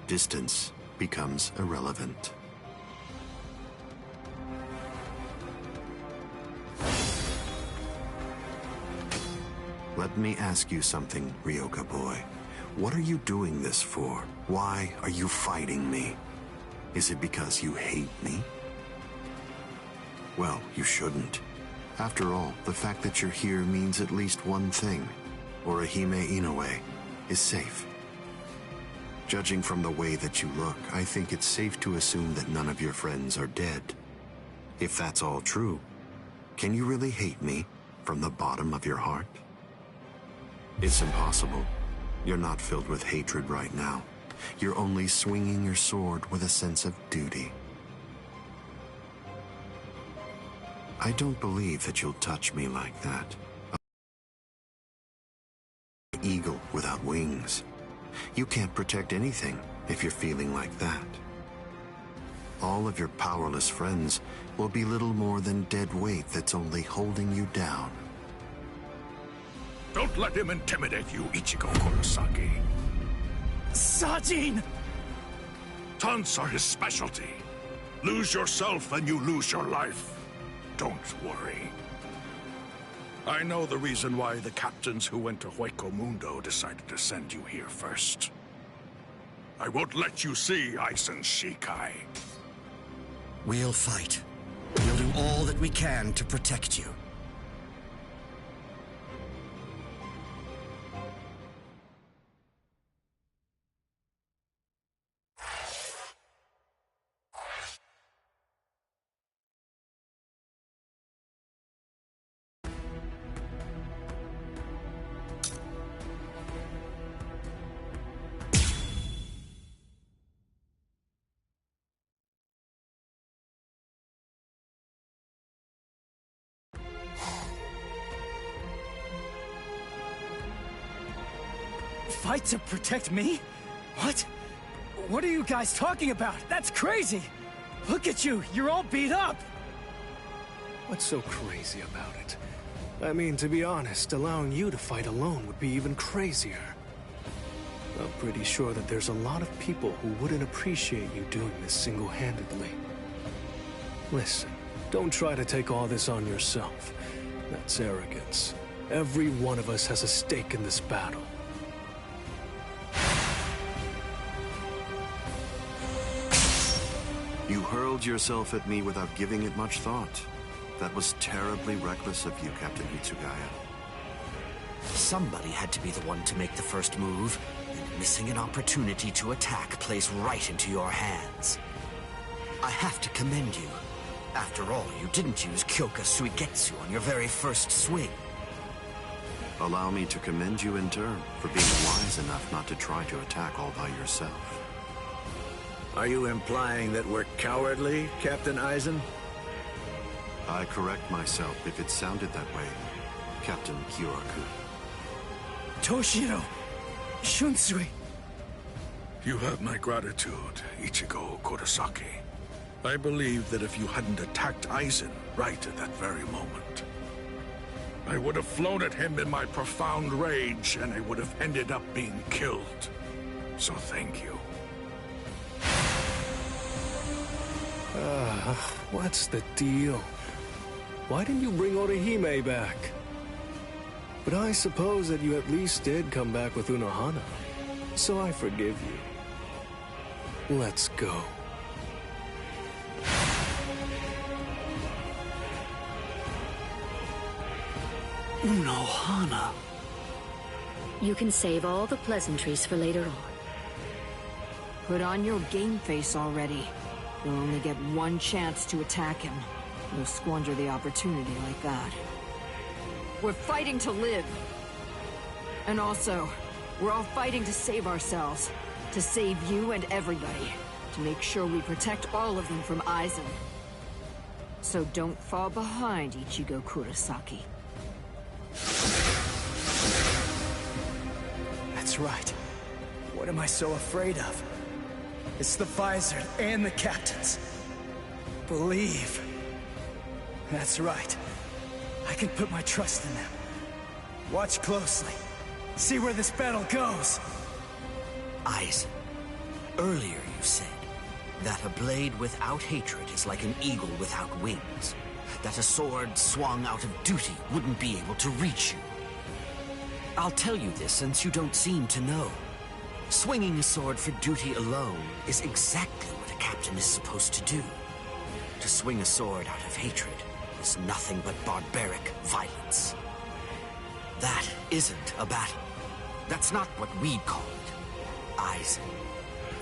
distance becomes irrelevant. Let me ask you something, Ryoka boy. What are you doing this for? Why are you fighting me? Is it because you hate me? Well, you shouldn't. After all, the fact that you're here means at least one thing. Orihime Inoue is safe. Judging from the way that you look, I think it's safe to assume that none of your friends are dead. If that's all true, can you really hate me from the bottom of your heart? It's impossible. You're not filled with hatred right now. You're only swinging your sword with a sense of duty. I don't believe that you'll touch me like that. An eagle without wings. You can't protect anything if you're feeling like that. All of your powerless friends will be little more than dead weight that's only holding you down. Don't let him intimidate you, Ichigo Kurosaki. Sajin! Taunts are his specialty. Lose yourself and you lose your life. Don't worry. I know the reason why the captains who went to Hueco Mundo decided to send you here first. I won't let you see Aizen Shikai. We'll fight. We'll do all that we can to protect you. Fight to protect me? What? What are you guys talking about? That's crazy! Look at you, you're all beat up! What's so crazy about it? I mean, to be honest, allowing you to fight alone would be even crazier. I'm pretty sure that there's a lot of people who wouldn't appreciate you doing this single-handedly. Listen, don't try to take all this on yourself. That's arrogance. Every one of us has a stake in this battle. You hurled yourself at me without giving it much thought. That was terribly reckless of you, Captain Hitsugaya. Somebody had to be the one to make the first move, and missing an opportunity to attack plays right into your hands. I have to commend you. After all, you didn't use Kyoka Suigetsu on your very first swing. Allow me to commend you in turn for being wise enough not to try to attack all by yourself. Are you implying that we're cowardly, Captain Eisen? I correct myself if it sounded that way, Captain Kyoraku. Toshiro! Shunsui! You have my gratitude, Ichigo Kurosaki. I believe that if you hadn't attacked Eisen right at that very moment, I would have flown at him in my profound rage, and I would have ended up being killed. So thank you. What's the deal? Why didn't you bring Orihime back? But I suppose that you at least did come back with Unohana, so I forgive you. Let's go. Unohana. You can save all the pleasantries for later on. Put on your game face already. You'll only get one chance to attack him. You'll squander the opportunity like that. We're fighting to live. And also, we're all fighting to save ourselves. To save you and everybody. To make sure we protect all of them from Eisen. So don't fall behind, Ichigo Kurosaki. That's right. What am I so afraid of? It's the Visor and the captains. Believe. That's right. I can put my trust in them. Watch closely. See where this battle goes. Eisen, earlier you said that a blade without hatred is like an eagle without wings. That a sword swung out of duty wouldn't be able to reach you. I'll tell you this since you don't seem to know. Swinging a sword for duty alone is exactly what a captain is supposed to do. To swing a sword out of hatred is nothing but barbaric violence. That isn't a battle. That's not what we'd call it. Eisen,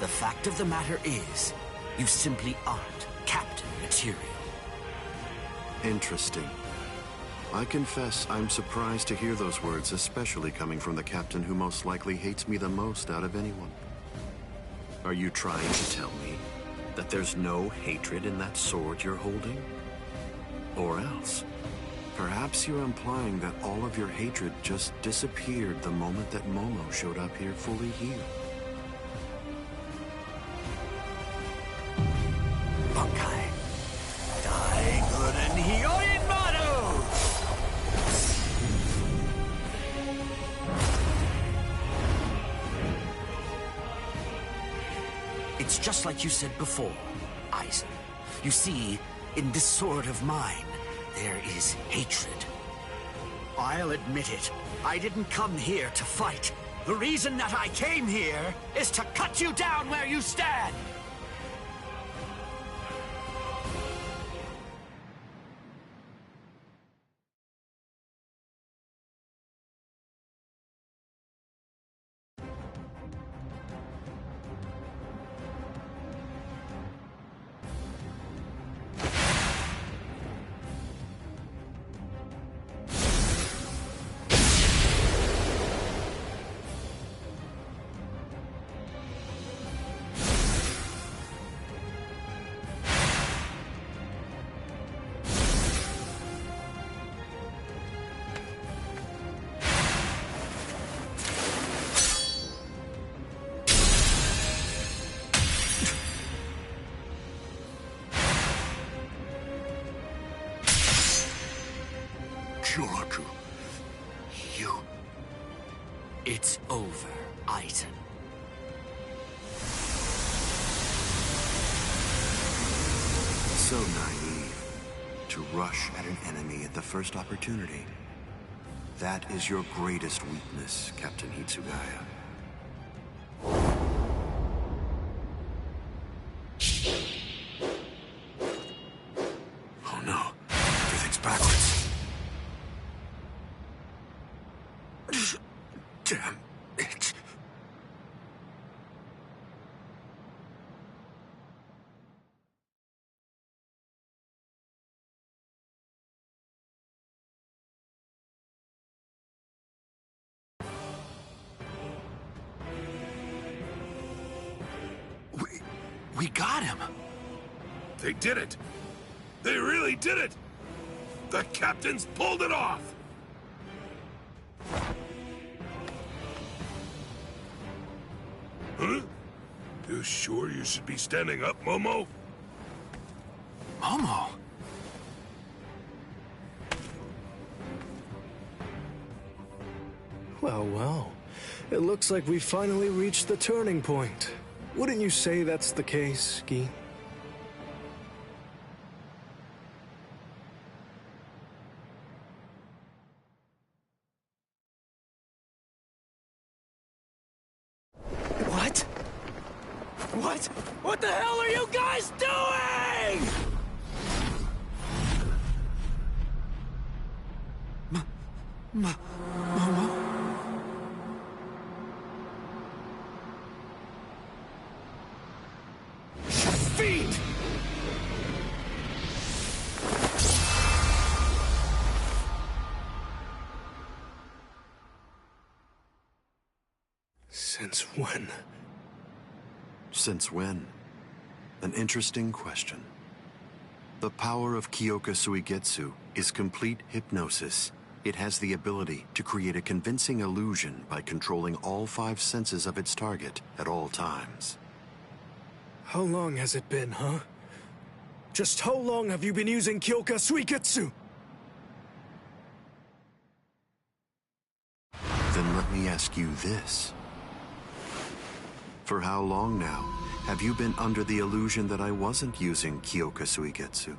the fact of the matter is, you simply aren't captain material. Interesting. I confess I'm surprised to hear those words, especially coming from the captain who most likely hates me the most out of anyone. Are you trying to tell me that there's no hatred in that sword you're holding? Or else, perhaps you're implying that all of your hatred just disappeared the moment that Momo showed up here fully healed. Bunkai. Daiguren Hyoin Maru! It's just like you said before, Eisen. You see, in this sword of mine, there is hatred. I'll admit it. I didn't come here to fight. The reason that I came here is to cut you down where you stand! Kyoraku, you... It's over, Eisen. So naive. To rush at an enemy at the first opportunity. That is your greatest weakness, Captain Hitsugaya. We got him! They did it! They really did it! The captains pulled it off! Huh? You sure you should be standing up, Momo? Momo? Well, well. It looks like we finally reached the turning point. Wouldn't you say that's the case, Gi? What? What? What the hell are you guys doing? Momo? Fiend! Since when? Since when? An interesting question. The power of Kyoka Suigetsu is complete hypnosis. It has the ability to create a convincing illusion by controlling all 5 senses of its target at all times. How long has it been, huh? Just how long have you been using Kyoka Suigetsu? Then let me ask you this. For how long now have you been under the illusion that I wasn't using Kyoka Suigetsu?